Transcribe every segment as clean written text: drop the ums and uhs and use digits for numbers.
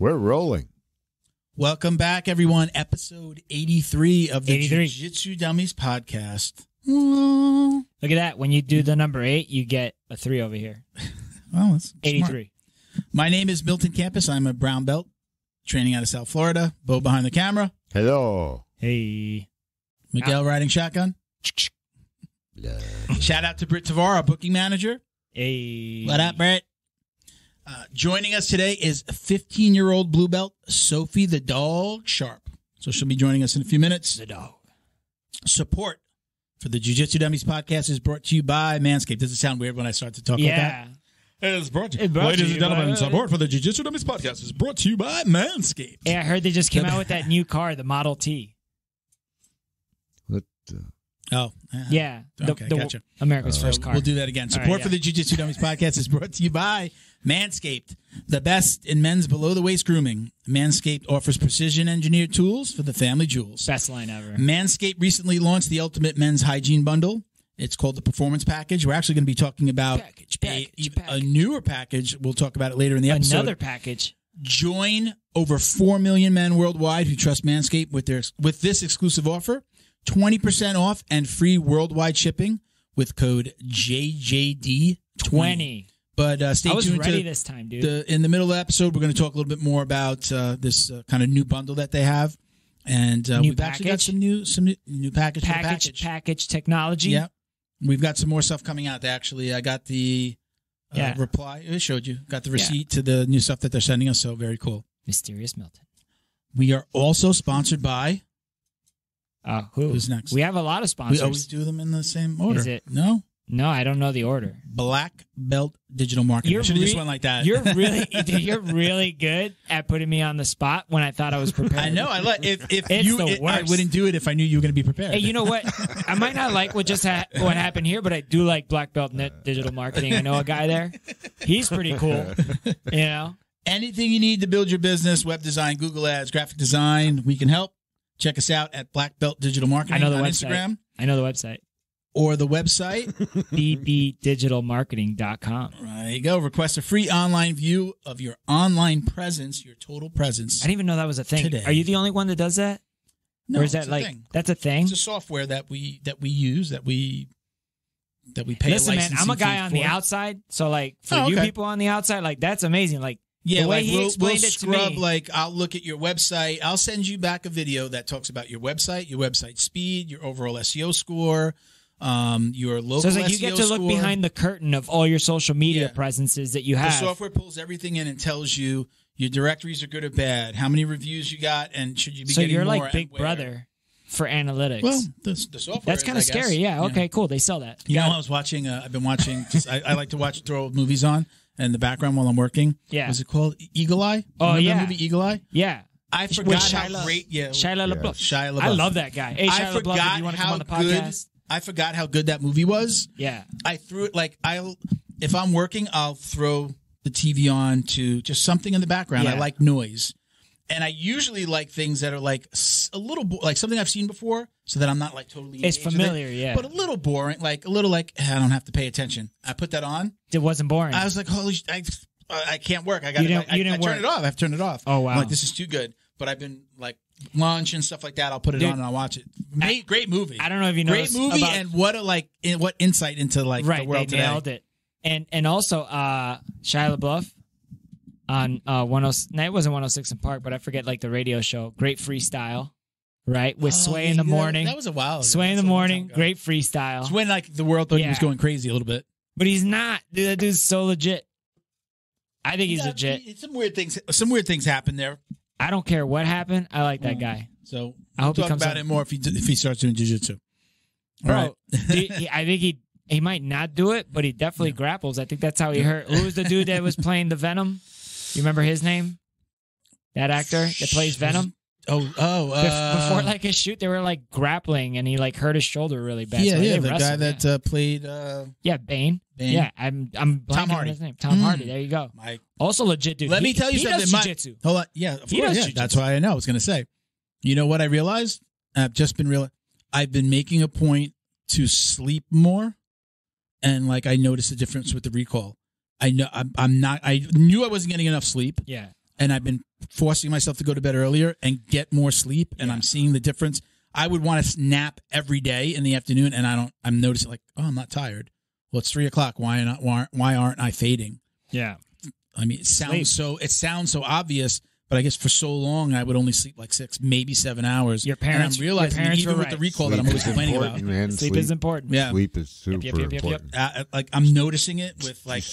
We're rolling. Welcome back, everyone. Episode 83 of the Jiu Jitsu Dummies Podcast. Look at that. When you do the number 8, you get a 3 over here. Well, that's 83. Smart. My name is Milton Campus. I'm a brown belt, training out of South Florida. Bo behind the camera. Hello. Hey. Miguel riding shotgun. Shout out to Britt Tavar, our booking manager. Hey. What up, Britt? Joining us today is 15-year-old Blue Belt Sophie the Dog Sharp. So she'll be joining us in a few minutes. The dog. Support for the Jiu Jitsu Dummies Podcast is brought to you by MANSCAPED. Does it sound weird when I start to talk like that? It's brought to you. Ladies and gentlemen, support for the Jiu Jitsu Dummies Podcast is brought to you by MANSCAPED. Yeah, I heard they just came out with that new car, the Model T. What? Oh. Yeah. Okay, gotcha. America's first car. We'll do that again. Support for the Jiu Jitsu Dummies Podcast is brought to you by MANSCAPED, the best in men's below-the-waist grooming. MANSCAPED offers precision-engineered tools for the family jewels. Best line ever. MANSCAPED recently launched the Ultimate Men's Hygiene Bundle. It's called the Performance Package. We're actually going to be talking about a newer package. We'll talk about it later in the episode. Another package. Join over 4 million men worldwide who trust MANSCAPED with this exclusive offer. 20% off and free worldwide shipping with code JJD20. But stay tuned. I was ready this time, dude. In the middle of the episode, we're going to talk a little bit more about this kind of new bundle that they have. And we've actually got some new package technology. Yeah. We've got some more stuff coming out. I got the reply. I showed you. Got the receipt to the new stuff that they're sending us. So very cool. Mysterious Milton. We are also sponsored by... Who's next? We have a lot of sponsors. We always do them in the same order. Is it? No, I don't know the order. Black Belt Digital Marketing. I should have just went like that. You're really good at putting me on the spot when I thought I was prepared. I know. I wouldn't do it if I knew you were going to be prepared. Hey, you know what? I might not like what happened here, but I do like Black Belt Digital Marketing. I know a guy there. He's pretty cool. You know, anything you need to build your business, web design, Google Ads, graphic design, we can help. Check us out at Black Belt Digital Marketing on Instagram. I know the website. Or the website. bbdigitalmarketing.com. There you go. Request a free online view of your online presence, your total presence. I didn't even know that was a thing. Today. Are you the only one that does that? No, or is that that's a thing? It's a software that we use, that we pay. Listen, man, I'm a guy on the outside. So for you people on the outside, that's amazing. Yeah, the way he explained we'll it to scrub, me. I'll look at your website. I'll send you back a video that talks about your website speed, your overall SEO score, your local SEO score. So you get to look behind the curtain of all your social media presences that you have. The software pulls everything in and tells you your directories are good or bad, how many reviews you got, and should you be getting more. So you're like Big Brother for analytics. Well, the software that's kind of scary. Yeah. Okay. Cool. They sell that. You know, I was watching. I've been watching. I like to throw movies on in the background while I'm working. Yeah. Was it called Eagle Eye? Oh, yeah. The movie Eagle Eye? Yeah. I forgot how great. Yeah. Shia LaBeouf. Shia LaBeouf. I love that guy. Hey, Shia LaBeouf, if you want to come on the podcast. I forgot how good that movie was. Yeah. I threw it if I'm working, I'll throw the TV on to just something in the background. Yeah. I like noise. And I usually like things that are a little something I've seen before, so that I'm not totally. It's familiar, yeah. But a little boring, I don't have to pay attention. I put that on. It wasn't boring. I was like, holy, I can't work. I got to turn it off. I have to turn it off. Oh wow, I'm like, this is too good. But I've been lunch and stuff like that. I'll put it on and I'll watch it. Great movie. I don't know if you know. Great movie and what insight into the world today. They nailed it. And also Shia LaBeouf. On it wasn't 106 in Park, but I forget the radio show. Great freestyle, right? With Sway in the morning. That was a while ago. Sway in the morning, great freestyle. It's when the world thought he was going crazy a little bit. But he's not. Dude, that dude's so legit. I think he's legit. Some weird things happen there. I don't care what happened. I like that guy. So I hope talk about it more if he starts doing jiu-jitsu. Bro, I think he might not do it, but he definitely grapples. I think that's how he hurt. Who was the dude that was playing the Venom? You remember his name? That actor that plays Venom? Before his shoot, they were grappling, and he hurt his shoulder really bad. Yeah, so the guy that played. Bane. Yeah, I'm Tom Hardy. On his name. Tom Hardy. There you go. Also legit dude. Let me tell you something. He does jiu-jitsu. Hold on. Yeah, of course. That's why I know. I was going to say. You know what I realized? I've been making a point to sleep more, and I noticed a difference with the recall. I know I knew I wasn't getting enough sleep. Yeah. and I've been forcing myself to go to bed earlier and get more sleep, and I'm seeing the difference. I would want to nap every day in the afternoon, and I'm noticing like, oh, I'm not tired. Well, it's 3:00. Why aren't I fading? Yeah. I mean, it sounds so obvious, but I guess for so long I would only sleep like 6, maybe 7 hours. Your parents, and I'm realizing even with the recall that I'm always complaining about. Man. Sleep is important. Yeah. Sleep is super important. Like I'm noticing it with like,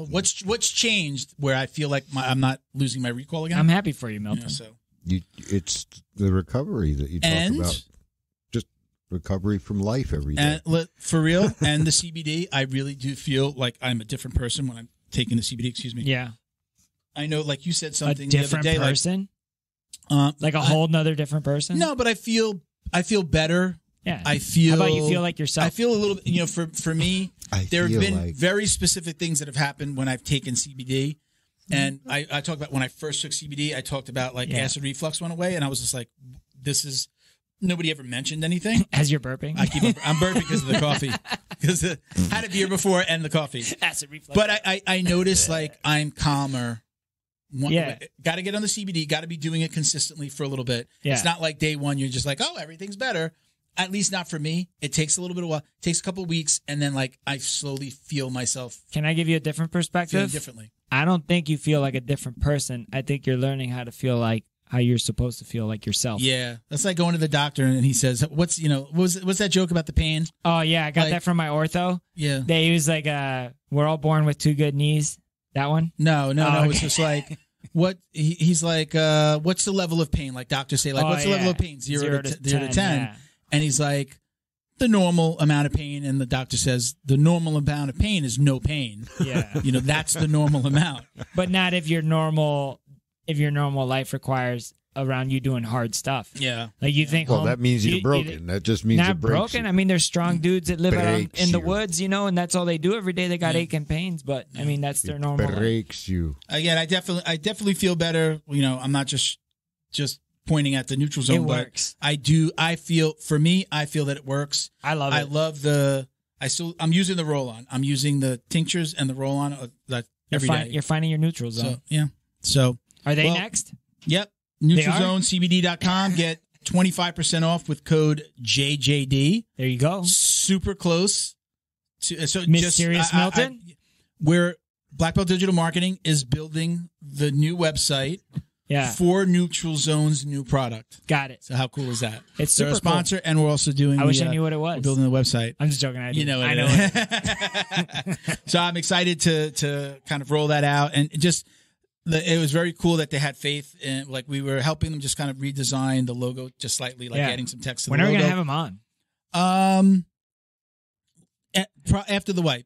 what's changed where I feel like I'm not losing my recall again? I'm happy for you, Milton. It's the recovery that you talk about. Just recovery from life every day. And for real, and the CBD, I really do feel like I'm a different person when I'm taking the CBD. Excuse me. Yeah. I know, like you said something the other day, person, like a whole nother different person. No, but I feel better. Yeah. I feel. How about you feel like yourself? I feel a little. For me, there have been very specific things that have happened when I've taken CBD, and I talk about when I first took CBD. I talked about like acid reflux went away, and I was just like, this is. Nobody ever mentioned anything. As you're burping, I'm burping because of the coffee. Because I had a beer before and the coffee. Acid reflux. But I notice like I'm calmer. Got to get on the CBD. Got to be doing it consistently for a little bit. Yeah. It's not like day one you're just like, oh, everything's better. At least not for me. It takes a little bit of a while. It takes a couple of weeks, and then like I slowly feel myself. Can I give you a different perspective? Feeling differently. I don't think you feel like a different person. I think you're learning how to feel like how you're supposed to feel like yourself. Yeah, that's like going to the doctor and he says, "What's that joke about the pain?" Oh yeah, I got that from my ortho. Yeah, they use like we're all born with 2 good knees. That one? No. Okay. It's just like what he's like. What's the level of pain? Like doctors say, like what's the level of pain? 0 to 10. Yeah. And he's like the normal amount of pain, and the doctor says the normal amount of pain is no pain. Yeah, that's the normal amount. But not if your normal life requires around you doing hard stuff. Yeah. Like you think, that means you're broken. That just means not it breaks broken. you. I mean, there's strong dudes that live out in the woods, and that's all they do every day. They got ache and pains, but I mean, that's their normal life. Breaks you. Again, I definitely feel better. I'm not just pointing at the neutral zone. It works. I feel that it works. I love it. I love I'm using the roll-on. I'm using the tinctures and the roll-on every day. You're finding your neutral zone. So are they next? Yep. NeutralZoneCBD.com. Get 25% off with code JJD. There you go. Super close. Mysterious Milton? Where Black Belt Digital Marketing is building the new website for Neutral Zone's new product. Got it. So how cool is that? It's super They're a sponsor, and we're also doing I wish I knew what it was. We're building the website. I'm just joking. I know it. So I'm excited to kind of roll that out, and it was very cool that they had faith in, like we were helping them just kind of redesign the logo just slightly, like adding some text to the logo. When are we going to have them on? After the wipe.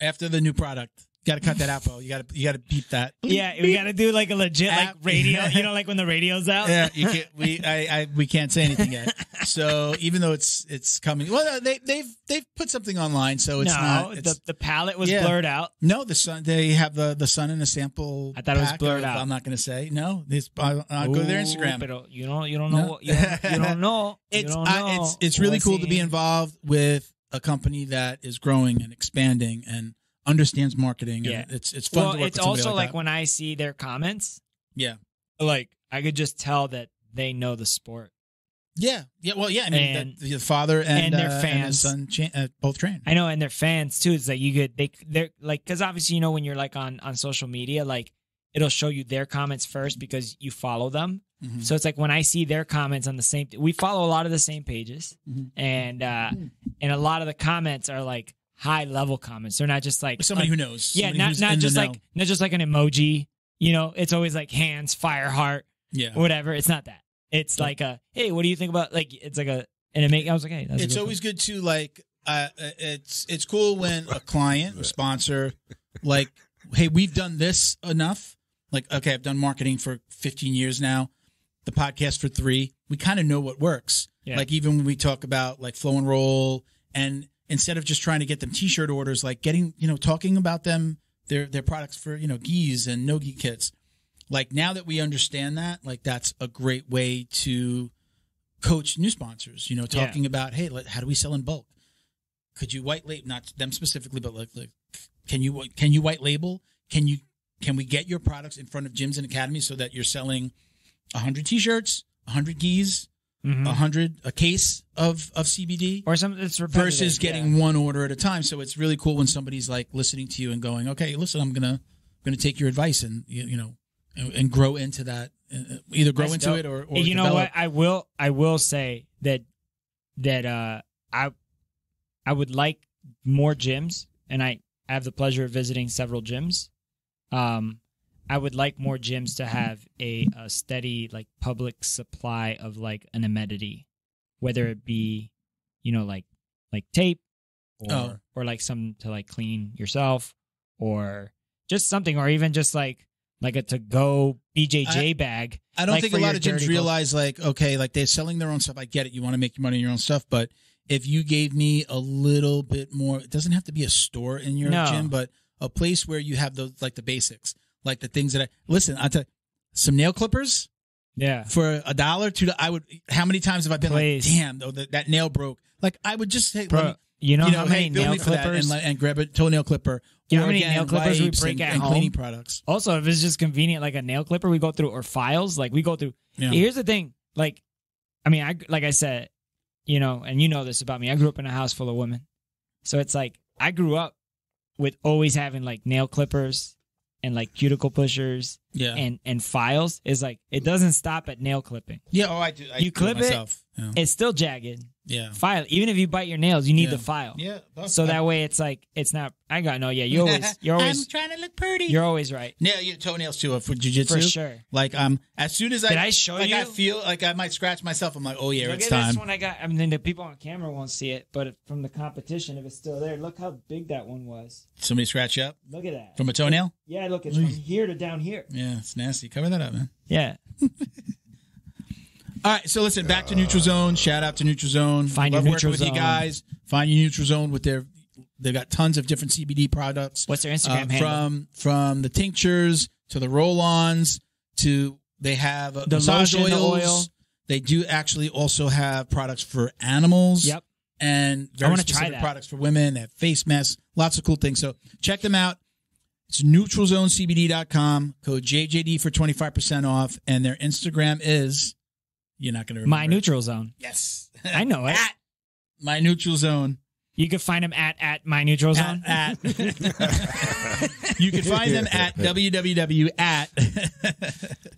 After the new product. Got to cut that out, bro. You got to beep that. Yeah, we got to do like a legit like radio. Like when the radio's out. Yeah, you can't. We can't say anything yet. So even though it's coming, well, they've put something online, so it's not. The palette was blurred out. No, the sun. They have the sun in a sample. I thought it was blurred out. I'm not going to say no. I'll go to their Instagram. But you don't know. You don't know. It's really cool to be involved with a company that is growing and expanding and understands marketing. And it's fun to work with. It's also like when I see their comments. Yeah. Like I could just tell that they know the sport. Yeah. Yeah. Well, yeah. I mean, the father and their fans, and his son both train. I know, and their fans too. It's like they're like, because obviously when you're like on social media, like it'll show you their comments first because you follow them. Mm-hmm. So it's like when I see their comments on the same, we follow a lot of the same pages, and a lot of the comments are like high level comments. They're not just like somebody who knows. Yeah, not just like an emoji. It's always like hands, fire, heart, whatever. It's not that. It's like hey, what do you think about it's like I was like, hey, that's it's always good to like it's cool when a client or sponsor like, hey, we've done this enough. Like, okay, I've done marketing for 15 years now. The podcast for 3. We kind of know what works. Yeah. Like even when we talk about like flow and roll, and instead of just trying to get them t-shirt orders, like getting, talking about them, their products for, gis and no-gi kits. Like now that we understand that, like that's a great way to coach new sponsors, talking about, hey, how do we sell in bulk? Could you white label, not them specifically, but like can you white label? Can you can we get your products in front of gyms and academies so that you're selling 100 T-shirts, 100 gis, 100 a case of CBD, or something that's repetitive, versus getting one order at a time. So it's really cool when somebody's like listening to you and going, "Okay, listen, I'm gonna take your advice and and grow into that, either grow into it or you know develop. what, I will say that I would like more gyms, and I have the pleasure of visiting several gyms. I would like more gyms to have a steady like public supply of like an amenity, whether it be, like tape or like something to like clean yourself, or just something, or even just like a to-go BJJ bag. I don't think a lot of gyms realize like they're selling their own stuff. I get it. You want to make your money on your own stuff, but if you gave me a little bit more, it doesn't have to be a store in your gym, but a place where you have those like the basics. Like the things that I'll tell you, some nail clippers. Yeah. For $1, $2, how many times have I been like, damn, though, that nail broke? Like, I would just say, how many nail clippers? And grab a toenail clipper. You know how many nail clippers we break at home? Cleaning products. Also, if it's just convenient, like a nail clipper, we go through, or files, like we go through. Yeah. Here's the thing. Like, I mean, like I said, and you know this about me. I grew up in a house full of women. So it's like, I grew up with always having like nail clippers and like cuticle pushers, and files. Is like, it doesn't stop at nail clipping. Yeah, I do. You clip it, it's still jagged. Yeah, file. Even if you bite your nails, you need the file. Yeah, so that way it's like it's not. I got no. Yeah, you're always. I'm trying to look pretty. You're always right. Yeah, your toenails too for jiu-jitsu. For sure. Like as soon as did I show you? I feel like I might scratch myself. I'm like, oh yeah, look it's at time. This one I got. I mean, the people on camera won't see it, but from the competition, if it's still there, look how big that one was. Somebody scratch you up. Look at that. From a toenail. Yeah, look, it's from here to down here. Yeah, it's nasty. Cover that up, man. Yeah. All right, so listen, back to Neutral Zone. Shout out to Neutral Zone. Find your Neutral Zone. With you guys. Find your Neutral Zone with they've got tons of different CBD products. What's their Instagram handle? From the tinctures to the roll-ons to they have the massage lotion, oils. the oil. They do actually also have products for animals. Yep. And very specific products for women. They have face masks, lots of cool things. So check them out. It's neutralzonecbd.com. Code JJD for 25% off. And their Instagram is... You're not going to remember. My Neutral Zone. Yes. I know it. At My Neutral Zone. You can find them at My Neutral Zone. You can find them at www.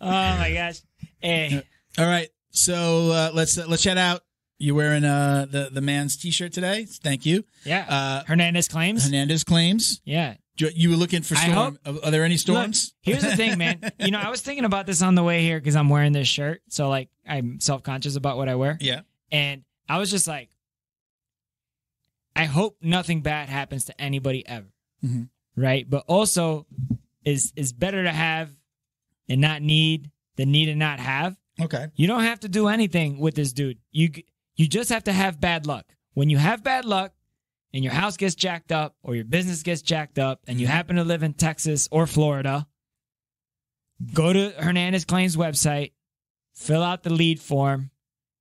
Oh, my gosh. Hey. All right. So let's shout out. You're wearing the man's T-shirt today. Thank you. Yeah. Hernandez Claims. Hernandez Claims. Yeah. You were looking for storm. Are there any storms? Look, here's the thing, man. I was thinking about this on the way here because I'm wearing this shirt. So, like, I'm self-conscious about what I wear. Yeah. And I was just like, I hope nothing bad happens to anybody ever. Mm-hmm. Right? But also, is better to have and not need than need and not have. Okay. You don't have to do anything with this dude. You just have to have bad luck. When you have bad luck, and your house gets jacked up or your business gets jacked up and you happen to live in Texas or Florida, go to Hernandez Claims website, fill out the lead form.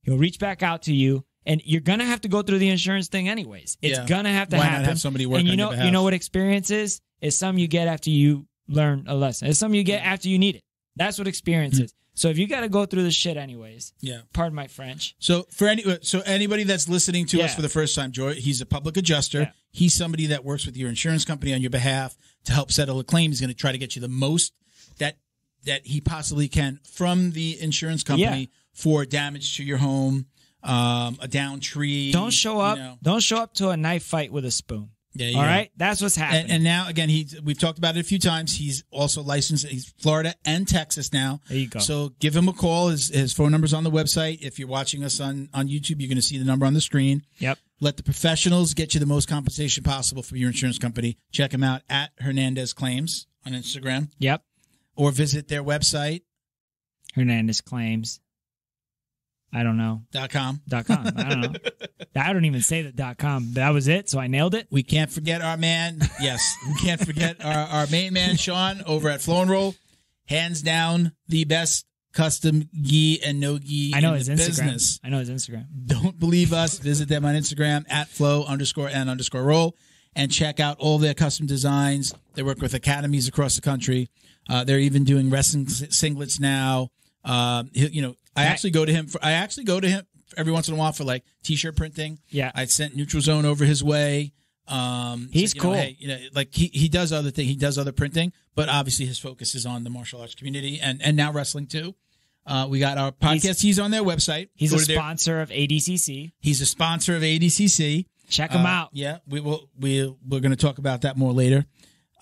He'll reach back out to you, and you're going to have to go through the insurance thing anyways. It's going to have to happen. Why not have somebody work on your behalf? You know what experience is? It's something you get after you learn a lesson. It's something you get after you need it. That's what experience is. So if you got to go through the shit anyways, pardon my French. So anybody that's listening to us for the first time, Joy, he's a public adjuster. Yeah. He's somebody that works with your insurance company on your behalf to help settle a claim. He's going to try to get you the most that he possibly can from the insurance company for damage to your home, a down tree. Don't show up. Don't show up to a knife fight with a spoon. All right, that's what's happening. And now, again, we've talked about it a few times. He's also licensed. He's Florida and Texas now. There you go. So give him a call. His phone number's on the website. If you're watching us on YouTube, you're going to see the number on the screen. Yep. Let the professionals get you the most compensation possible from your insurance company. Check him out at Hernandez Claims on Instagram. Yep. Or visit their website. Hernandez Claims. I don't know. .com. I don't know. I don't even say the .com. That was it, so I nailed it. We can't forget our man. Yes, we can't forget our main man, Sean, over at Flow and Roll. Hands down, the best custom gi and no gi in the business. I know his Instagram. Don't believe us. Visit them on Instagram at flow_and_roll. and check out all their custom designs. They work with academies across the country. They're even doing wrestling singlets now. I actually go to him every once in a while for like t-shirt printing. Yeah. I sent Neutral Zone over his way. He's cool. Like he does other things. He does other printing, but obviously his focus is on the martial arts community and now wrestling too. We got our podcast. He's on their website. He's a sponsor of ADCC. He's a sponsor of ADCC. Check him out. Yeah, we're going to talk about that more later.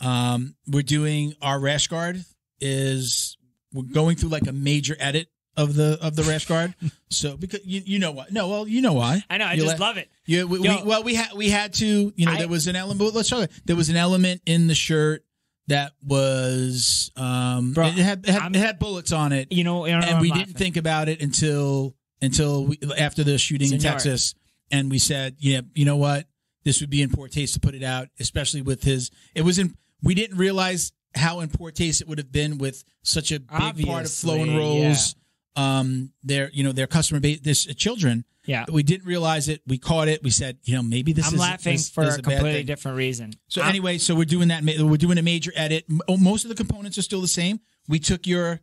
We're doing our rash guard we're going through like a major edit of the rash guard. So because you know what? No, well, you know why. I know. I just love it. Yeah, we had to. There was an element. Let's talk. There was an element in the shirt that was it had bullets on it. And we didn't think about it until after the shooting in Texas, and we said, you know what, this would be in poor taste to put it out, especially with his. We didn't realize how in poor taste it would have been with such a big part of Flow and Rolls. Yeah. Their customer base, this children. Yeah, we didn't realize it. We caught it. We said, maybe this. I'm laughing for a completely different reason. So anyway, so we're doing that. We're doing a major edit. Most of the components are still the same. We took your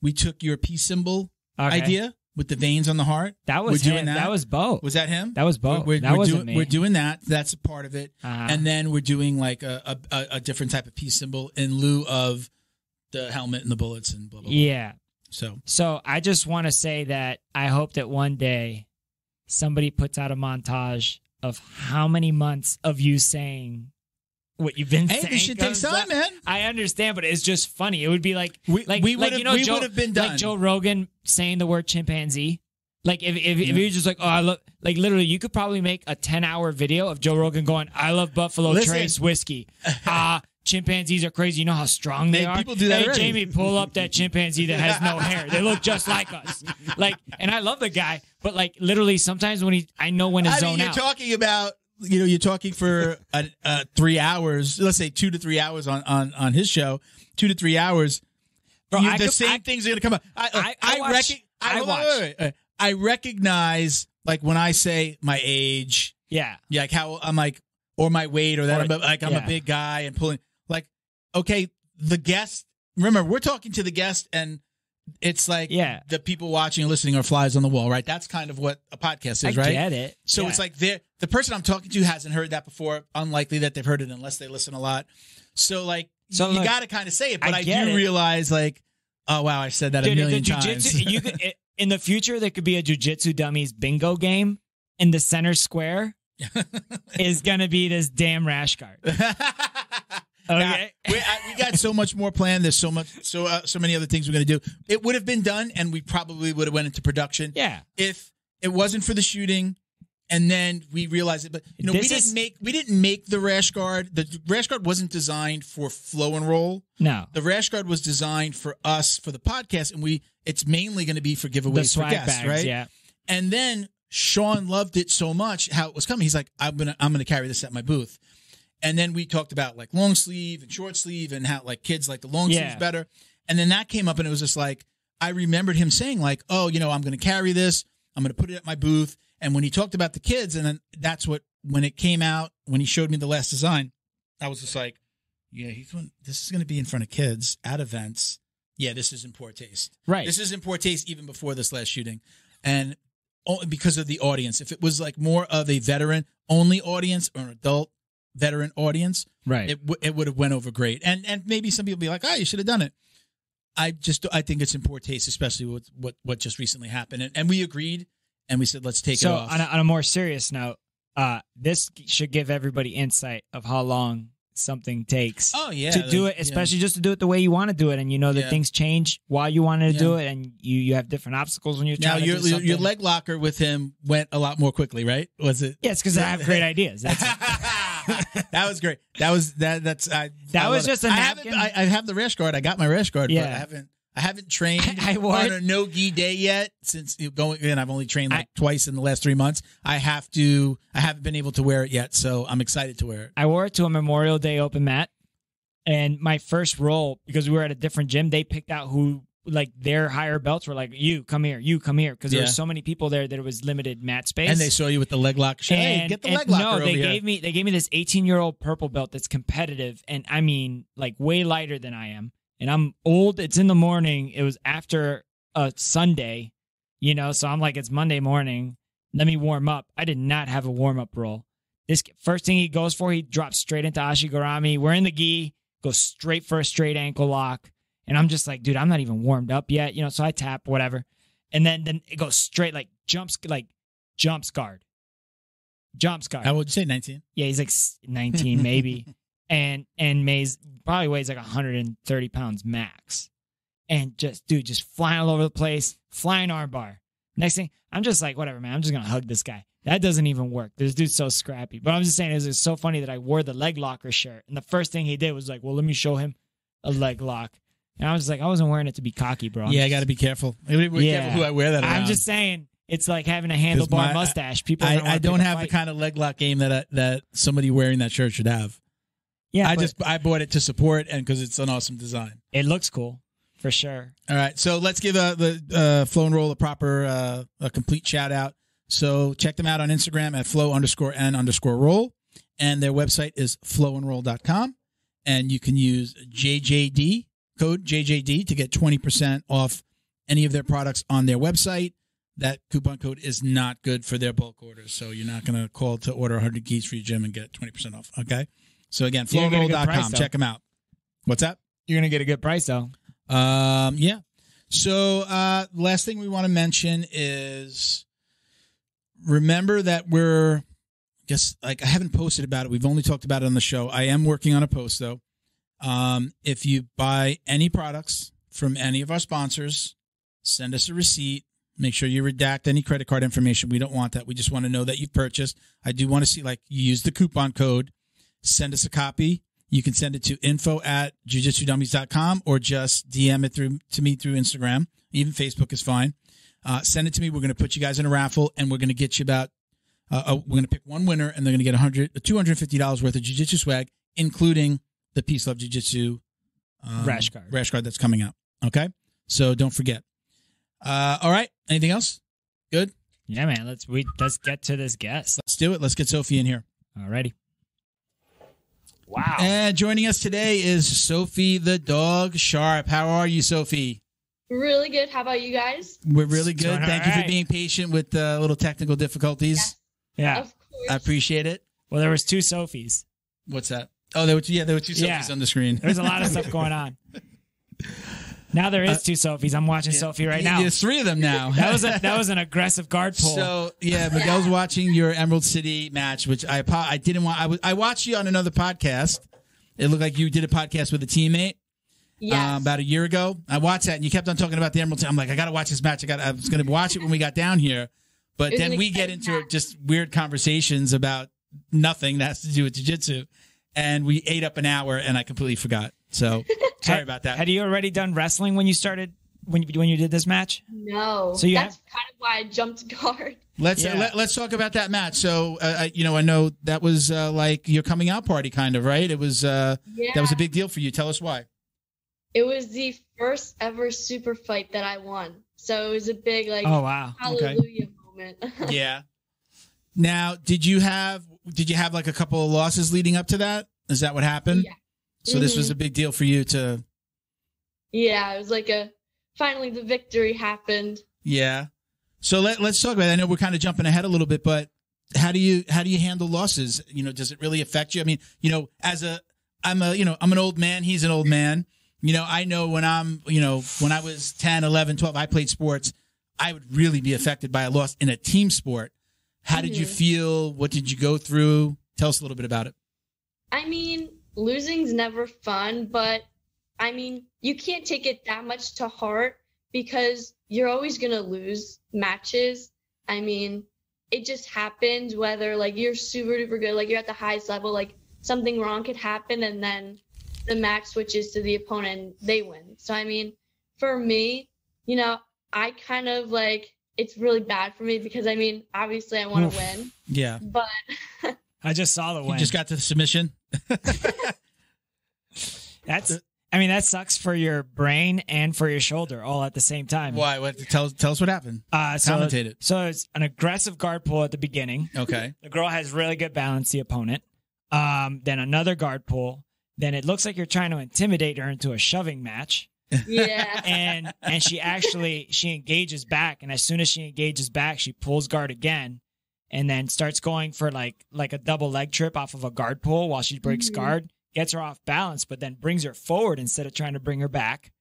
peace symbol idea with the veins on the heart. That was him. That was Bo. Was that him? That was Bo. We're doing that. That's a part of it. And then we're doing like a different type of peace symbol in lieu of the helmet and the bullets and blah blah blah. Yeah. So I just want to say that I hope that one day somebody puts out a montage of how many months of you saying what you've been saying. Hey, this shit takes time, man. I understand, but it's just funny. It would be like we would have been done. Like Joe Rogan saying the word chimpanzee. Like if you're just like, oh, I love, like literally, you could probably make a 10-hour video of Joe Rogan going, I love Buffalo Trace whiskey. Chimpanzees are crazy. You know how strong they are? People do that already. Jamie, pull up that chimpanzee that has no hair. They look just like us. And I love the guy, but like literally sometimes I know when to zone you're out. Talking about, you're talking for 3 hours, let's say 2 to 3 hours on his show, 2 to 3 hours. Bro, same things are going to come up. I recognize, like when I say my age, like how I'm like, or my weight, or that I'm a big guy and pulling. Like, okay, the guest. Remember, we're talking to the guest, and it's like the people watching and listening are flies on the wall, right? That's kind of what a podcast is, right? I get it. So it's like the person I'm talking to hasn't heard that before. Unlikely that they've heard it unless they listen a lot. So like, you got to kind of say it, but I do realize like, oh wow, I said that a million times. In the future, there could be a Jiu Jitsu Dummies bingo game in the center square. Is gonna be this damn rash guard. Okay, we got so much more planned. There's so many other things we're gonna do. It would have been done, and we probably would have went into production. Yeah, if it wasn't for the shooting, and then we realized it. But we didn't make the rash guard. The rash guard wasn't designed for Flow and Roll. No, the rash guard was designed for us for the podcast, and it's mainly going to be for giveaways for guests, bags, right? Yeah, and then Sean loved it so much how it was coming. He's like, I'm gonna carry this at my booth. And then we talked about like long sleeve and short sleeve and how like kids like the long sleeves better. And then that came up, and it was just like, I remembered him saying like, oh, I'm going to carry this. I'm going to put it at my booth. And when he talked about the kids, and then that's when it came out, when he showed me the last design, I was just like, this is going to be in front of kids at events. Yeah, this is in poor taste. Right. This is in poor taste even before this last shooting. And because of the audience. If it was like more of a veteran only audience or an adult veteran audience, right, it would have went over great. And maybe some people be like, you should have done it. I think it's in poor taste, especially with what just recently happened. And we agreed, and we said, let's take it off. So on a more serious note, this should give everybody insight of how long something takes to do it, especially just to do it the way you want to do it, and that things change while you wanted to do it, and you have different obstacles when you're trying to do something. Your leg locker with him went a lot more quickly, right? Was it? Yeah, it's because I have great ideas. That's that was great. That was just a napkin. I have the rash guard. I got my rash guard, but I haven't trained on a no-gi day yet since going in. I've only trained like twice in the last 3 months. I haven't been able to wear it yet, so I'm excited to wear it. I wore it to a Memorial Day open mat, and my first roll, because we were at a different gym, they picked out who like their higher belts were like, you come here, because there were so many people there that it was limited mat space. And they saw you with the leg lock. Hey, get the leg locker over they here. gave me this 18-year-old purple belt that's competitive, and I mean like way lighter than I am. And I'm old. It's in the morning. It was after a Sunday, so I'm like, it's Monday morning. Let me warm up. I did not have a warm-up roll. This first thing he goes for, he drops straight into Ashigarami. We're in the gi, goes straight for a straight ankle lock. And I'm just like, dude, I'm not even warmed up yet. So I tap, whatever. And then it goes straight, like jumps guard. How would you say, 19? Yeah, he's like 19 maybe. And Mays probably weighs like 130 pounds max. And just flying all over the place, flying armbar. Next thing, I'm just like, whatever, man. I'm just going to hug this guy. That doesn't even work. This dude's so scrappy. But I'm just saying, it was so funny that I wore the leg locker shirt. And the first thing he did was like, well, let me show him a leg lock. And I was like, I wasn't wearing it to be cocky, bro. I got to be careful. Careful who I wear that around. I'm just saying, it's like having a handlebar mustache. People I don't have the kind of leg lock game that somebody wearing that shirt should have. Yeah, I bought it to support and because it's an awesome design. It looks cool. For sure. All right, so let's give the Flow and Roll a proper, a complete shout out. So check them out on Instagram at flow_n_roll, and their website is flowandroll.com, and you can use code JJD to get 20% off any of their products on their website. That coupon code is not good for their bulk orders, so you're not going to call to order 100 gis for your gym and get 20% off. Okay, so again, flowandroll.com. Check them out. What's that? You're going to get a good price though. Yeah. So, last thing we want to mention is remember that I haven't posted about it. We've only talked about it on the show. I am working on a post though. If you buy any products from any of our sponsors, send us a receipt. Make sure you redact any credit card information. We don't want that. We just want to know that you've purchased. I do want to see, like, you use the coupon code. Send us a copy. You can send it to info@jiu-jitsudummies.com or just DM it to me through Instagram. Even Facebook is fine. Send it to me. We're going to put you guys in a raffle, and we're going to get you we're going to pick one winner, and they're going to get $250 worth of jiu-jitsu swag, including the Peace Love Jiu-Jitsu rash card that's coming out. Okay? So don't forget. All right. Anything else? Good? Yeah, man. Let's get to this guest. Let's do it. Let's get Sophie in here. Alrighty. Wow. And joining us today is Sophie the Dog Sharp. How are you, Sophie? Really good. How about you guys? We're really good. Thank you for being patient with little technical difficulties. Yes. Yeah. Of course. I appreciate it. Well, there was 2 Sophies. What's that? Oh, there were two Sophies on the screen. There's a lot of stuff going on. Now there is 2 Sophies. I'm watching Sophie right now. There's 3 of them now. That was an aggressive guard pull. So Miguel's watching your Emerald City match, which I didn't want. I watched you on another podcast. It looked like you did a podcast with a teammate. Yes. About a year ago. I watched that, and you kept on talking about the Emerald City. I'm like, I got to watch this match. I was going to watch it when we got down here, but then we get into just weird conversations about nothing that has to do with jiu-jitsu, and we ate up an hour, and I completely forgot. So sorry about that. Had you already done wrestling when you started when you did this match? No. So that's kind of why I jumped guard. Let's talk about that match. So I know that was like your coming out party, kind of, right? It was that was a big deal for you. Tell us why. It was the first ever super fight that I won, so it was a big hallelujah moment. Yeah. Now, did you have like a couple of losses leading up to that? Is that what happened? Yeah. So this was a big deal for you to. Yeah, it was like finally the victory happened. Yeah. So let's talk about it. I know we're kind of jumping ahead a little bit, but how do you handle losses? Does it really affect you? I mean, I'm an old man. He's an old man. I know when when I was 10, 11, 12, I played sports. I would really be affected by a loss in a team sport. How did you feel? What did you go through? Tell us a little bit about it. I mean, losing's never fun, but I mean, you can't take it that much to heart because you're always going to lose matches. I mean, it just happens whether like you're super duper good, like you're at the highest level, like something wrong could happen and then the match switches to the opponent and they win. So, I mean, for me, I kind of like, it's really bad for me because, I mean, obviously I want to win. Yeah. But I just saw the win. You just got to the submission. That's I mean, that sucks for your brain and for your shoulder all at the same time. Why? What? Tell us what happened. Commentate it. So it's an aggressive guard pull at the beginning. Okay. The girl has really good balance, the opponent. Then another guard pull. Then it looks like you're trying to intimidate her into a shoving match. Yeah. And she engages back, and as soon as she engages back, she pulls guard again, and then starts going for like a double leg trip off of a guard pull while she breaks guard, gets her off balance, but then brings her forward instead of trying to bring her back.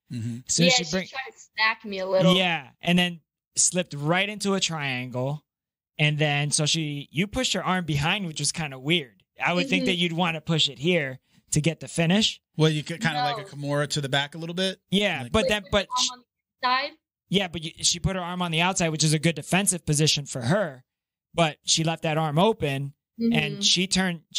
She tried to stack me a little. Yeah, and then slipped right into a triangle, and then you pushed her arm behind, which was kind of weird. I would think that you'd want to push it here to get the finish. Well, you could kind of like a Kimura to the back a little bit. Yeah, like, but arm on the side. Yeah, but she put her arm on the outside, which is a good defensive position for her. But she left that arm open, and she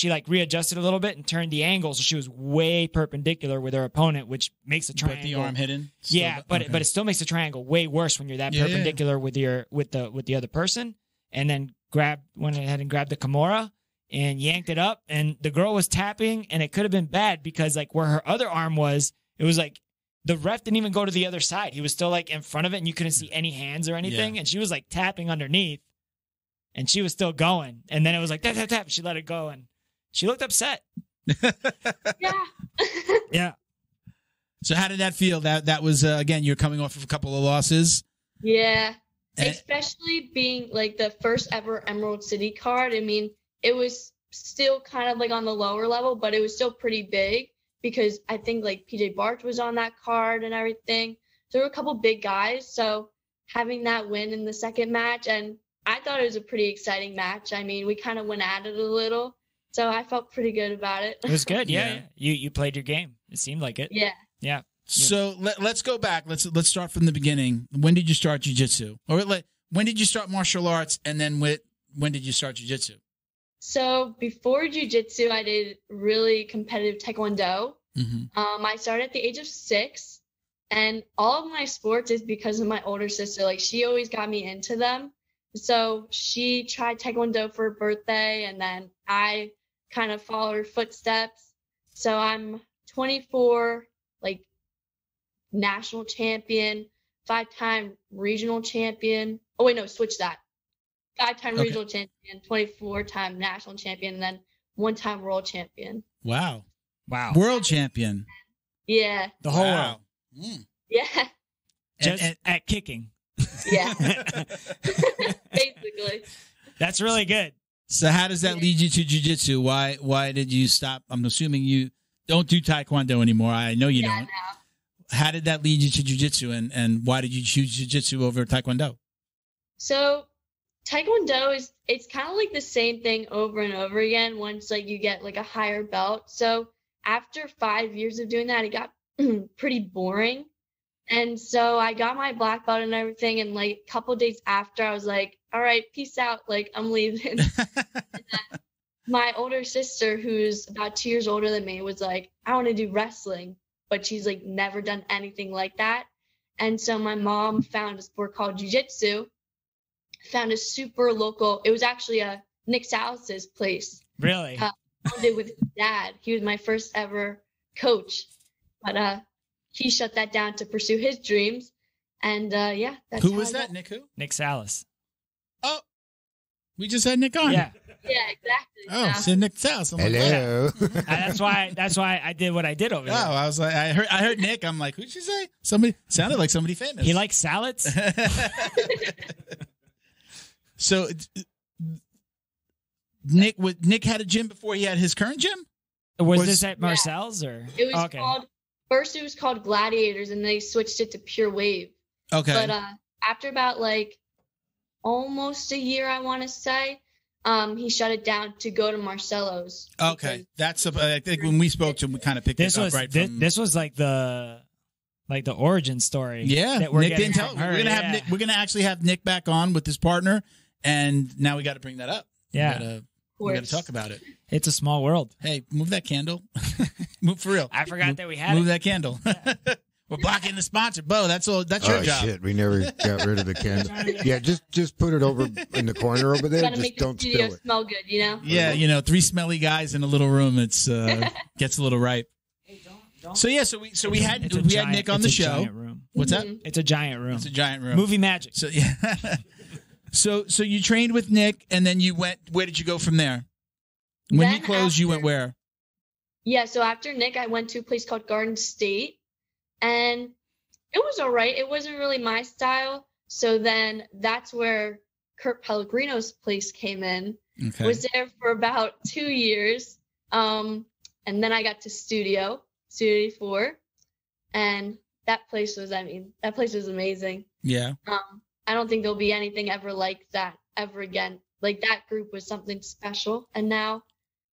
like readjusted a little bit and turned the angle, so she was way perpendicular with her opponent, which makes the triangle. But the arm hidden. Yeah, but it still makes the triangle way worse when you're that perpendicular with the other person. And then went ahead and grabbed the Kimura and yanked it up, and the girl was tapping, and it could have been bad because like where her other arm was, it was like the ref didn't even go to the other side. He was still like in front of it, and you couldn't see any hands or anything. And she was like tapping underneath, and she was still going. And then it was like tap, tap, tap. She let it go, and she looked upset. Yeah. Yeah. So how did that feel? That was again, you're coming off of a couple of losses. Yeah. Especially being like the first ever Emerald City card. I mean, it was still kind of like on the lower level, but it was still pretty big because I think like PJ Barch was on that card and everything. There were a couple big guys. So having that win in the second match, and I thought it was a pretty exciting match. I mean, we kind of went at it a little. So I felt pretty good about it. It was good. Yeah. You played your game. It seemed like it. Yeah. Yeah. So let's go back. Let's start from the beginning. When did you start jiu-jitsu? Or when did you start martial arts, and then when did you start jiu-jitsu? So before jiu-jitsu, I did really competitive taekwondo. I started at the age of 6, and all of my sports is because of my older sister. Like, she always got me into them. So she tried taekwondo for her birthday, and then I kind of followed her footsteps. So I'm 24, like, national champion, 5-time regional champion. Oh, wait, no, switch that. 5-time regional champion, 24-time national champion, and then 1-time world champion. Wow. World champion. Yeah. The whole world. Yeah. Just at kicking. Yeah. Basically. That's really good. So how does that lead you to jiu-jitsu? Why did you stop? I'm assuming you don't do taekwondo anymore. I know you don't. No. How did that lead you to jiu-jitsu, and why did you choose jiu-jitsu over taekwondo? So taekwondo it's kind of like the same thing over and over again once like you get like a higher belt. So after 5 years of doing that, it got pretty boring. And so I got my black belt and everything, and like a couple days after, I was like, all right, peace out, like I'm leaving. My older sister, who's about 2 years older than me, was like, I want to do wrestling, but she's like never done anything like that. And so my mom found a sport called jiu-jitsu, found a super local, it was actually Nick Salas's place. Really? I did with his dad. He was my first ever coach, but he shut that down to pursue his dreams. And yeah, that's who was that? Nick who? Nick Salas. Oh, we just had Nick on. Yeah. Yeah, exactly. Oh, so Nick Salas. Hello. That's why I did what I did over there. Oh, I was like, I heard Nick. I'm like, who'd you say? Somebody sounded like somebody famous. He likes salads. So, Nick had a gym before he had his current gym? Was this at Marcel's or? It was called, first it was called Gladiators, and they switched it to Pure Wave. Okay. But after about like almost a year, I want to say, he shut it down to go to Marcelo's. Okay. That's, I think when we spoke to him, we kind of picked this up right from. This was like the origin story. Yeah. That we're Nick didn't tell. her. We're gonna have Nick. We're gonna actually have Nick back on with his partner, and now we got to bring that up. Yeah. We got to talk about it. It's a small world. Hey, move that candle. Move for real. I forgot that we had move it. that candle. We're blocking the sponsor, Bo. That's all. That's your job. Oh shit! We never got rid of the candle. Yeah, just put it over in the corner over there. Gotta Just make the don't studio spill it. smell good, you know? Yeah, 3 smelly guys in a little room. It's gets a little ripe. So we had Nick on the show. Giant room. What's that? It's a giant room. It's a giant room. Movie magic. So yeah. So you trained with Nick, and then you went. Where did you go from there? When Then he closed, you went where? Yeah, so after Nick, I went to a place called Garden State, and it was all right. It wasn't really my style. So then that's where Kurt Pellegrino's place came in. Okay. Was there for about 2 years. And then I got to Studio 84, and that place was amazing. Yeah. I don't think there'll be anything ever like that ever again. Like, that group was something special. And now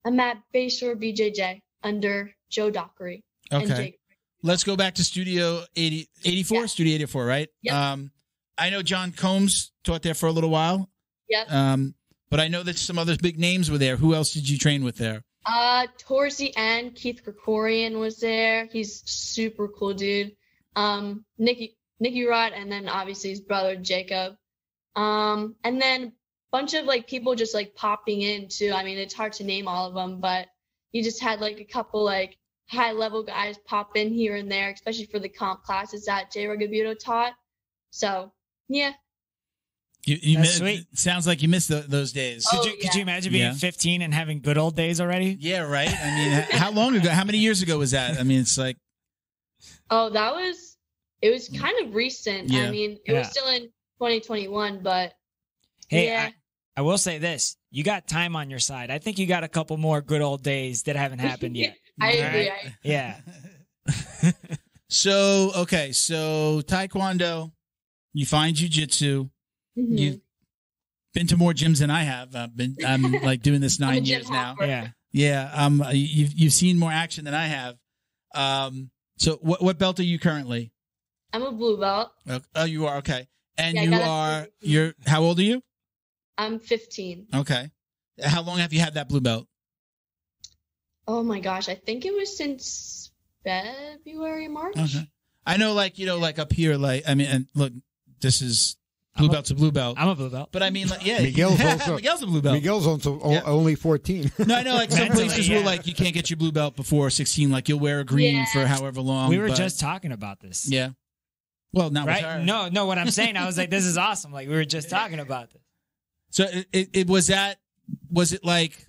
I'm at Bayshore BJJ under Joe Dockery. And Okay. Jake. Let's go back to Studio 84. Yeah. Studio 84, right? Yep. I know John Combs taught there for a little while. Yep. But I know that some other big names were there. Who else did you train with there? Towards the end, Keith Krikorian was there. He's super cool dude. Nicky Rod, and then obviously his brother Jacob. And then bunch of like people just like popping in too. I mean, it's hard to name all of them, but you just had like a couple like high level guys pop in here and there, especially for the comp classes that Jay Regabuto taught. So yeah. You That's sweet. Sounds like you missed those days. Oh, Could you imagine being 15 and having good old days already? Yeah, right. I mean, how long ago? How many years ago was that? I mean, it's like. Oh, it was kind of recent. Yeah. I mean, it was still in 2021, but Hey, yeah. I will say this. You got time on your side. I think you got a couple more good old days that haven't happened yet. I All agree. right? Yeah. So Taekwondo, you find jiu-jitsu. Mhm. You've been to more gyms than I have. I'm like doing this I'm a 9 gym years now. hopper. Yeah. Yeah. You've seen more action than I have. So what belt are you currently? I'm a blue belt. Oh, you are, okay. And Yeah, I you got are it. you're how old are you? I'm 15. Okay. How long have you had that blue belt? Oh my gosh, I think it was since February, March. Okay. I know, like, like up here, like, I mean, and look, this is blue belt's a blue belt. I'm a blue belt. But I mean, like, yeah, Miguel's also Miguel's a blue belt. Miguel's also Yeah. only 14. No, I know, like some Mentally, places yeah. where like you can't get your blue belt before 16. Like you'll wear a green Yeah. for however long. We were but- just talking about this. yeah. Well, not with her. Right? No, what I'm saying, I was like, this is awesome. Like, we were just talking about this. So it was that. Was it like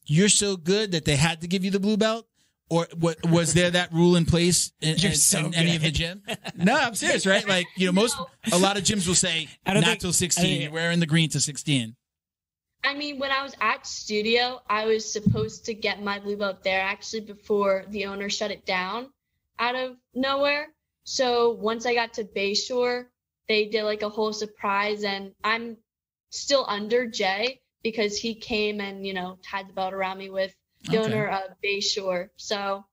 you're so good that they had to give you the blue belt, or what was there that rule in place in any of the gym? No, I'm serious, right? Like a lot of gyms will say I don't not think- till 16. You're wearing the green to 16. I mean, when I was at Studio, I was supposed to get my blue belt there actually before the owner shut it down out of nowhere. So once I got to Bayshore, they did like a whole surprise, and I'm still under Jay because he came and, tied the belt around me with the owner of Bayshore. So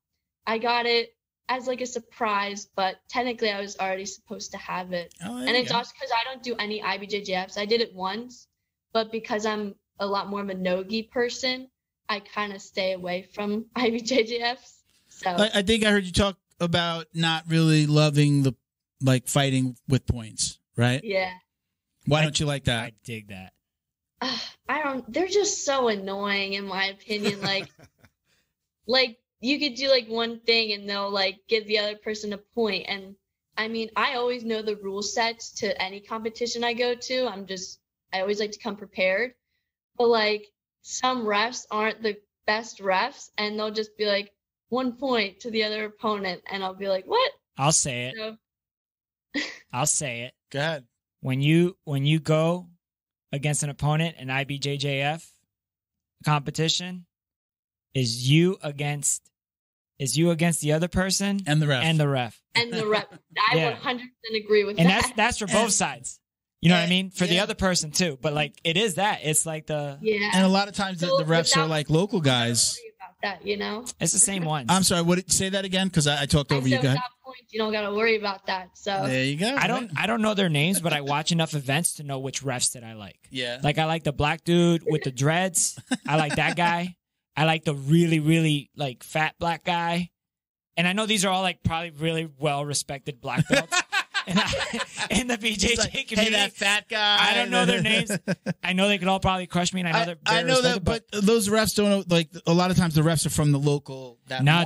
I got it as like a surprise, but technically I was already supposed to have it. Oh, And it's also because I don't do any IBJJFs. I did it once, but because I'm a lot more of a no-gi person, I kind of stay away from IBJJFs. So I think I heard you talk about not really loving the fighting with points, right? yeah. Why don't you like that? I dig that. They're just so annoying in my opinion. Like you could do like one thing and they'll like give the other person a point. And I mean, I always know the rule sets to any competition I go to. I always like to come prepared. But like some refs aren't the best refs, and they'll just be like 1 point to the other opponent, and I'll be like, what? I'll say it. So, I'll say it. Go ahead. When you go against an opponent in IBJJF competition, is you against the other person And the ref. and the ref. and the rep, I Yeah. 100% agree with And that. that's for both sides. You know what I and- mean? For the yeah. other person too. But like it is that. It's like yeah. And a lot of times the So refs are without- like local I don't guys. worry about that, it's the same ones. I'm sorry. Say that again because I talked over you. said Go ahead. without points, you don't got to worry about that. So There you go. I don't know their names, but I watch enough events to know which refs that I like. Yeah. Like I like the black dude with the dreads. I like that guy. I like the really, really like fat black guy. And I know these are all like probably really well respected black belts. in the BJJ like, community. hey, that fat guy. I don't know their names. I know they could all probably crush me, and I know that, but those refs don't know. Like a lot of times, the refs are from the local.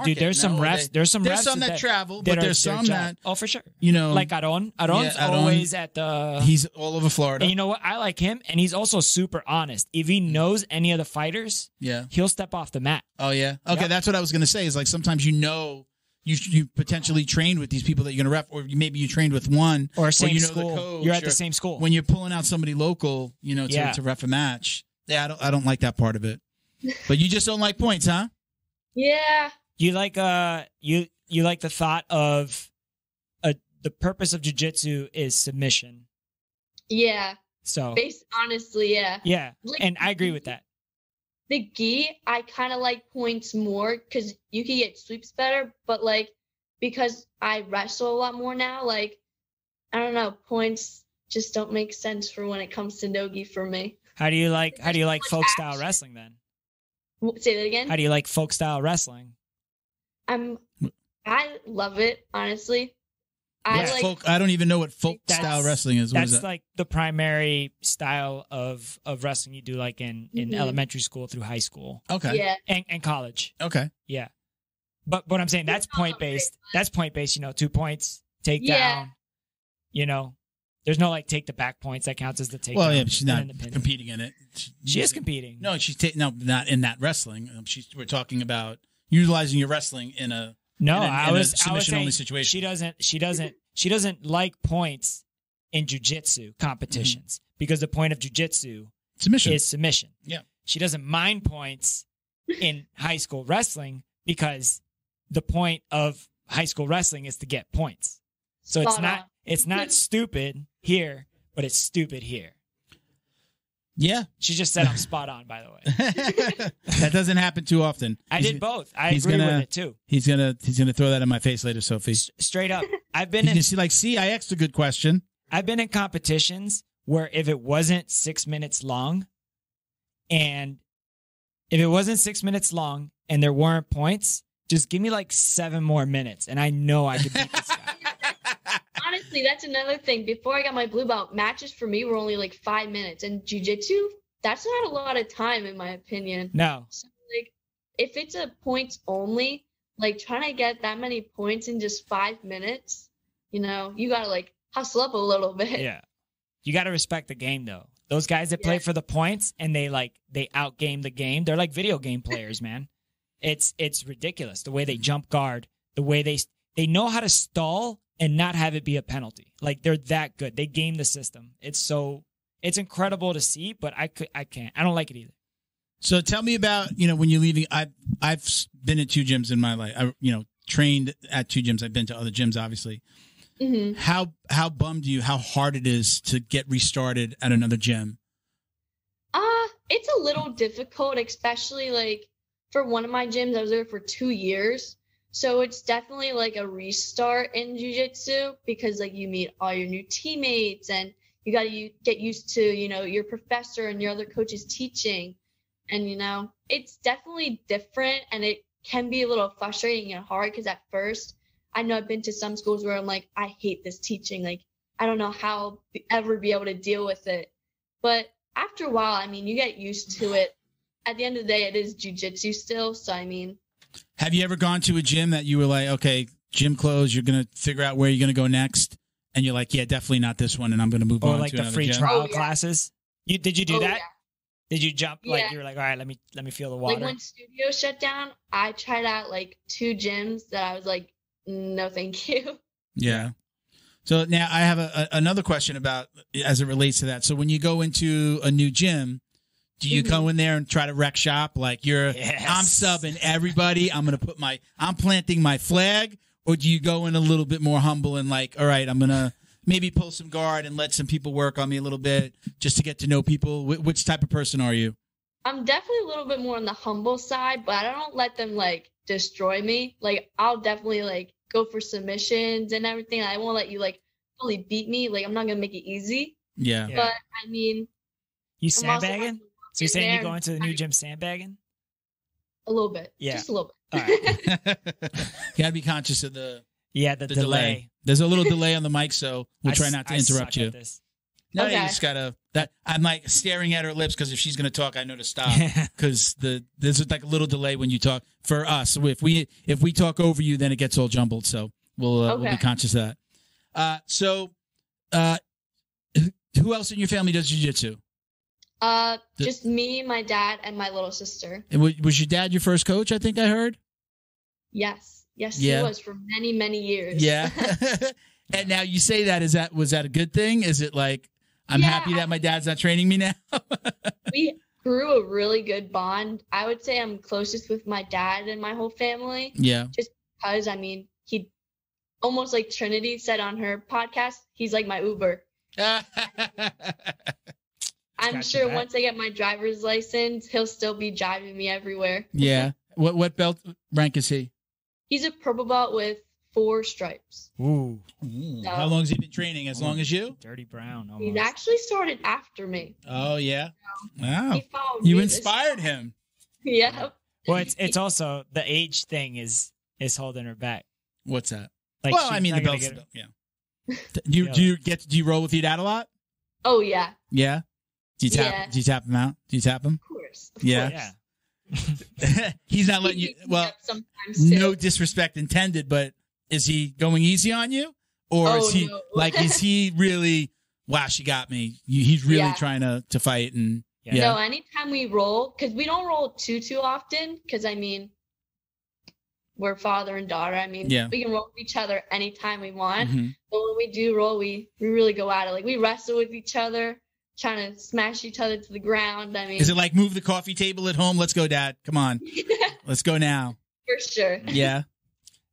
Dude, there's some refs. There's some that travel, but there's some that. Oh, for sure. You know, like Aron's always at the. He's all over Florida. And you know what? I like him, and he's also super honest. If he knows any of the fighters, he'll step off the mat. Oh yeah. Okay, that's what I was gonna say. Is like sometimes you potentially trained with these people that you're gonna ref, or maybe you trained with one, or same you know school. The coach, you're at the same school. When you're pulling out somebody local, to ref a match. Yeah, I don't like that part of it. But you just don't like points, huh? Yeah. You like you like the thought of the purpose of jiu-jitsu is submission. Yeah. So honestly, yeah. Yeah, like, and I agree with that. The gi, I kind of like points more because you can get sweeps better, but like because I wrestle a lot more now, like I don't know, points just don't make sense for when it comes to no-gi for me. How do you like folk style wrestling then? Say that again. How do you like folk style wrestling? I love it, honestly. I don't even know what folk style wrestling is. What that's is that? like the primary style of wrestling you do like in elementary school through high school. Okay. Yeah. And college. Okay. Yeah. But what I'm saying, that's point based. That's point based, 2 points, take down. There's no like take the back points that counts as the takedown. Well, yeah, but she's not competing in it. She is competing. No, not in that wreslling. We're talking about utilizing your wrestling in a submission only situation. She doesn't like points in jiu-jitsu competitions because the point of jiu-jitsu is submission. Yeah. She doesn't mind points in high school wrestling because the point of high school wrestling is to get points. So it's not stupid here, but it's stupid here. Yeah. She just said I'm spot on, by the way. That doesn't happen too often. I did both. I agree with it too. He's gonna throw that in my face later, Sophie. Straight up. I've been I asked a good question. I've been in competitions where if it wasn't 6 minutes long and there weren't points, just give me like 7 more minutes and I know I could beat this guy. Honestly, that's another thing. Before I got my blue belt, matches for me were only like 5 minutes. And jiu-jitsu, that's not a lot of time in my opinion. No. So like if it's a points only, like trying to get that many points in just 5 minutes, you gotta like hustle up a little bit. Yeah. You gotta respect the game though. Those guys that play for the points and they outgame the game. They're like video game players, man. It's ridiculous. The way they jump guard, the way they know how to stall and not have it be a penalty. Like they're that good. They game the system. It's incredible to see, but I can't. I don't like it either. So tell me about, when you're leaving. I've been at 2 gyms in my life. I trained at 2 gyms. I've been to other gyms, obviously. Mm-hmm. How bummed how hard it is to get restarted at another gym? It's a little difficult, especially like for one of my gyms. I was there for 2 years. So it's definitely like a restart in jiu-jitsu because like you meet all your new teammates and you got to get used to, your professor and your other coaches teaching. And, it's definitely different and it can be a little frustrating and hard because at first I know I've been to some schools where I'm like, I hate this teaching. Like, I don't know how I'll ever be able to deal with it. But after a while, you get used to it. At the end of the day, it is jiu-jitsu still. So, have you ever gone to a gym that you were like, okay, gym closed, you're going to figure out where you're going to go next? And you're like, yeah, definitely not this one, and I'm going to move on to another gym. Or like the free trial classes? Did you do that? Yeah. Did you jump? Yeah. Like, you were like, all right, let me feel the water. Like when studio shut down, I tried out like 2 gyms that I was like, no, thank you. Yeah. So now I have another question about, as it relates to that. So when you go into a new gym, do you go in there and try to wreck shop? Like I'm subbing everybody. I'm planting my flag. Or do you go in a little bit more humble and like, all right, I'm going to maybe pull some guard and let some people work on me a little bit just to get to know people? Which type of person are you? I'm definitely a little bit more on the humble side, but I don't let them like destroy me. Like I'll definitely like go for submissions and everything. I won't let you like fully beat me. Like I'm not going to make it easy. Yeah. But you sandbagging? So you're saying you're going to the new gym sandbagging? A little bit. Yeah. Just a little bit. All right. You got to be conscious of the Yeah, the delay. There's a little delay on the mic, so we'll try not to interrupt you. No, Okay. you just gotta. I'm like staring at her lips because if she's gonna talk, I know to stop. Because there's like a little delay when you talk. For us, if we talk over you, then it gets all jumbled. So we'll be conscious of that. Who else in your family does jiu-jitsu? Just me, my dad, and my little sister. And was your dad your first coach? I think I heard. Yes, Yeah. he was for many, many years. Yeah. And now you say that, was that a good thing? Is it like, I'm happy that my dad's not training me now? We grew a really good bond. I would say I'm closest with my dad and my whole family. Yeah. Just because, I mean, he almost like Trinity said on her podcast, he's like my Uber. I'm sure once I get my driver's license, he'll still be driving me everywhere. Yeah. What belt rank is he? He's a purple belt with 4 stripes. Ooh. So, How long has he been training? As long as you? Dirty brown. Almost. he's actually started after me. Oh, yeah. Wow. He followed You me inspired him. Yeah. Well, it's also the age thing is holding her back. What's that? Like, Well, she's I mean, the not gonna belt's get the belt. Yeah. Do you roll with your dad a lot? Oh, yeah. Yeah. Do you tap? Yeah. Do you tap him out? Do you tap him? Of course. Of Yeah. course. Yeah. He's not letting you. Well, sometimes too. no disrespect intended, but is he going easy on you, or is he no. like? Is he really? Wow, she got me. He's really trying to fight and. Yeah. No, anytime we roll, because we don't roll too often, because I mean, we're father and daughter. I mean, we can roll with each other anytime we want. Mm-hmm. But when we do roll, we really go at it. Like we wrestle with each other, trying to smash each other to the ground. I mean, Is it like move the coffee table at home? Let's go, Dad. Come on, let's go now. For sure. Yeah,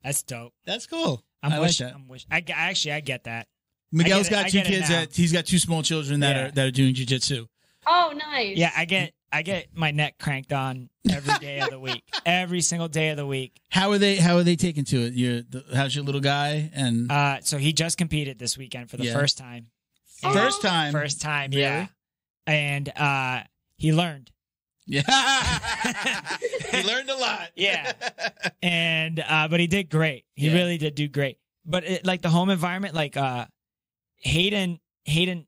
That's dope. that's cool. I like that. I get that. Miguel's got I 2 get it kids. now. He's got 2 small children that are doing jiu-jitsu. Oh, nice. Yeah, I get my neck cranked on every day of the week. Every single day of the week. How are they taking to it? How's your little guy? And So he just competed this weekend for the first time. Oh. first time, Really? Yeah. And he learned. Yeah, he learned a lot. Yeah. And but he did great. He really did do great. But like the home environment, like Hayden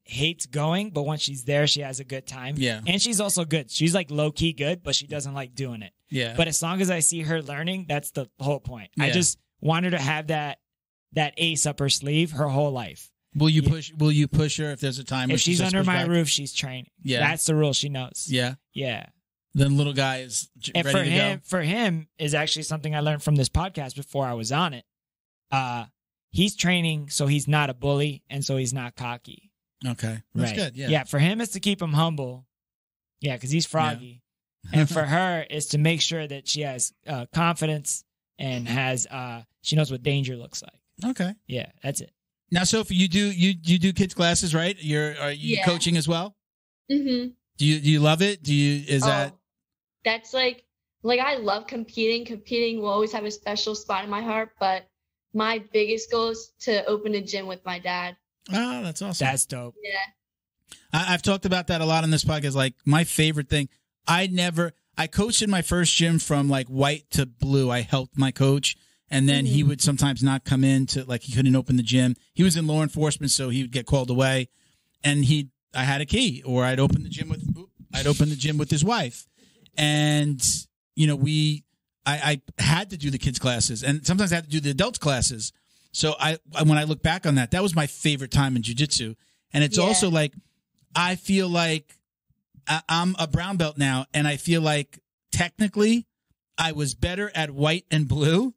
hates going, but once she's there, she has a good time. Yeah. And she's also good. She's like low key good, but she doesn't like doing it. Yeah. But as long as I see her learning, that's the whole point. Yeah. I just want her to have that ace up her sleeve her whole life. Will you push her if there's a time? If she's under my roof, she's training. Yeah. That's the rule. She knows. Yeah. Yeah. Then little guy is And ready to go. For him is actually something I learned from this podcast before I was on it. He's training so he's not a bully and so he's not cocky. Okay. That's right. good. Yeah. Yeah. For him, it's to keep him humble. Yeah, because he's froggy. And for her, is to make sure that she has confidence and has she knows what danger looks like. Okay. Yeah, that's it. Now, Sophie, you do kids classes, right? Are you coaching as well? Mm-hmm. Do you love it? That That's like I love competing. Competing will always have a special spot in my heart, but my biggest goal is to open a gym with my dad. Oh, that's awesome. That's dope. Yeah. I've talked about that a lot on this podcast. Like my favorite thing, I coached in my first gym from like white to blue. I helped my coach. And then he would sometimes not come in to like, he couldn't open the gym. He was in law enforcement, so he would get called away. And I had a key, or I'd open the gym with his wife. And, you know, I had to do the kids classes, and sometimes I had to do the adults classes. So when I look back on that, that was my favorite time in jiu-jitsu. And it's also like, I feel like I'm a brown belt now, and I feel like technically I was better at white and blue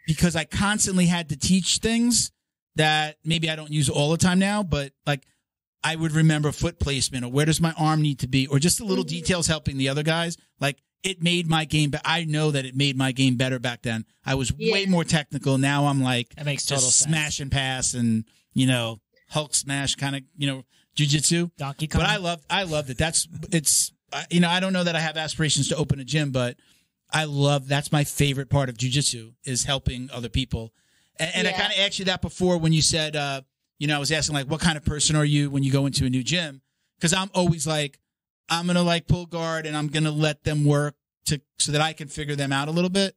because I constantly had to teach things that maybe I don't use all the time now, but like I would remember foot placement, or where does my arm need to be, or just the little details helping the other guys. Like it made my game, I know that it made my game better back then. I was way more technical. Now I'm like, that makes total sense. Smash and pass and, you know, Hulk smash kind of, you know, jiu-jitsu. Donkey Kong. But I loved it. It's, you know, I don't know that I have aspirations to open a gym, but that's my favorite part of jiu-jitsu is helping other people. And I kind of asked you that before when you said, you know, I was asking like, what kind of person are you when you go into a new gym? Because I'm always like, I'm going to like pull guard and I'm going to let them work so that I can figure them out a little bit.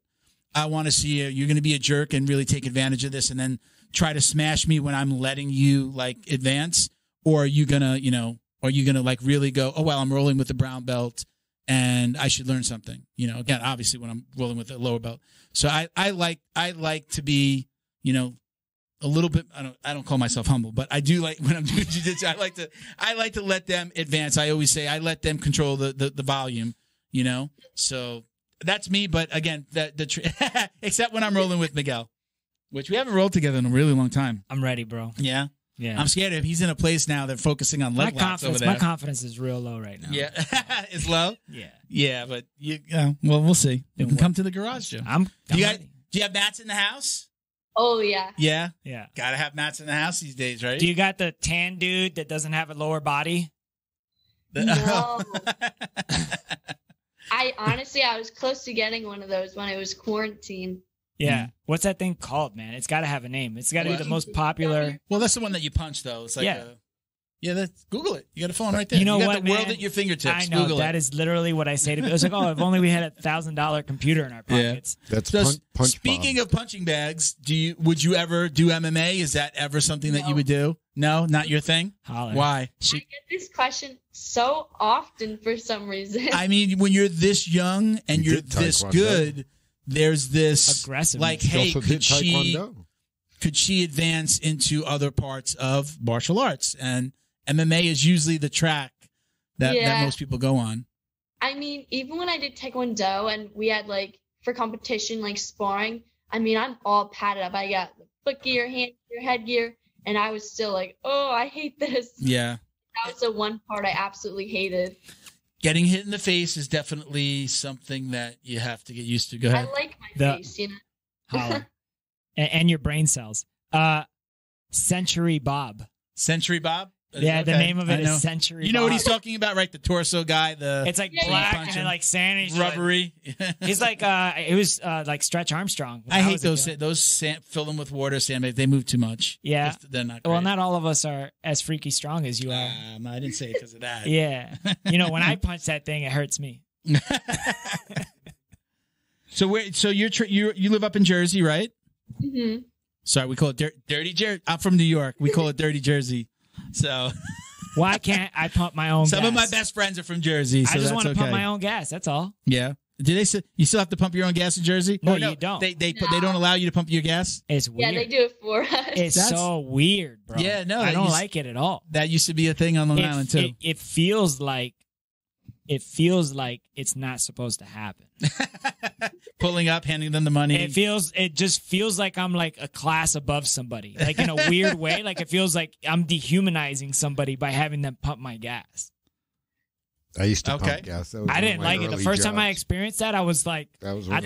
I want to see you're going to be a jerk and really take advantage of this and then try to smash me when I'm letting you like advance? Or are you going to like really go, oh, well, I'm rolling with the brown belt and I should learn something, again, obviously when I'm rolling with a lower belt. So I like to be, a little bit, I don't call myself humble, but I do like when I'm doing jiu-jitsu, I like to let them advance. I always say I let them control the volume, So that's me. But again, except when I'm rolling with Miguel, which we haven't rolled together in a really long time. I'm ready, bro. Yeah. Yeah. I'm scared of him. He's in a place now they're focusing on leg locks over there. My confidence is real low right now. Yeah. It's low? Yeah. Yeah, but well, we'll see. You can come to the garage, Joe. Do you have mats in the house? Oh, yeah. Yeah? Yeah. Gotta have mats in the house these days, right? Do you got the tan dude that doesn't have a lower body? No. I was close to getting one of those when it was quarantine. Yeah. What's that thing called, man? It's got to have a name. It's got to be the most popular. Well, that's the one that you punch, though. It's like Google it. You got a phone right there. You know got what, the world man? at your fingertips. I know. Google that is literally what I say to people. It's like, oh, if only we had a $1,000 computer in our pockets. Yeah. That's punch Speaking of punching bags, would you ever do MMA? Is that ever something that you would do? No, not your thing? Holler. Why? I get this question so often for some reason. I mean, when you're this young and you're this good, there's this aggressive. Like, hey, could she advance into other parts of martial arts? And MMA is usually the track that most people go on. I mean, even when I did Taekwondo and we had like for competition, like sparring, I mean, I'm all padded up. I got the foot gear, hand gear, head gear, and I was still like, oh, I hate this. Yeah. That was the one part I absolutely hated. Getting hit in the face is definitely something that you have to get used to. Go ahead. I like my face, Holler. and your brain cells. Century Bob. Century Bob? Yeah, okay. The name of it is Century Bob. You know what he's talking about, right? The torso guy. It's like black and then like sandy. Rubbery. He's like, it was like Stretch Armstrong. I hate those fill them with water sandbags. They move too much. Yeah. They're not great. Well, not all of us are as freaky strong as you are. I didn't say it because of that. Yeah. When I punch that thing, it hurts me. So you live up in Jersey, right? Mm-hmm. Sorry, we call it Dirty Jersey. I'm from New York. We call it Dirty Jersey. So why can't I pump my own gas? Some of my best friends are from Jersey, so I just want to pump my own gas. That's all. Yeah. Do they? You still have to pump your own gas in Jersey? No, you don't. They don't allow you to pump your gas. It's weird. Yeah, they do it for us. It's so weird, bro. Yeah, no, I don't like it at all. That used to be a thing on Long Island too. It feels like it's not supposed to happen. Pulling up, handing them the money. It just feels like I'm like a class above somebody, like in a weird way. Like it feels like I'm dehumanizing somebody by having them pump my gas. I used to pump gas. I didn't like it. The first time I experienced that, I was like, I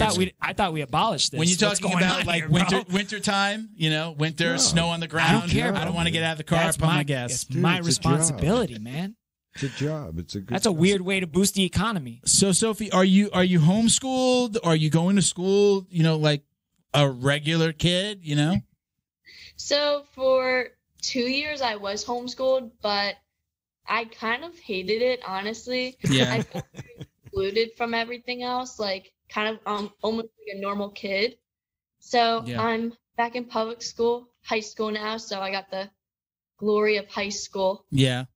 thought we abolished this. When you're talking about like winter time, winter, snow on the ground. I don't care. I don't want to get out of the car. Pump my gas. It's my responsibility, man. It's a job. It's a good. That's a weird way to boost the economy. So, Sophie, are you homeschooled? Are you going to school? Like a regular kid? So for 2 years, I was homeschooled, but I kind of hated it, honestly. Yeah. I felt excluded from everything else, like kind of almost like a normal kid. So I'm back in public school, high school now. So I got the glory of high school. Yeah.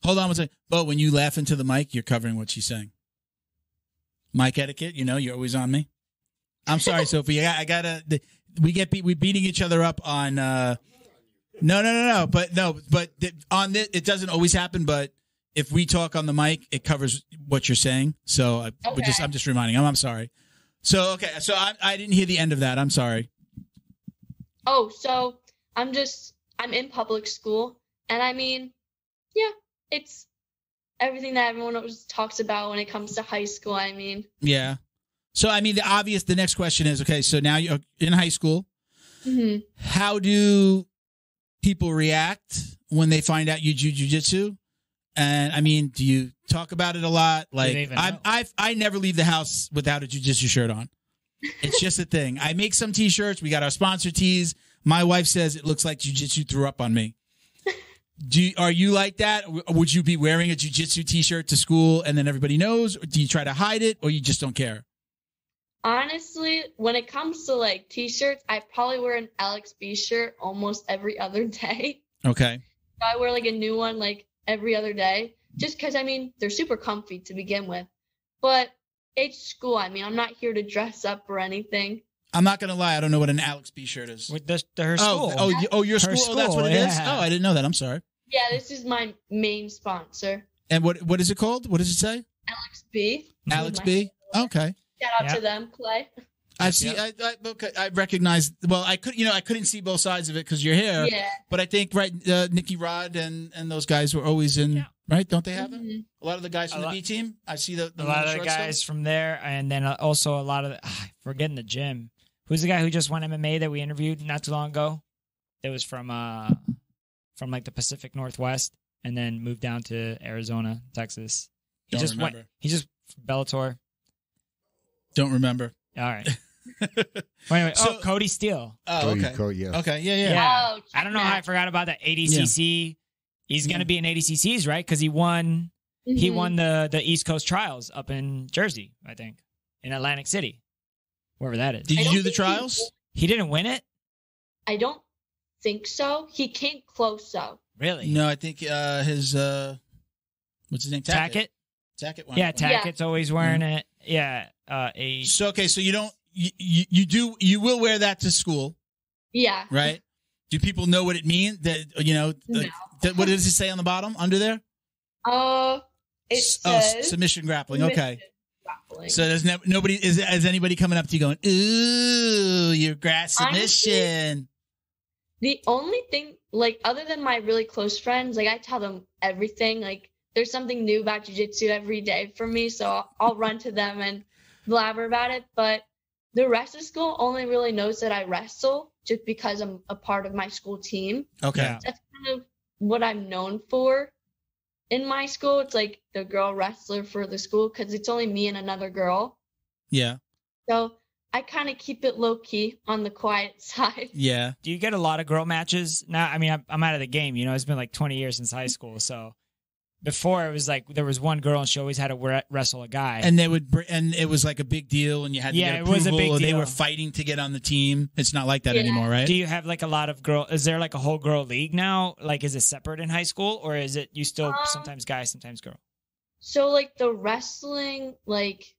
Hold on one second. But when you laugh into the mic, you're covering what she's saying. Mic etiquette, you're always on me. I'm sorry, Sophie. I gotta. We're beating each other up on. No. But on this, it doesn't always happen. But if we talk on the mic, it covers what you're saying. So I'm just reminding. I'm sorry. So okay. So I didn't hear the end of that. I'm sorry. Oh, so I'm in public school, and I mean, yeah. It's everything that everyone always talks about when it comes to high school, I mean. Yeah. So, I mean, the next question is, okay, so now you're in high school. Mm-hmm. How do people react when they find out you do jiu-jitsu? And, I mean, do you talk about it a lot? Like, I never leave the house without a jiu-jitsu shirt on. It's just a thing. I make some T-shirts. We got our sponsor tees. My wife says it looks like jiu-jitsu threw up on me. Are you like that? Would you be wearing a jiu-jitsu T-shirt to school and then everybody knows? Or do you try to hide it or you just don't care? Honestly, when it comes to like t-shirts, I probably wear an LXB shirt almost every other day. Okay. I wear like a new one like every other day, just because I mean they're super comfy to begin with. But it's school. I mean, I'm not here to dress up or anything. I'm not gonna lie. I don't know what an Alex B shirt is. With her school. Your school. Oh, that's what it is. Oh, I didn't know that. I'm sorry. Yeah, this is my main sponsor. And what is it called? What does it say? LXB. Alex B. Okay. Shout out to them, Clay. I see. Okay, I recognize. Well, I couldn't see both sides of it because you're here. Yeah. But I think Nikki Rod and those guys were always in. Yeah. Right? Don't they have it? A lot of the guys from the B team. I see a lot of the guys from there, and then also a lot of the. Forgetting the gym. Who's the guy who just won MMA that we interviewed not too long ago? That was from like the Pacific Northwest, and then moved down to Arizona, Texas. He just Bellator. Don't remember. All right. Anyway, Cody Steele. Oh, okay. Okay, yeah. Oh, I don't know how I forgot about that. ADCC. Yeah. He's going to be in ADCCs, right? Because he won. Mm-hmm. He won the East Coast trials up in Jersey, I think, in Atlantic City, wherever that is. Did you do the trials? He didn't win it. I don't think so. He came close, though. Really? No, I think his what's his name? Tackett. Tackett. Yeah, Tackett's always wearing it. Yeah. So you don't you will wear that to school? Yeah. Right. Do people know what it means? That No. What does it say on the bottom under there? It says submission grappling. Okay. Grappling. So there's nobody. Is anybody coming up to you going, "Ooh, your grass submission"? Honestly, the only thing, like, other than my really close friends, like, I tell them everything. Like, there's something new about jiu-jitsu every day for me, so I'll run to them and blabber about it. But the rest of school only really knows that I wrestle just because I'm a part of my school team. Okay. Yeah. That's kind of what I'm known for in my school. It's like the girl wrestler for the school because it's only me and another girl. Yeah. So I kind of keep it low key on the quiet side. Yeah. Do you get a lot of girl matches now? I mean, I'm out of the game. It's been like 20 years since high school. So before it was like there was one girl and she always had to wrestle a guy, and it was like a big deal, and you had to get approval. It was a big deal. They were fighting to get on the team. It's not like that anymore, right? Do you have like a lot of girl? Is there like a whole girl league now? Like, is it separate in high school, or is it you still sometimes guy, sometimes girl? So like the wrestling, like,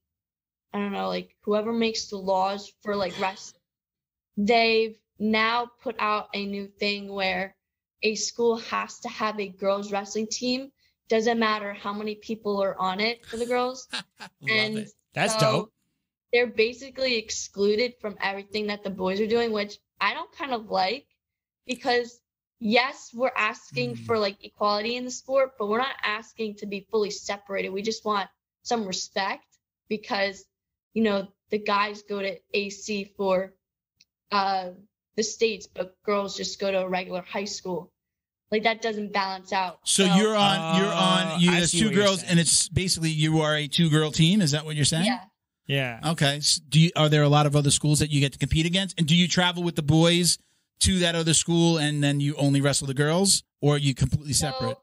I don't know, like whoever makes the laws for like wrestling, they've now put out a new thing where a school has to have a girls wrestling team. Doesn't matter how many people are on it for the girls. Love it. That's dope. They're basically excluded from everything that the boys are doing, which I don't kind of like, because yes, we're asking for like equality in the sport, but we're not asking to be fully separated. We just want some respect because, the guys go to AC for the states, but girls just go to a regular high school. Like, that doesn't balance out. So you're on. There's two girls, and it's basically you are a 2-girl team. Is that what you're saying? Yeah. Yeah. Okay. So are there a lot of other schools that you get to compete against? And do you travel with the boys to that other school, and then you only wrestle the girls, or are you completely separate? So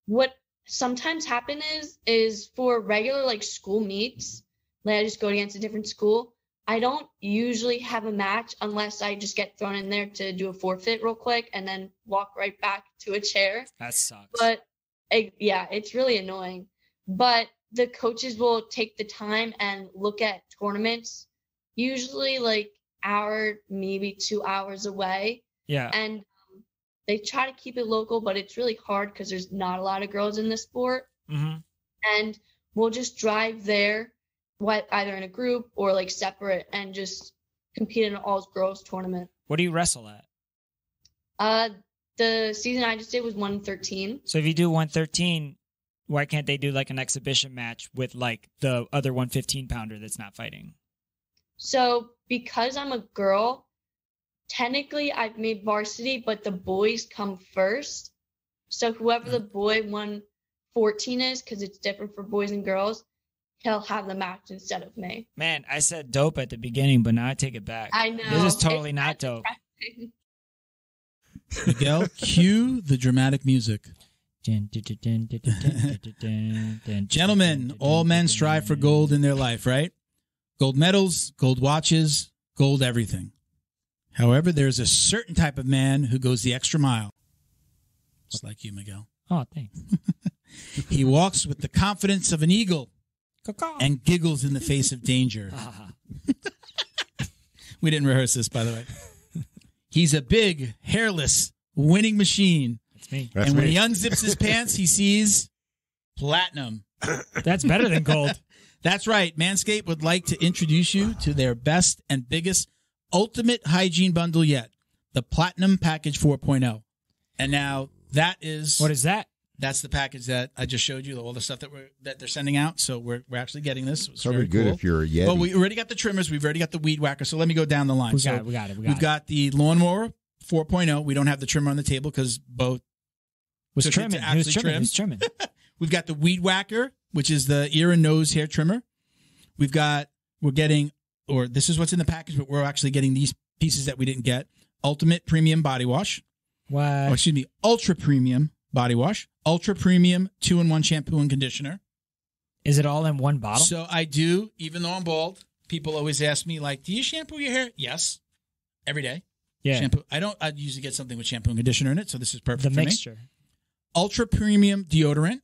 what sometimes happen is for regular like school meets, like I just go against a different school. I don't usually have a match unless I just get thrown in there to do a forfeit real quick and then walk right back to a chair. That sucks. But it's really annoying. But the coaches will take the time and look at tournaments, usually like hour, maybe 2 hours away. Yeah. And they try to keep it local, but it's really hard because there's not a lot of girls in the sport. Mm-hmm. And we'll just drive there, either in a group or like separate, and just compete in an all-girls tournament. What do you wrestle at? The season I just did was 113. So if you do 113, why can't they do like an exhibition match with like the other 115-pounder that's not fighting? So because I'm a girl, technically I've made varsity, but the boys come first. So whoever the boy 114 is, because it's different for boys and girls, he'll have the match instead of me. Man, I said dope at the beginning, but now I take it back. I know. This is totally not dope. Miguel, cue the dramatic music. Gentlemen, all men strive for gold in their life, right? gold medals, gold watches, gold everything. However, there's a certain type of man who goes the extra mile. Just like you, Miguel. Oh, thanks. He walks with the confidence of an eagle and giggles in the face of danger. We didn't rehearse this, by the way. He's a big, hairless, winning machine. That's me. And when he unzips his pants, he sees platinum. That's better than gold. That's right. Manscaped would like to introduce you to their best and biggest ultimate hygiene bundle yet, the Platinum Package 4.0. And now that is... What is that? That's the package that I just showed you, all the stuff that they're sending out. So we're actually getting this. It's probably very good cool. if you're a Yeti. Well, we already got the trimmers. We've already got the weed whacker. So let me go down the line. We got it. We've got the lawnmower 4.0. We don't have the trimmer on the table because both was took trimming. it to actually He was trimming. We've got the weed whacker, which is the ear and nose hair trimmer. This is what's in the package, but we're actually getting these pieces that we didn't get. Ultimate Premium Body Wash. What? Ultra Premium Body Wash. Ultra Premium 2-in-1 shampoo and conditioner. Is it all in one bottle? So I do, even though I'm bald, people always ask me, like, do you shampoo your hair? Yes. Every day. Yeah. Shampoo. I usually get something with shampoo and conditioner in it, so this is perfect the for mixture. me. Ultra Premium Deodorant.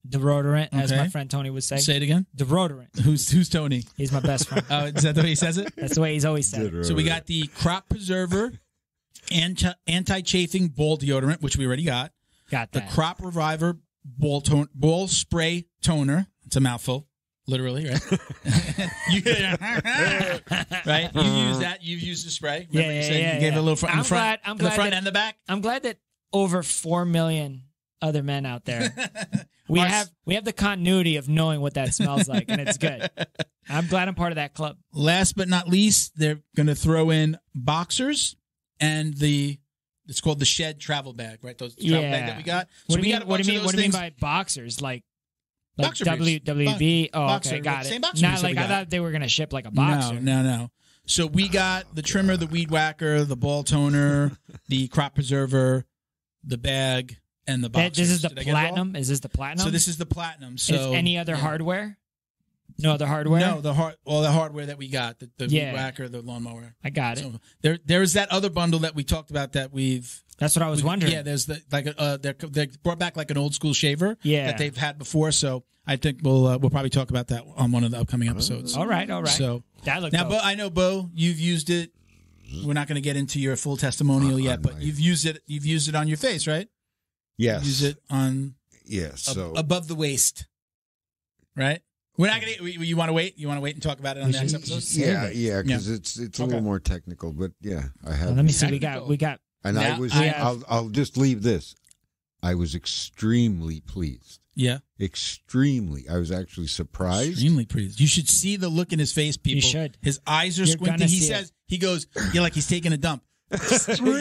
Deodorant, as my friend Tony would say. Say it again. Deodorant. Who's Tony? He's my best friend. Oh, is that the way he says it? That's the way he's always said it. So we got the Crop Preserver Anti-Chafing Ball Deodorant, which we already got. Got that. The Crop Reviver Ball Spray Toner. It's a mouthful, literally, right? Right? You use that. You've used the spray. Remember you said you gave it a little front, the front and the back. I'm glad that over 4 million other men out there, we have the continuity of knowing what that smells like, and it's good. I'm glad I'm part of that club. Last but not least, they're going to throw in boxers and it's called the Shed travel bag, right? Those travel bag that we got. What do you mean by boxers? Like boxer WWB? Oh, boxer, okay, got same it. boxer Not like I thought they were going to ship like a boxer. No. So we got the trimmer, the weed whacker, the ball toner, the crop preserver, the bag, and the boxers. This is the platinum? Is this the platinum? So this is the platinum. So is any other hardware? No other hardware? No, all the hardware that we got, the weed whacker, the lawnmower. I got it. So there's that other bundle that we talked about that we've... That's what I was wondering. Yeah, there's they brought back like an old school shaver that they've had before. So I think we'll probably talk about that on one of the upcoming episodes. All right. So that looks now, Bo, I know, Bo, you've used it. We're not going to get into your full testimonial yet, but you've used it. You've used it on your face, right? Yes. Use it on above the waist, right? We're not going to. You want to wait? You want to wait and talk about it on the next episode? Yeah, because it's a little more technical. But yeah, I have. Let me see. We got. And I'll just leave this. I was extremely pleased. Yeah. Extremely. I was actually surprised. Extremely pleased. You should see the look in his face, people. You should. His eyes are squinting. He goes, like he's taking a dump. Extremely pleased.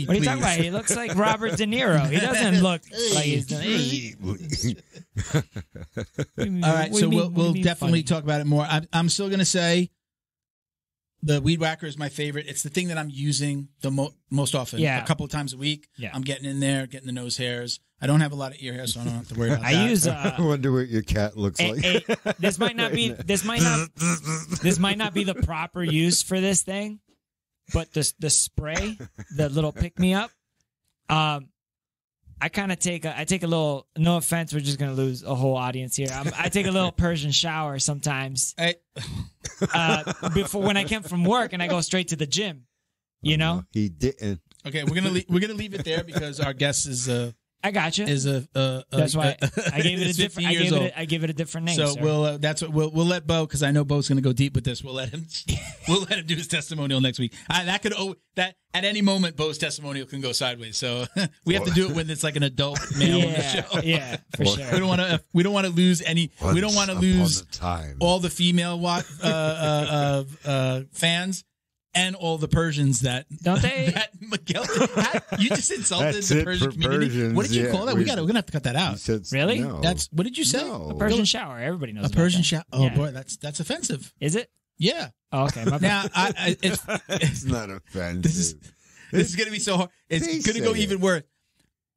What are you talking about? He looks like Robert De Niro. He doesn't look like he's doing. All right, so we'll definitely talk about it more. I'm still going to say the weed whacker is my favorite. It's the thing that I'm using the most often. Yeah. A couple of times a week. Yeah. I'm getting in there, getting the nose hairs. I don't have a lot of ear hair, so I don't have to worry about that. I wonder what your cat looks like. This might not be the proper use for this thing, but the spray, the little pick me up, I kind of take a little. No offense, we're just gonna lose a whole audience here. I take a little Persian shower sometimes. Before when I come from work and I go straight to the gym, you know. He didn't. Okay, we're gonna leave it there because our guest is I got you. That's why I gave it a different. I gave it a different name. So sir. we'll let Bo, because I know Bo's going to go deep with this. We'll let him do his testimonial next week. That at any moment Bo's testimonial can go sideways. So we have to do it when it's like an adult male on the show. Yeah, for sure. We don't want to lose any. We don't want to lose all the female fans. And all the Persians that don't they? That Miguel, you just insulted the Persian community. Persians, what did you call that? We're gonna have to cut that out. Really? No. What did you say? No. A Persian shower. Everybody knows a Persian shower. Oh yeah. boy, that's offensive. Is it? Yeah. Oh, okay. My bad. Now it's not offensive. This is gonna be so hard. It's gonna go even worse.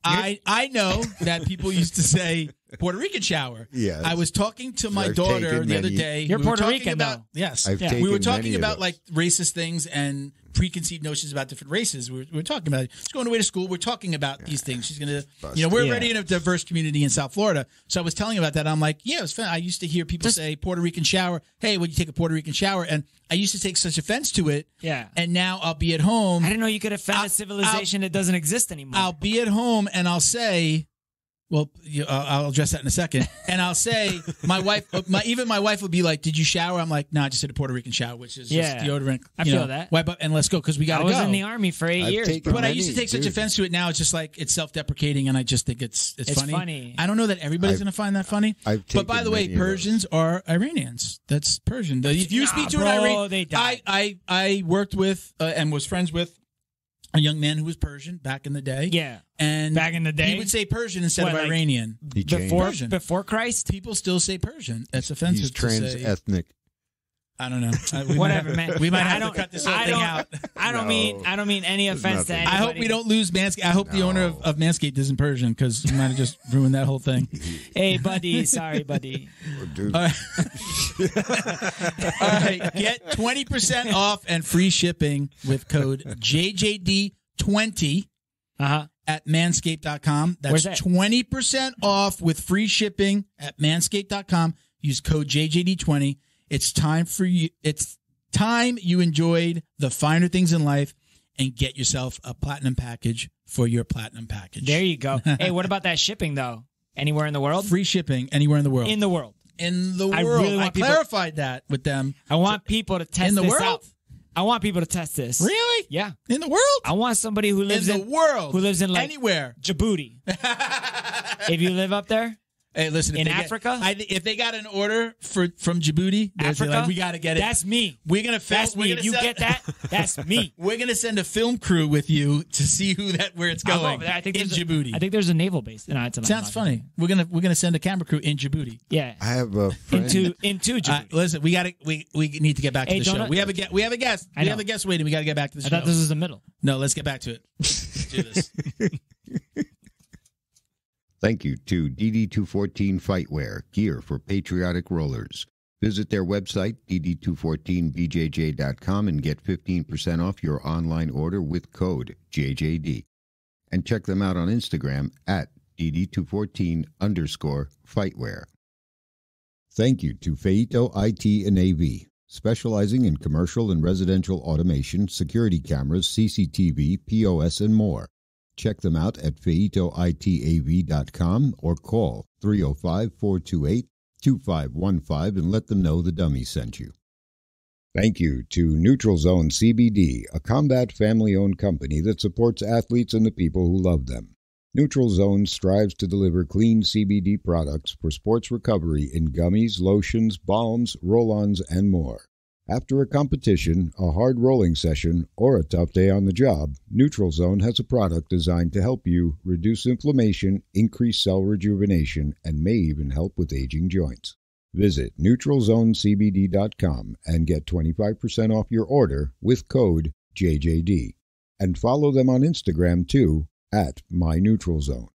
I know that people used to say Puerto Rican shower. Yes. I was talking to my I've daughter taken the other many. day. You're We were Puerto talking Rican, about, though. Yes. I've Yeah. taken We were many talking of about those. like racist things and preconceived notions about different races. We were talking about it. She's going away to school. We're talking about these things. She's going to, we're Yeah. already in a diverse community in South Florida. So I was telling her about that. I'm like, yeah, it was fun. I used to hear people say Puerto Rican shower. Hey, would you take a Puerto Rican shower? And I used to take such offense to it. Yeah. And now I'll be at home. I didn't know you could offend a civilization that doesn't exist anymore. I'll be at home and I'll say, well, I'll address that in a second. And I'll say, my wife will be like, "Did you shower?" I'm like, "No, I just did a Puerto Rican shower, which is just deodorant." I feel that. Wipe up and let's go because we got I to go. was in the Army for 8 years. taken But I used to many, take such too. offense to it. Now it's just like it's self-deprecating, and I just think it's funny. funny. I don't know that everybody's going to find that funny. I've But by taken the way, many of those. Persians are Iranians. That's Persian. If you speak to an bro, Iranian, they die. I worked with and was friends with a young man who was Persian back in the day. Yeah. And Back in the day? he would say Persian instead What, of like- Iranian. He changed. Persian. Before Christ? People still say Persian. That's offensive He's to say. trans-ethnic. I don't know. We Whatever, might have, man. We might I have to don't- cut this whole I thing don't- out. I don't mean any offense to nothing. anybody. I hope we don't lose Manscaped. I hope the owner of Manscaped isn't Persian because you might have just ruined that whole thing. Hey, buddy. Sorry, buddy. Dude, All right. All right. Get 20% off and free shipping with code JJD20 Uh-huh. at manscaped.com. Where's That's that? 20% off with free shipping at manscaped.com. Use code JJD20. It's time for you. It's time you enjoyed the finer things in life and get yourself a platinum package for your platinum package. There you go. Hey, what about that shipping, though? Anywhere in the world? Free shipping anywhere in the world. In the world. In the I world. really want I people- clarified that with them. I want people to test In the this world? out. I want people to test this. Really? Yeah. In the world? I want somebody who lives in the world. who lives in like anywhere. Djibouti. If you live up there, Hey, listen. In if they Africa? if they got an order from Djibouti, they're Africa, like, we got to get it. That's me. We're gonna film. That's me. If you get that, that's me. We're gonna send a film crew with you to see where it's I'll go going. over there. I think in there's Djibouti. I think there's a naval base. No, it's not. Sounds funny. We're gonna send a camera crew in Djibouti. Yeah. I have a friend. Into Djibouti. Listen, we need to get back to Hey, the don't show. I- We have a guest. We have a guest. I We know. have a guest waiting. We got to get back to the I show. thought this was the middle. No, let's get back to it. Let's do this. Thank you to DD214 Fightwear, gear for patriotic rollers. Visit their website, dd214bjj.com, and get 15% off your online order with code JJD. And check them out on Instagram at dd214_Fightwear. Thank you to Feito IT and AV, specializing in commercial and residential automation, security cameras, CCTV, POS, and more. Check them out at feitoitav.com or call 305-428-2515 and let them know the Dummies sent you. Thank you to Neutral Zone CBD, a combat family-owned company that supports athletes and the people who love them. Neutral Zone strives to deliver clean CBD products for sports recovery in gummies, lotions, balms, roll-ons, and more. After a competition, a hard rolling session, or a tough day on the job, Neutral Zone has a product designed to help you reduce inflammation, increase cell rejuvenation, and may even help with aging joints. Visit NeutralZoneCBD.com and get 25% off your order with code JJD. And follow them on Instagram too, at MyNeutralZone.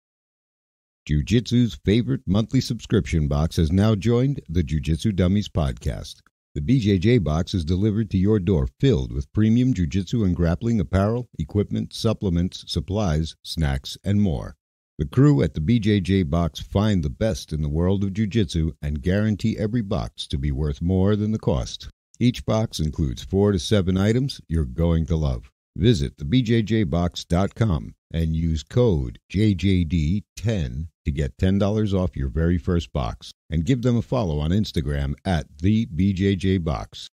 Jiu-Jitsu's favorite monthly subscription box has now joined the Jiu Jitsu Dummies Podcast. The BJJ box is delivered to your door filled with premium jiu-jitsu and grappling apparel, equipment, supplements, supplies, snacks, and more. The crew at the BJJ box find the best in the world of jiu-jitsu and guarantee every box to be worth more than the cost. Each box includes 4 to 7 items you're going to love. Visit thebjjbox.com and use code JJD10 to get $10 off your very first box. And give them a follow on Instagram at TheBJJBox.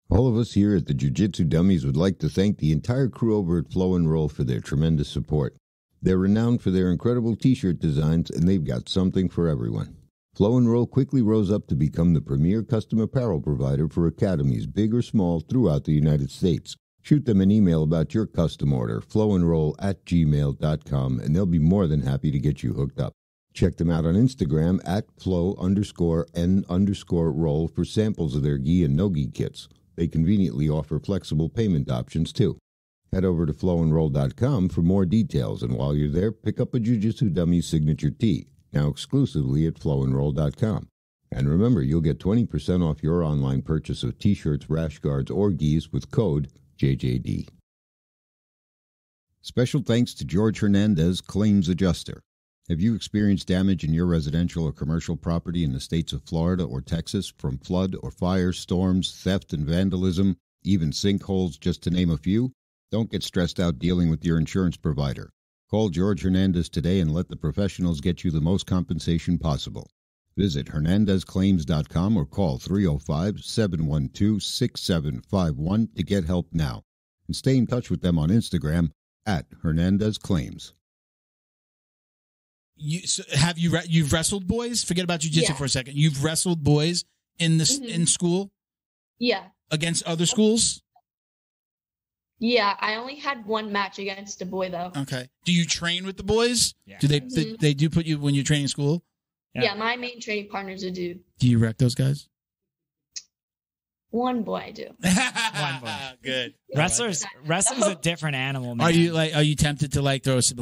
All of us here at the Jiu Jitsu Dummies would like to thank the entire crew over at Flow and Roll for their tremendous support. They're renowned for their incredible t-shirt designs, and they've got something for everyone. Flow and Roll quickly rose up to become the premier custom apparel provider for academies, big or small, throughout the United States. Shoot them an email about your custom order, flowandroll@gmail.com, and they'll be more than happy to get you hooked up. Check them out on Instagram at flow_n_roll for samples of their gi and no-gi kits. They conveniently offer flexible payment options, too. Head over to flowandroll.com for more details, and while you're there, pick up a Jiu Jitsu Dummies signature tee. now exclusively at flowandroll.com. And remember, you'll get 20% off your online purchase of t-shirts, rash guards, or gis with code JJD. Special thanks to George Hernandez, Claims Adjuster. Have you experienced damage in your residential or commercial property in the states of Florida or Texas from flood or fire, storms, theft and vandalism, even sinkholes, just to name a few? Don't get stressed out dealing with your insurance provider. Call George Hernandez today and let the professionals get you the most compensation possible. Visit HernandezClaims.com or call 305-712-6751 to get help now. And stay in touch with them on Instagram at Hernandez Claims. You've wrestled boys? Forget about jiu-jitsu for a second. You've wrestled boys in this in school? Yeah. Against other schools? Yeah, I only had one match against a boy though. Okay. Do you train with the boys? Yeah. Do they do put you when you're training school? Yeah, my main training partner's a dude. Do you wreck those guys? One boy I do. One boy. Good. Wrestling's a different animal, man. Are you tempted to throw some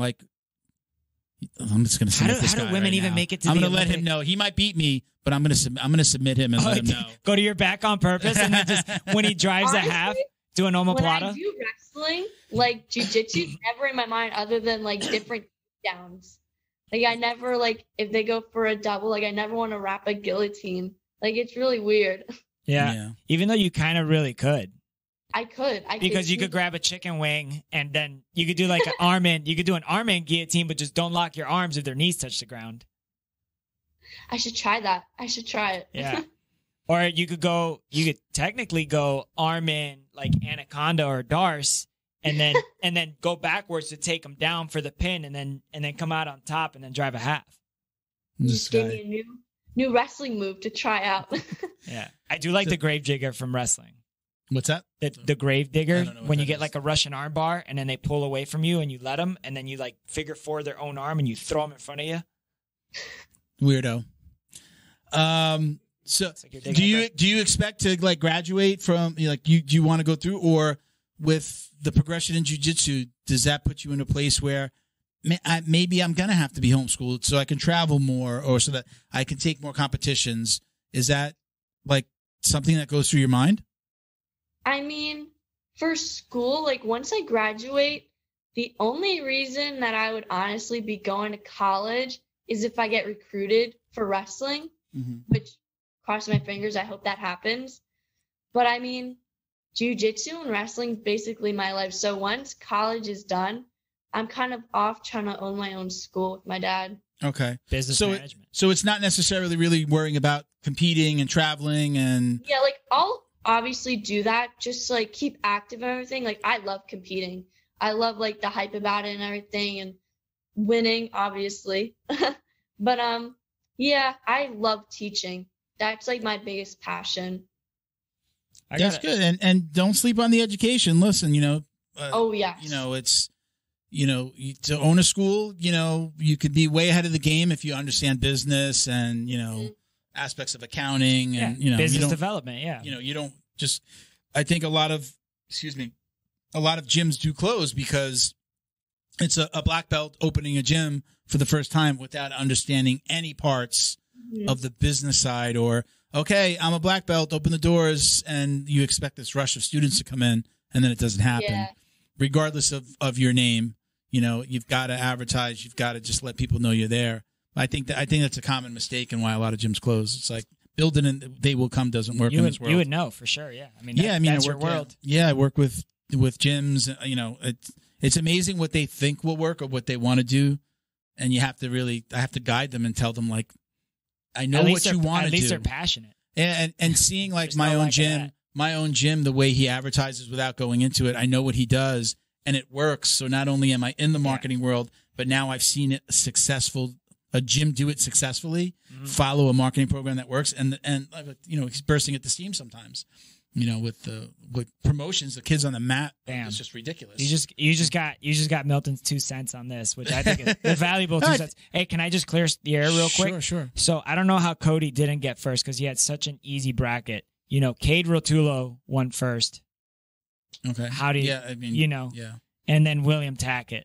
I'm just going to submit this guy. How do women even make it to I'm the going to let him know. He might beat me, but I'm going to submit him and let him know. Go to your back on purpose, and then just when he drives a half, do an omoplata. When I do wrestling, like jiu-jitsu, never in my mind other than like different downs. Like I never if they go for a double, I never want to wrap a guillotine. Like it's really weird. Yeah. Even though you kind of really could. I could. Because you could grab a chicken wing and then you could do like an arm in. You could do an arm in guillotine, but just don't lock your arms if their knees touch the ground. I should try that. I should try it. Yeah. Or you could technically go arm in like anaconda or darce and then go backwards to take them down for the pin and then come out on top and then drive a half. You just gave me a new wrestling move to try out. Yeah. I do like the grave digger from wrestling. What's that? The grave digger, when you get like a Russian arm bar and then they pull away from you and you let them and then you like figure four their own arm and you throw them in front of you. Weirdo. So do you expect to like graduate from do you want to go through, or with the progression in jiu-jitsu, does that put you in a place where maybe I'm going to have to be homeschooled so I can travel more or so that I can take more competitions? Is that like something that goes through your mind? I mean, for school, once I graduate, the only reason that I would honestly be going to college is if I get recruited for wrestling, which, cross my fingers, I hope that happens. But I mean, jiu-jitsu and wrestling is basically my life. So once college is done, I'm kind of off trying to own my own school with my dad. Okay. Business management. So it's not necessarily really worrying about competing and traveling and... Yeah, I'll obviously do that, just keep active and everything. I love competing. I love the hype about it and everything and winning, obviously. But yeah, I love teaching. That's my biggest passion. That's good. And don't sleep on the education. Listen, oh yeah. It's to own a school, you could be way ahead of the game if you understand business and, aspects of accounting and, business development. Yeah. You don't just, I think a lot of gyms do close because it's a black belt opening a gym for the first time without understanding any parts of the business side, or, okay, I'm a black belt, open the doors, and you expect this rush of students to come in, and then it doesn't happen. Yeah. Regardless of your name, you've got to advertise, you've got to just let people know you're there. I think that's a common mistake and why a lot of gyms close. It's like building and they will come doesn't work in this world. You would know for sure, yeah. That's your world. Yeah, I work with gyms. It's amazing what they think will work or what they want to do, and I have to guide them and tell them I know what you want to do. At least they're passionate. And seeing my own gym, the way he advertises without going into it, I know what he does and it works. So not only am I in the marketing world, but now I've seen it a gym do it successfully, follow a marketing program that works. And he's bursting at the seams sometimes, with promotions, the kids on the mat. Bam. It's just ridiculous. You just got Milton's 2 cents on this, which I think is the valuable 2 cents. Hey, can I just clear the air real quick? Sure. So I don't know how Cody didn't get first because he had such an easy bracket. Cade Rotulo won first. Okay. How do you, yeah. And then William Tackett.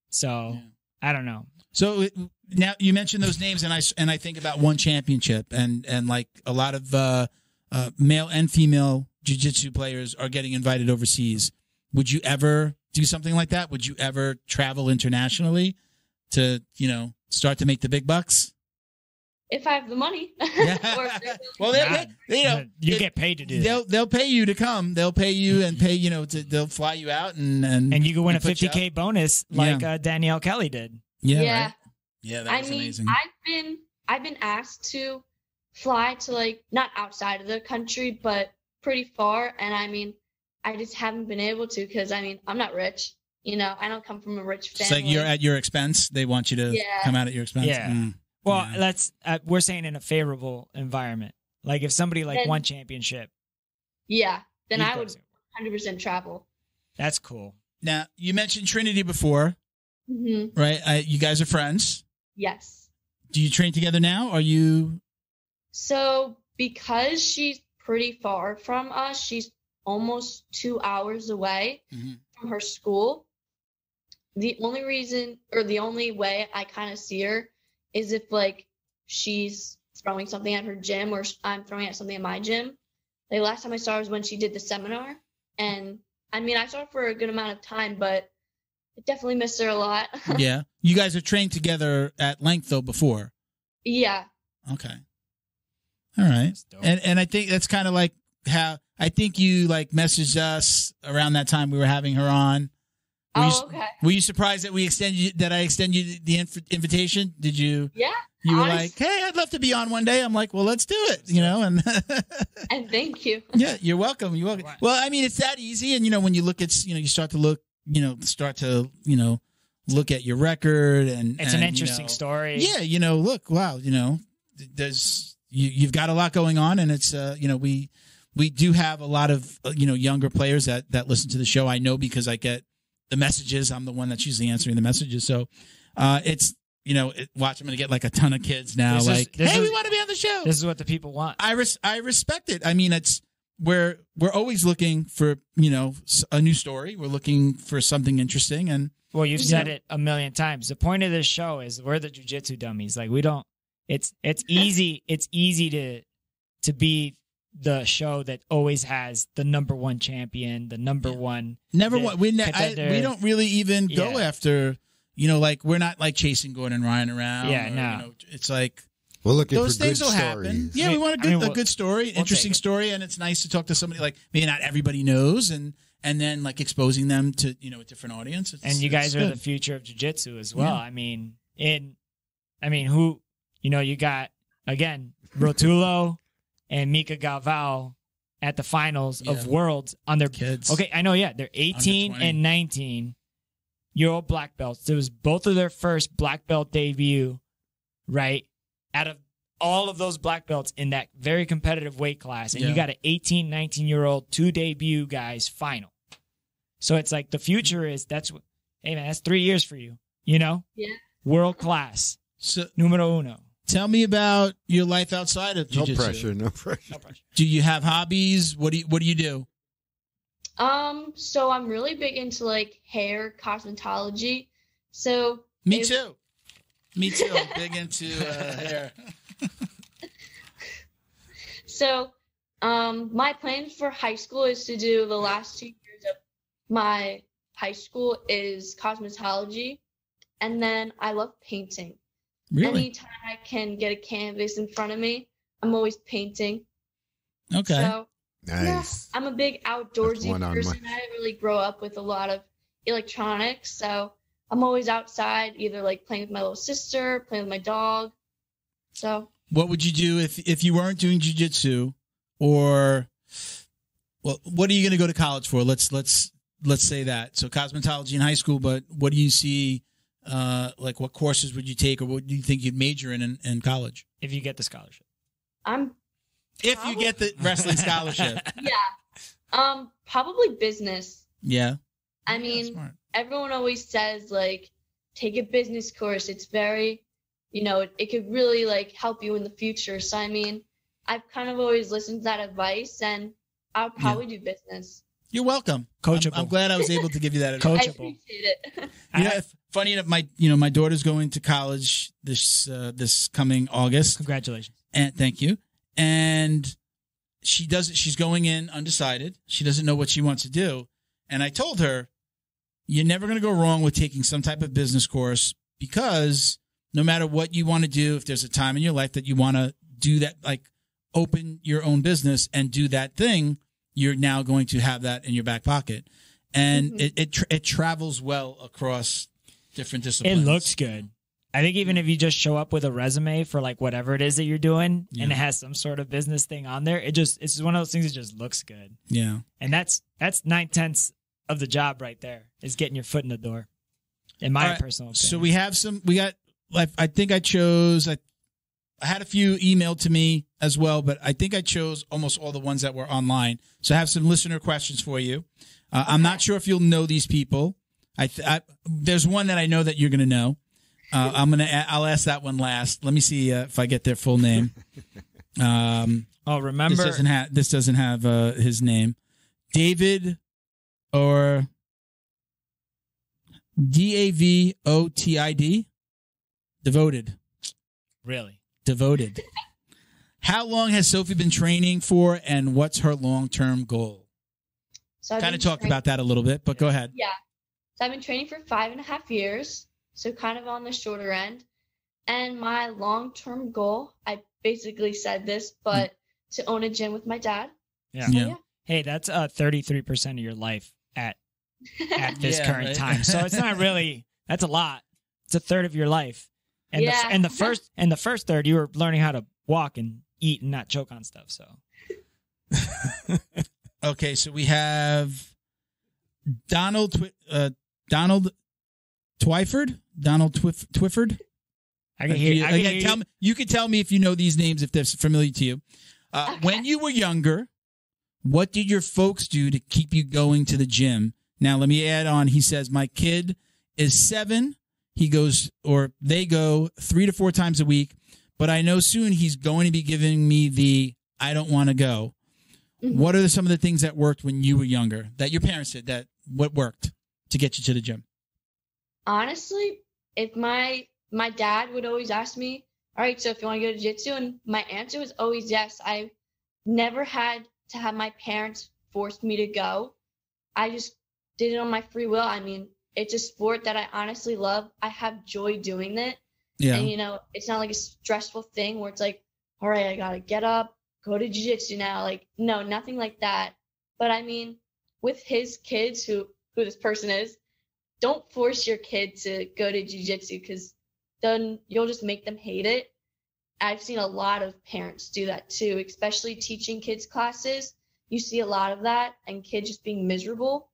So I don't know. So Now you mentioned those names, and I think about one championship, and like a lot of male and female jiu-jitsu players are getting invited overseas. Would you ever do something like that? Would you ever travel internationally to start to make the big bucks? If I have the money. Or well, you get paid to do that. They'll pay you to come. They'll pay you and pay they'll fly you out and you can win a $50K bonus like Danielle Kelly did. Yeah. Right? Yeah, that was amazing. I've been asked to fly to like not outside of the country, but pretty far, and I just haven't been able to because I'm not rich. I don't come from a rich family. It's like you're at your expense. They want you to come out at your expense. Yeah. Well, we're saying in a favorable environment. Like if somebody won championship. Yeah, then I would 100% travel. That's cool. Now you mentioned Trinity before, right? You guys are friends. Yes. Do you train together now? Are you? So because she's pretty far from us, she's almost 2 hours away from her school. The only reason or the only way I kind of see her is if like she's throwing something at her gym or I'm throwing at something at my gym. Like last time I saw her was when she did the seminar. And I saw her for a good amount of time, but I definitely miss her a lot. Yeah. You guys have trained together at length though before. Yeah. Okay. All right. And I think that's kind of like how I think you like messaged us around that time we were having her on. Okay. Were you surprised that I extended you the invitation? Did you? Yeah. You were like, hey, I'd love to be on one day. I'm like, well, let's do it, and and thank you. Yeah, you're welcome. You're welcome. Well, it's that easy. And, when you look at, you start to look, look at your record and it's an interesting story. Yeah. Look, wow, you've got a lot going on and it's, we do have a lot of, younger players that listen to the show. I know because I get the messages. I'm the one that's usually answering the messages. So, it's, watch, I'm going to get like a ton of kids now. We want to be on the show. This is what the people want. I respect it. It's we're always looking for, a new story. We're looking for something interesting. And well, you've said it a million times. The point of this show is we're the jiu-jitsu dummies. Like it's easy. It's easy to be the show that always has the number one champion, the number one. Never one. We don't really even go after. We're not like chasing Gordon Ryan around. Yeah, no. It's like we're looking those for things good will stories. happen. Yeah, we want a good story, interesting story, and it's nice to talk to somebody like maybe not everybody knows, and then like exposing them to a different audience. And you guys are the future of jiu-jitsu as well. Yeah. Who you got again Rotullo and Mika Galvao at the finals of Worlds on their kids. Okay, I know. Yeah, they're 18 and 19-year-old black belts. It was both of their first black belt debut, right? Out of all of those black belts in that very competitive weight class, and you got an 18, 19-year-old, 2 debut guys final. So it's like the future is that's 3 years for you. Yeah. World class. So, numero uno. Tell me about your life outside of jiu-jitsu. No pressure. Do you have hobbies? What do you do? So I'm really big into like hair cosmetology. So Me too. I'm big into hair. So, my plan for high school is to do the last 2 years of my high school is cosmetology, and then I love painting. Really? Anytime I can get a canvas in front of me, I'm always painting. Okay. So, nice. I'm a big outdoorsy person. I didn't really grow up with a lot of electronics, so I'm always outside, either like playing with my little sister, playing with my dog. So. What would you do if you weren't doing jiu-jitsu, or, well, what are you going to go to college for? Let's say that. So cosmetology in high school, but what do you see? Like what courses would you take, or what do you think you'd major in college? If you get the scholarship. If you get the wrestling scholarship. Yeah. Probably business. Yeah. Everyone always says like, take a business course. It's very, it could really like help you in the future. So I've kind of always listened to that advice, and I'll probably do business. You're welcome. Coachable. I'm glad I was able to give you that advice. I Coachable. appreciate it. Funny enough, my daughter's going to college this coming August. Congratulations. And thank you. And she's going in undecided. She doesn't know what she wants to do. And I told her, you're never going to go wrong with taking some type of business course, because no matter what you want to do, if there's a time in your life that you want to do that, like open your own business and do that thing, you're now going to have that in your back pocket. And it travels well across different disciplines. It looks good. I think even if you just show up with a resume for like whatever it is that you're doing and it has some sort of business thing on there, it's just one of those things that just looks good. Yeah. And that's 9/10 of the job right there, is getting your foot in the door. In my personal opinion. So I think I chose, I had a few emailed to me as well, but I think I chose almost all the ones that were online. So I have some listener questions for you. I'm not sure if you'll know these people. There's one that I know that you're going to know. I'll ask that one last. Let me see if I get their full name. Remember, this doesn't have his name. David or Davotid. Devoted. Really? Devoted. How long has Sophie been training for, and what's her long-term goal? So kind of talked about that a little bit, but go ahead. Yeah. So I've been training for 5.5 years, so kind of on the shorter end. And my long-term goal, I basically said this, but to own a gym with my dad. Yeah. So, yeah. Hey, that's 33% of your life at this current time. So it's not really, that's a lot. It's a third of your life. And the first third, you were learning how to walk and eat and not choke on stuff. So, okay, so we have Donald Twyford. I can hear you. You can tell me if you know these names, if they're familiar to you. When you were younger, what did your folks do to keep you going to the gym? Now, let me add on. He says, my kid is 7. They go 3 to 4 times a week, but I know soon he's going to be giving me the I don't want to go. Mm-hmm. What are some of the things that worked when you were younger that your parents did, what worked to get you to the gym? Honestly, if my dad would always ask me, all right, so if you want to go to jiu-jitsu, and my answer was always yes. I never had to have my parents force me to go. I just did it on my free will. I mean, it's a sport that I honestly love. I have joy doing it. Yeah. And, it's not like a stressful thing where it's like, all right, I got to get up, go to jiu-jitsu now. Like, no, nothing like that. But, I mean, with his kids, who this person is, don't force your kid to go to jiu-jitsu, because then you'll just make them hate it. I've seen a lot of parents do that too, especially teaching kids classes. You see a lot of that, and kids just being miserable.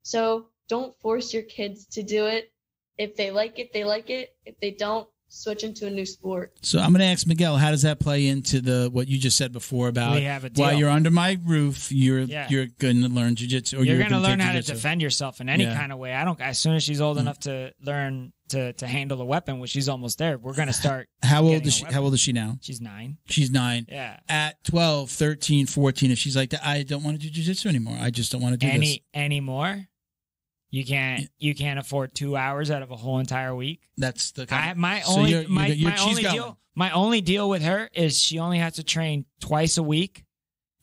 So don't force your kids to do it. If they like it, they like it. If they don't, switch into a new sport. So I'm going to ask Miguel, how does that play into what you just said before about while you're under my roof, you're going to learn jiu-jitsu, or you're going to learn how to defend yourself in any kind of way. As soon as she's old enough to learn to handle a weapon, which she's almost there, we're going to start. How old is she now? She's 9. She's 9. Yeah. At 12, 13, 14, if she's like, I don't want to do jiu-jitsu anymore. I just don't want to do this anymore. You can't afford 2 hours out of a whole entire week. That's the my only deal with her is she only has to train twice a week.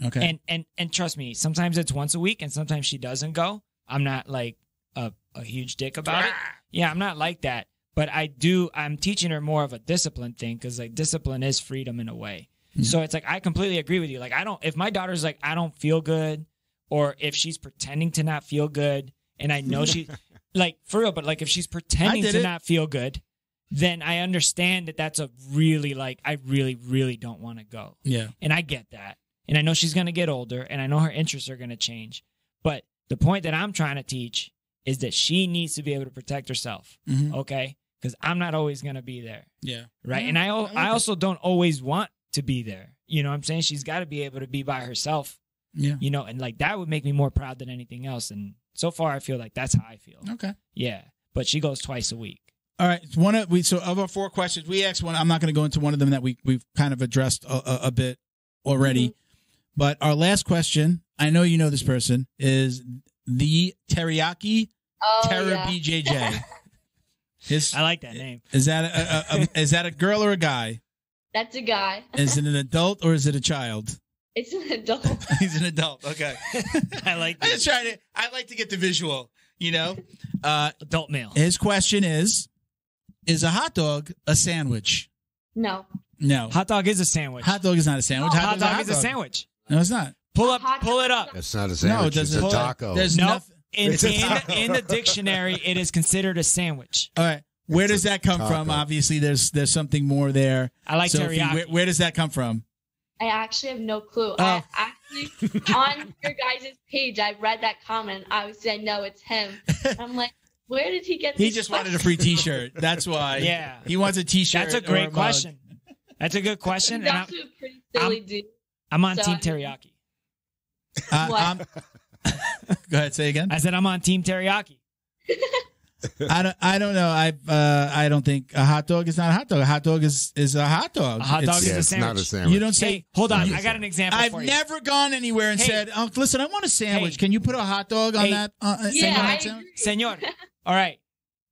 Okay. And trust me, sometimes it's once a week and sometimes she doesn't go. I'm not like a huge dick about it. Yeah, I'm not like that. But I'm teaching her more of a discipline thing, because like discipline is freedom in a way. Yeah. So it's like, I completely agree with you. Like, if my daughter's like, I don't feel good, or if she's pretending to not feel good, and I know she, like, for real, but like if she's pretending to not feel good, then I understand that that's a really, like, I really, really don't want to go. Yeah. And I get that. And I know she's going to get older, and I know her interests are going to change. But the point that I'm trying to teach is that she needs to be able to protect herself. Mm-hmm. Okay? Because I'm not always going to be there. Yeah. Right? And I also don't always want to be there. You know what I'm saying? She's got to be able to be by herself. Yeah. And like that would make me more proud than anything else. And so far, I feel like that's how I feel. Okay. Yeah. But she goes twice a week. All right. So of our 4 questions, we asked one. I'm not going to go into one of them that we've kind of addressed a bit already. Mm-hmm. But our last question, I know you know this person, is the Teriyaki Terra BJJ. I like that name. Is that a girl or a guy? That's a guy. Is it an adult or is it a child? It's an adult. He's an adult. Okay. I like that. I like to get the visual, you know? Adult male. His question is a hot dog a sandwich? No. No. Hot dog is a sandwich. Hot dog is not a sandwich. No. Hot dog is a sandwich. No, it's not. Pull it up. That's not a sandwich. It's a taco. There's nothing. In the dictionary, it is considered a sandwich. All right. Where does that come from? Obviously, there's something more there. I like Sophie, teriyaki. Where does that come from? I actually have no clue. Oh. I actually, on your guys' page, I read that comment. Obviously, I know it's him. I'm like, where did he get this? He just wanted a free T-shirt. That's why. Yeah. He wants a T-shirt. That's a great question. That's a good question. He's And also a pretty silly dude. I'm on So, Team Teriyaki. What? Go ahead. Say again. I said I'm on Team Teriyaki. I don't know. I don't think a hot dog is not a hot dog. A hot dog is a hot dog. A hot dog is a it's sandwich. not a sandwich. You don't say. Hey, hold on. I got an example I've for you. never gone anywhere and Hey. said, "Oh, listen, I want a sandwich. Hey. Can you put a hot dog on Hey. that?" Yeah, on I that sandwich? agree. Senor. All right.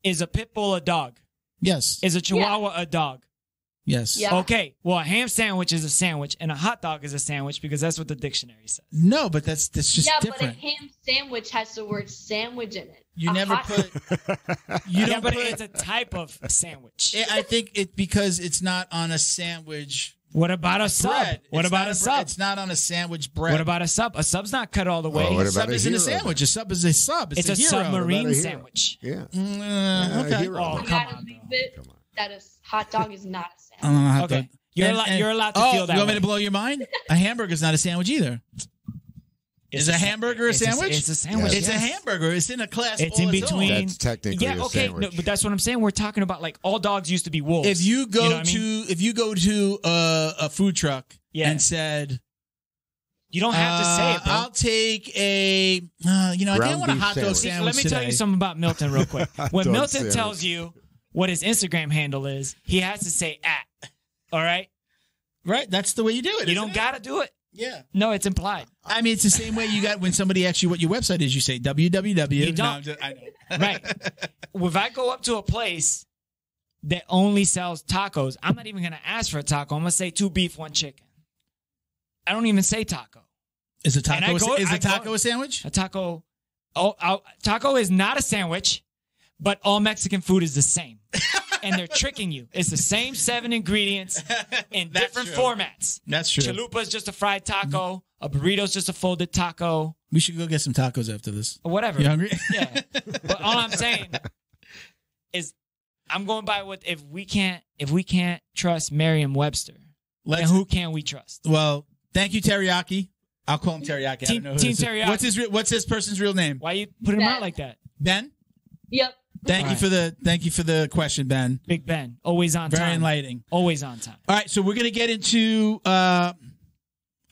Is a pit bull a dog? Yes. Is a chihuahua a dog? Yes. Yeah. Okay. Well, a ham sandwich is a sandwich, and a hot dog is a sandwich because that's what the dictionary says. No, but that's just Yeah, different. but a ham sandwich has the word sandwich in it. You A never hot- put. You Yeah, don't but put. it's a type of sandwich. I think it because it's not on a sandwich What about a sub? bread. What It's about not a sub? It's not on a sandwich bread. What about a sub? A sub's not cut all the way. Oh, what a sub about a isn't a hero? sandwich? A sub is a sub. It's a hero. submarine What about a hero? sandwich. Yeah. Okay. hero. Oh, You come gotta on, leave bro. it Come on. that a hot dog is not a I sandwich. don't know how Okay. to- You're And- allowed- and- you're allowed to oh, feel that you want me way. to blow your mind? A hamburger's not a sandwich either. Is a hamburger a it's sandwich? It's a sandwich. It's a yes. hamburger. It's in a class. It's all in its own. between. That's technically Yeah, a okay, sandwich. no, but that's what I'm saying. We're talking about like all dogs used to be wolves. If you go know what I mean? if you go to a food truck Yeah. and said, You don't have to say it, bro. I'll take a, I didn't Ground want a beef hot dog sandwich. sandwich Let me tell you today. something about Milton real quick. When Dog Milton sandwich. tells you what his Instagram handle is, he has to say @ All right? Right? That's the way you do it. You isn't don't it? got to do it. Yeah. No, it's implied. I mean, it's the same way you got when somebody asks you what your website is. You say www. You No, don't. I know. Right. If I go up to a place that only sells tacos, I'm not even going to ask for a taco. I'm going to say 2 beef, 1 chicken. I don't even say taco. Is a And I taco go- is I a taco go- a sandwich? A taco. Taco is not a sandwich, but all Mexican food is the same. And they're tricking you. It's the same 7 ingredients in That's different true. formats. That's true. Chalupa's just a fried taco. A burrito's just a folded taco. We should go get some tacos after this. Or whatever. You hungry? Yeah. But all I'm saying is I'm going by what if we can't trust Merriam-Webster, then who can we trust? Well, thank you, Teriyaki. I'll call him Teriyaki. I Team- don't know who Team this is. Teriyaki. What's this person's real name? Why you putting him Ben. out like that? Ben? Yep. Thank you for the question, Ben. Big Ben. Always on Very time. enlightening. Always on time. All right, so we're gonna get into. I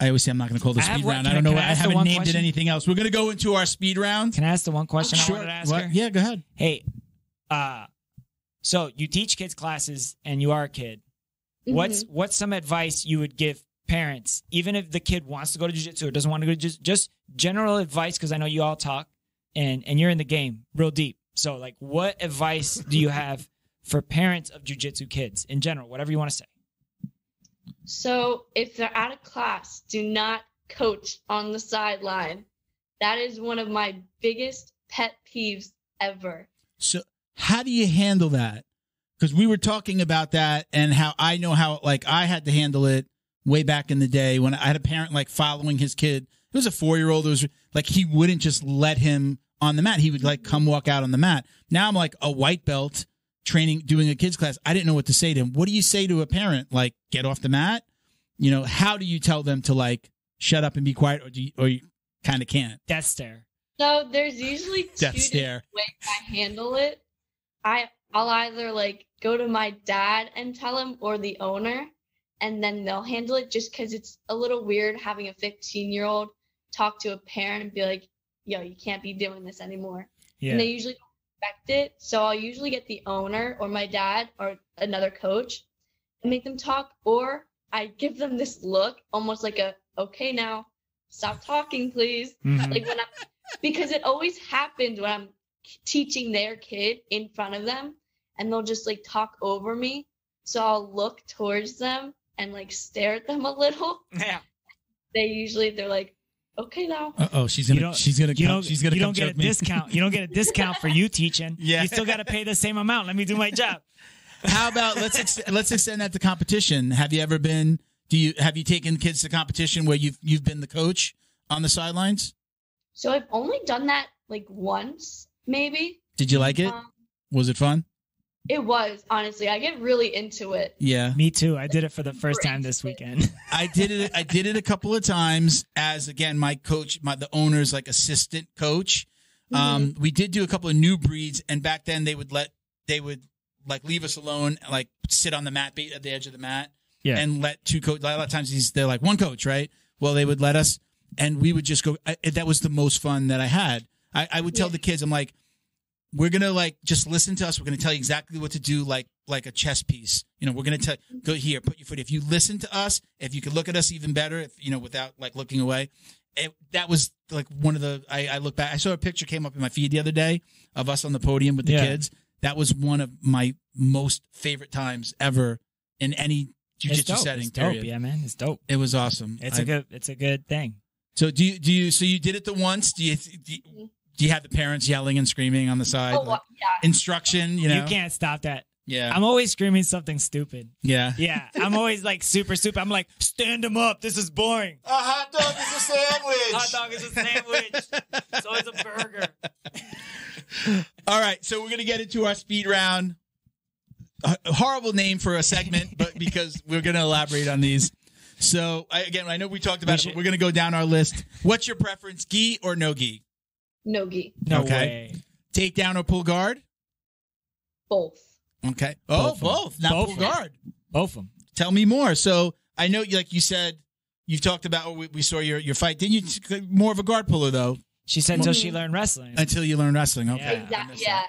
always say I'm not gonna call this I have speed one- round. can I don't I- know. can I I ask the haven't one named question? it anything else. We're gonna go into our speed round. Can I ask the one question I wanted to ask What? her? Yeah, go ahead. Hey, so you teach kids classes and you are a kid. What's some advice you would give parents, even if the kid wants to go to jiu-jitsu or doesn't want to go to jiu-jitsu, just general advice, because I know you all talk and you're in the game real deep. So, like, what advice do you have for parents of jiu-jitsu kids in general, whatever you want to say? So if they're out of class, do not coach on the sideline. That is one of my biggest pet peeves ever. So, how do you handle that? Because we were talking about that and how I know how like I had to handle it way back in the day when I had a parent like following his kid. It was a 4-year-old. It was like he wouldn't just let him on the mat. He would like come walk out on the mat. Now I'm like a white belt training, doing a kids class. I didn't know what to say to him. What do you say to a parent? Like, get off the mat? You know, how do you tell them to like shut up and be quiet, or you kind of can't? Death stare. So there's usually 2 Death different stare. ways I handle it. I'll either like go to my dad and tell him, or the owner, and then they'll handle it, just because it's a little weird having a 15-year-old talk to a parent and be like, yo, you can't be doing this anymore. Yeah. And they usually don't respect it. So I'll usually get the owner or my dad or another coach and make them talk, or I give them this look, almost like a, okay, now stop talking, please. Mhm. Like because it always happens when I'm teaching their kid in front of them, and they'll just like talk over me. So I'll look towards them and like stare at them a little. Yeah. They're like, okay now. Oh, she's gonna come You don't get a choke me. discount. You don't get a discount for you teaching. Yeah. You still got to pay the same amount. Let me do my job. How about let's extend that to competition? Have you ever been? Have you taken kids to competition where you've been the coach on the sidelines? So I've only done that like once, maybe. Did you like it? Was it fun? It was, honestly. I get really into it. Yeah, Me too. I did it for the first time this weekend. I did it a couple of times as, again, my coach, the owner's like assistant coach. We did do a couple of new breeds, and back then they would like leave us alone, like sit on the mat, at the edge of the mat, and let two coach. A lot of times they're like one coach, right? Well, they would let us, and we would just go. That was the most fun that I had. I would tell the kids, I'm like, we're gonna like just listen to us. We're gonna tell you exactly what to do, like a chess piece. We're gonna go here, put your foot. If you listen to us, if you could look at us even better, if without like looking away. That was like one of the. I look back. I saw a picture came up in my feed the other day of us on the podium with the kids. That was one of my most favorite times ever in any jiu-jitsu setting. It's dope. Yeah, man, it's dope. It was awesome. It's a good thing. So do you? So you did it the once? Do you have the parents yelling and screaming on the side? Oh, yeah. Instruction, You can't stop that. Yeah. I'm always screaming something stupid. Yeah. Yeah. I'm always like super stupid. I'm like, stand them up. This is boring. A hot dog is a sandwich. Hot dog is a sandwich. So it's a burger. All right. So we're going to get into our speed round. A horrible name for a segment, but because we're going to elaborate on these. So I know we talked about it, but we're going to go down our list. What's your preference? Gi or no gi? No gi. No way. Takedown or pull guard? Both. Okay. Oh, both. Not pull guard. Both of them. Tell me more. So I know, like you said, you've talked about, we saw your fight. Didn't you? More of a guard puller, though. She said until she learned wrestling. Until you learn wrestling. Okay. Yeah. Exactly. Yeah.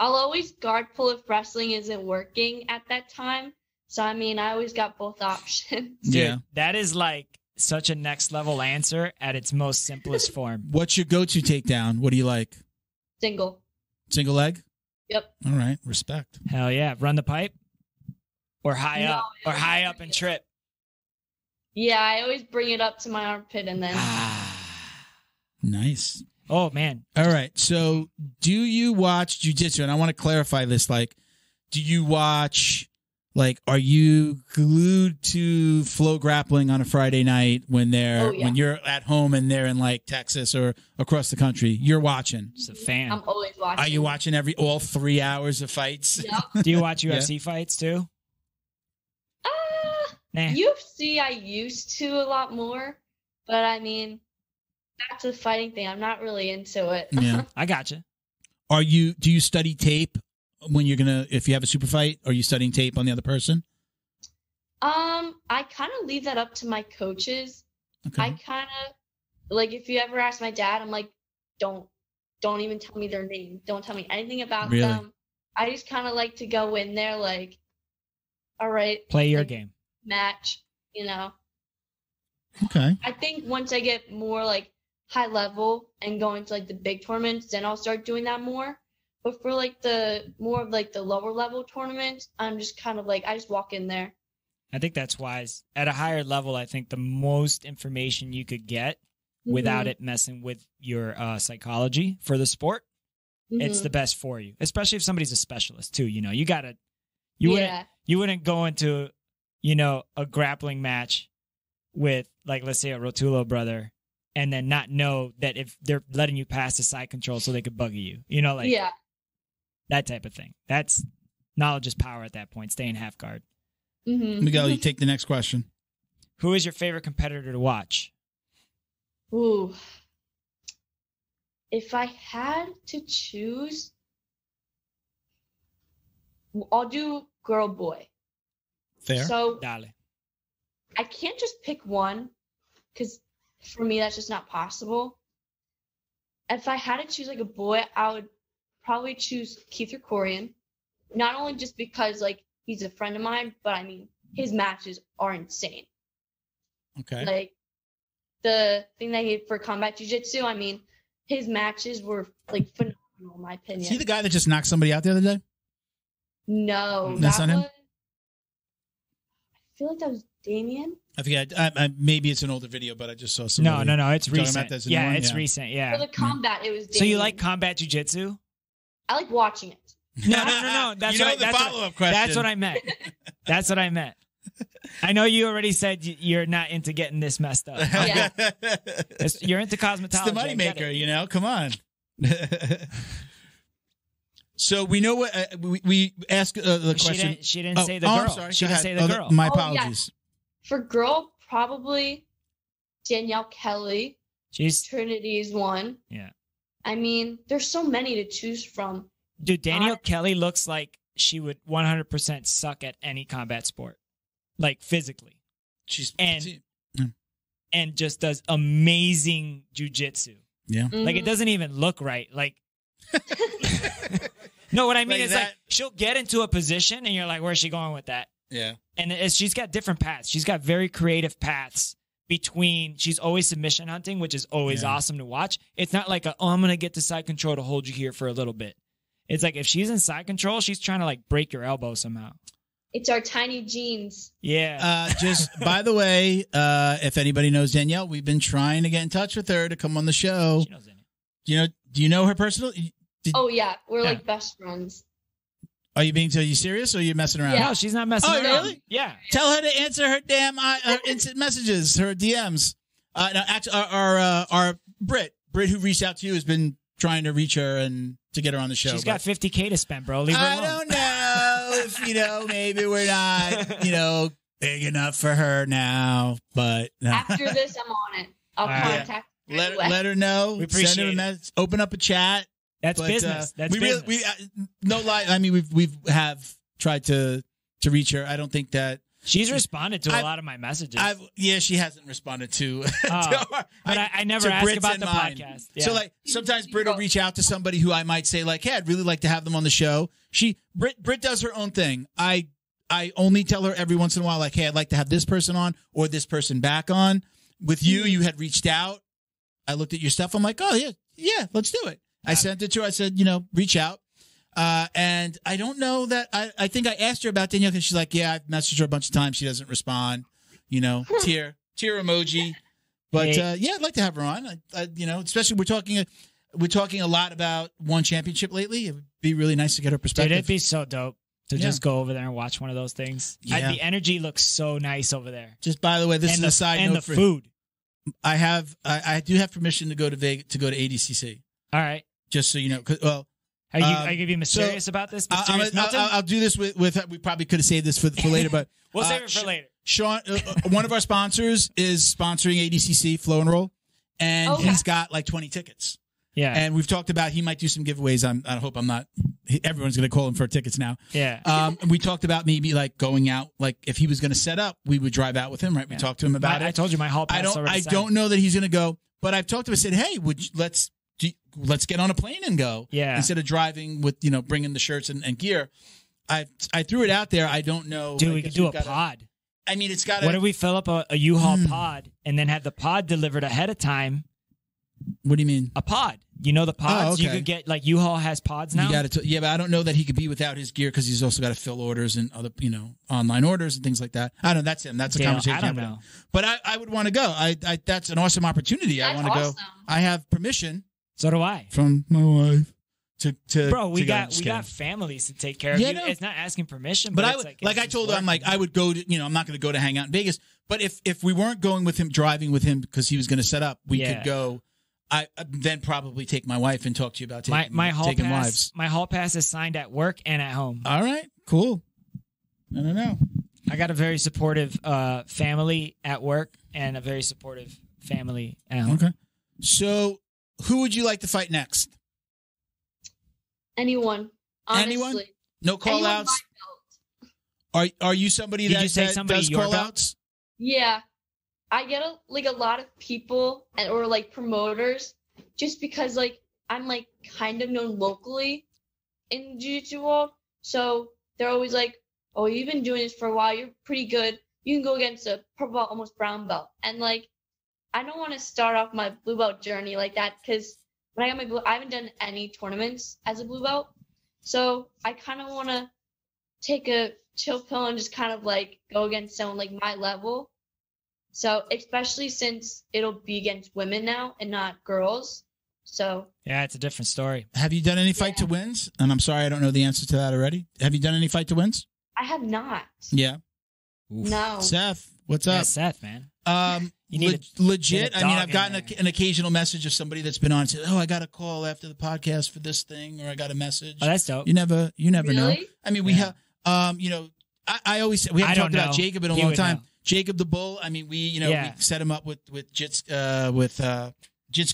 I'll always guard pull if wrestling isn't working at that time. So, I mean, I always got both options. Dude, yeah. That is like such a next level answer at its most simplest form. What's your go-to takedown? What do you like? Single. Single leg? Yep. All right. Respect. Hell yeah. Run the pipe? Or high up? Or high up and trip? Yeah, I always bring it up to my armpit and then. Nice. Oh, man. All right. So do you watch jiu-jitsu? And I want to clarify this. Like, do you watch, like, are you glued to Flow Grappling on a Friday night when when you're at home and they're in like Texas or across the country? You're watching. Just a fan. I'm always watching. Are you watching all 3 hours of fights? Yep. Do you watch UFC fights too? Nah. UFC I used to a lot more, but I mean, that's a fighting thing. I'm not really into it. Yeah. I gotcha. Do you study tape when if you have a super fight? Are you studying tape on the other person? I kind of leave that up to my coaches. Okay. I kind of like, if you ever ask my dad, I'm like, don't even tell me their name. Don't tell me anything about them. I just kind of like to go in there like, all right, play your game. Match, Okay. I think once I get more like high level and go into like the big tournaments, then I'll start doing that more. But for like the more of like the lower level tournaments, I'm just kind of like, I just walk in there. I think that's wise. At a higher level, I think the most information you could get without it messing with your psychology for the sport, it's the best for you. Especially if somebody's a specialist too. You wouldn't go into a grappling match with, like, let's say a Rotullo brother, and then not know that if they're letting you pass the side control so they could buggy you, that type of thing. That's knowledge is power at that point. Stay in half guard. Miguel, you take the next question. Who is your favorite competitor to watch? Ooh. If I had to choose, I'll do girl boy. Fair. So Dale. I can't just pick one because for me that's just not possible. If I had to choose like a boy, I would probably choose Keith Krikorian. Not only just because like he's a friend of mine, but I mean his matches are insane. Okay. Like the thing that he did for combat jiu-jitsu. I mean, his matches were like phenomenal, in my opinion. Is he the guy that just knocked somebody out the other day? No, That's that not him? was, I feel like that was Damien. I forget. Maybe it's an older video, but I just saw No, somebody. it's Talking about recent. this new Yeah, one? it's Yeah. recent. Yeah. For the combat, it was Damien. So you like combat jujitsu? I like watching it. No. That's You know what the that's follow-up question. That's what I meant. That's what I meant. I know you already said you're not into getting this messed up. Yeah. You're into cosmetology. It's the I get moneymaker, it. you know? Come on. So we know what we asked the question. She didn't say the girl. I'm sorry. She Go didn't ahead. say the girl. My Oh, yeah. apologies. For girl, probably Danielle Kelly. She's Trinity's one. yeah. I mean, there's so many to choose from. Dude, Danielle Kelly looks like she would 100% suck at any combat sport, like physically, She's and just does amazing jujitsu. yeah. Like it doesn't even look right. Like no, what I mean Like is that- like she'll get into a position and you're like, where's she going with that? Yeah. And she's got different paths. She's got very creative paths between. She's always submission hunting, which is always awesome to watch. It's not like I'm gonna get to side control to hold you here for a little bit. It's like if she's in side control, she's trying to like break your elbow somehow. It's our tiny jeans. Yeah. Just by the way, if anybody knows Danielle, we've been trying to get in touch with her to come on the show. She knows it. Do you know her personally? Oh yeah, we're like best friends. Are you serious or are you messing around? Yeah. No, she's not messing Oh, around. really? Yeah. Tell her to answer her damn her instant messages, her DMs. No, actually, our Brit who reached out to you has been trying to reach her and to get her on the show. She's got $50K to spend, bro. Leave her I alone. don't know if maybe we're not big enough for her now, but no. After this, I'm on it. I'll All right. contact her right away. let her know. We appreciate Send her a it. message. Open up a chat. That's But, business. That's we business. Really, no lie. I mean, we've tried to reach her. I don't think that She's responded to a I've- lot of my messages. she hasn't responded to. But I never to ask Brit's about and the mine. podcast. So Yeah. like sometimes Brit will reach out to somebody who I might say like, hey, I'd really like to have them on the show. Brit does her own thing. I only tell her every once in a while like, hey, I'd like to have this person on or this person back on. With you had reached out. I looked at your stuff. I'm like, oh yeah, let's do it. I sent it to her. I said, reach out. And I don't know that I think I asked her about Danielle because she's like, yeah, I've messaged her a bunch of times. She doesn't respond, tear emoji. But yeah, I'd like to have her on. Especially we're talking a lot about one championship lately. It would be really nice to get her Dude, perspective. it'd be so dope to just go over there and watch one of those things. Yeah. The energy looks so nice over there. Just by the way, this and is a side and note the for food. I do have permission to go to Vegas, to go to ADCC. All right. Just so you know, Are you going to be mysterious about this? Mysterious Milton? I'll do this with. We probably could have saved this for later, but We'll save it for later. Sean, one of our sponsors is sponsoring ADCC Flow and Roll, and Okay. he's got like 20 tickets. Yeah. And we've talked about he might do some giveaways. I hope I'm not. Everyone's going to call him for tickets now. Yeah. We talked about maybe like going out. Like if he was going to set up, we would drive out with him. Right? We talked to him about I it. told you my hall pass I already signed. don't know that he's going to go, but I've talked to him. I said, hey, let's get on a plane and go. Yeah. Instead of driving with bringing the shirts and gear. I threw it out there. I don't know. Dude, I we guess could do we've a gotta- pod. I mean, it's got. What if we fill up a U-Haul pod and then have the pod delivered ahead of time? What do you mean? A pod. You know the pods? Oh, You okay. could get, like, U-Haul has pods now? You got to. Yeah, but I don't know that he could be without his gear because he's also got to fill orders and other, online orders and things like that. I don't know. That's him. That's a Dale, conversation. I don't with know. him. But I would want to go. I that's an awesome opportunity. I That's want to awesome. go. I have permission So do I. from my wife to. Bro, we to go. got Just we kidding. got families to take care of. Yeah, You- no. It's not asking permission, But but I it's would, like I it's told just her, I'm like, working. I would go to, I'm not going to go to hang out in Vegas. But if we weren't going with him, driving with him because he was going to set up, we Yeah. could go. I then probably take my wife and talk to you about taking my hall taking pass. wives. My hall pass is signed at work and at home. All right, cool. I don't know. I got a very supportive family at work and a very supportive family at home. Okay. So, who would you like to fight next? Anyone. Honestly. Anyone? No call Anyone outs? my belt. Are you somebody Did that, you say that somebody does your call belt? outs? Yeah. I get a lot of people or like promoters just because like I'm like kind of known locally in Jiu-Jitsu world. So they're always like, oh, you've been doing this for a while. You're pretty good. You can go against a purple belt, almost brown belt. And like, I don't want to start off my blue belt journey like that because when I got my blue, I haven't done any tournaments as a blue belt. So I kind of want to take a chill pill and just kind of like go against someone like my level. So especially since it'll be against women now and not girls. So yeah, it's a different story. Have you done any fight to wins? And I'm sorry, I don't know the answer to that already. Have you done any fight to wins? I have not. Yeah. Oof. No. Seth, what's up? Yeah, Seth, man. You need legit. I mean, I've gotten in an occasional message of somebody that's been on and said, "Oh, I got a call after the podcast for this thing," or "I got a message." Oh, that's dope. You never know. Really? I mean, we have, I always we haven't talked about Jacob in a long time. Know. Jacob the Bull. I mean, we set him up with Jits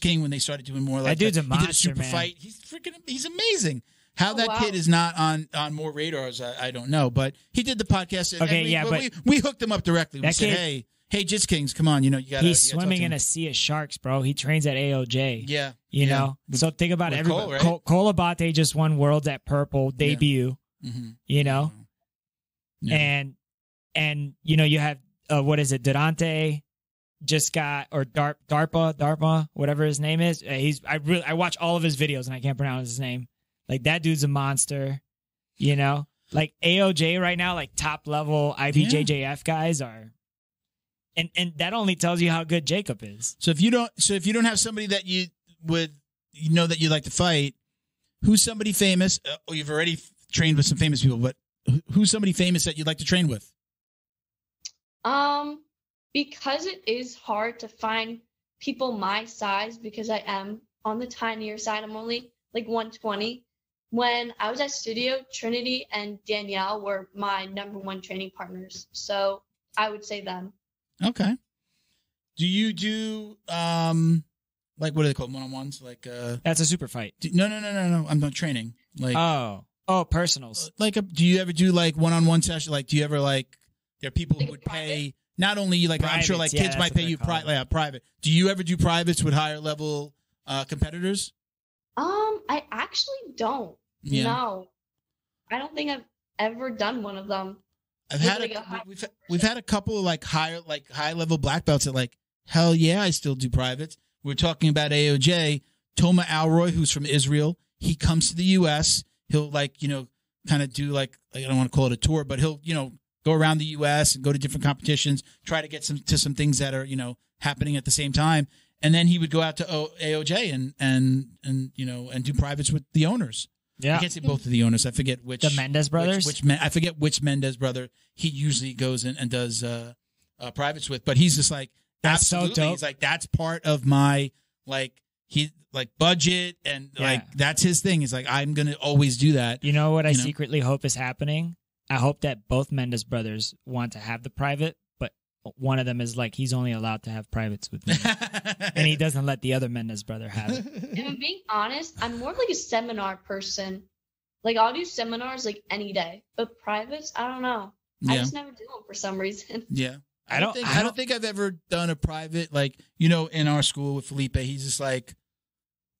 King when they started doing more like that dude's a he monster, did a super man. fight. He's amazing. How that kid is not on more radars, I don't know. But he did the podcast. And we hooked him up directly. We said, hey, Jits Kings, come on. You got. He's swimming in a sea of sharks, bro. He trains at AOJ. Yeah. You know. So think about everybody. Cole Abate just won Worlds at Purple debut. Yeah. Mm-hmm. You know. Yeah. And you have what is it? Durante just got, or DARPA, whatever his name is. I watch all of his videos and I can't pronounce his name. Like that dude's a monster, like AOJ right now, like top level IBJJF guys are, and that only tells you how good Jacob is. So if you don't have somebody that you would, that you'd like to fight, who's somebody famous? Or you've already trained with some famous people, but who's somebody famous that you'd like to train with? Because it is hard to find people my size because I am on the tinier side. I'm only like 120. When I was at studio, Trinity and Danielle were my #1 training partners. So I would say them. Okay. Do you do like what are they called, one-on-ones? Like that's a super fight. No. I'm not training. Like personals. Do you ever do like one-on-one session? Like do you ever like there are people who would pay not only like privates, I'm sure like kids might pay you private. Do you ever do privates with higher level competitors? I actually don't. Yeah. No, I don't think I've ever done one of them. We've had a couple of like high level black belts that like hell yeah I still do privates. We're talking about AOJ Toma Alroy, who's from Israel. He comes to the U.S. He'll like kind of do like I don't want to call it a tour, but he'll go around the U.S. and go to different competitions, try to get some things that are happening at the same time. And then he would go out to AOJ and do privates with the owners. Yeah, I can't say both of the owners. I forget which. The Mendez brothers. I forget which Mendez brother he usually goes in and does privates with. But he's just like that's absolutely. So dope. He's like that's part of my budget and like that's his thing. He's like I'm gonna always do that. You know what I secretly hope is happening? I hope that both Mendez brothers want to have the private. One of them is like, he's only allowed to have privates with me. And he doesn't let the other Mendez brother have it. If I'm being honest, I'm more like a seminar person. Like, I'll do seminars like any day. But privates, I don't know. Yeah. I just never do them for some reason. Yeah. I don't think I've ever done a private, like, in our school with Felipe, he's just like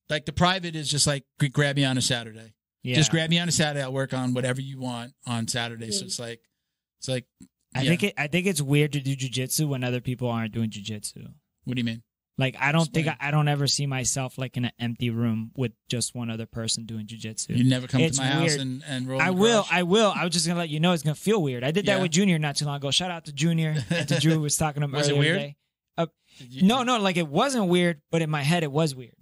the private is just like, grab me on a Saturday. Yeah. Just grab me on a Saturday. I'll work on whatever you want on Saturday. So it's like, I think it's weird to do jiu-jitsu when other people aren't doing jiu-jitsu. What do you mean? Like I don't ever see myself like in an empty room with just one other person doing jiu-jitsu. You never come to my house and roll. I will. I was just gonna let you know it's gonna feel weird. I did that with Junior not too long ago. Shout out to Junior and to Drew was talking to him earlier it weird? Today. No, like it wasn't weird, but in my head it was weird.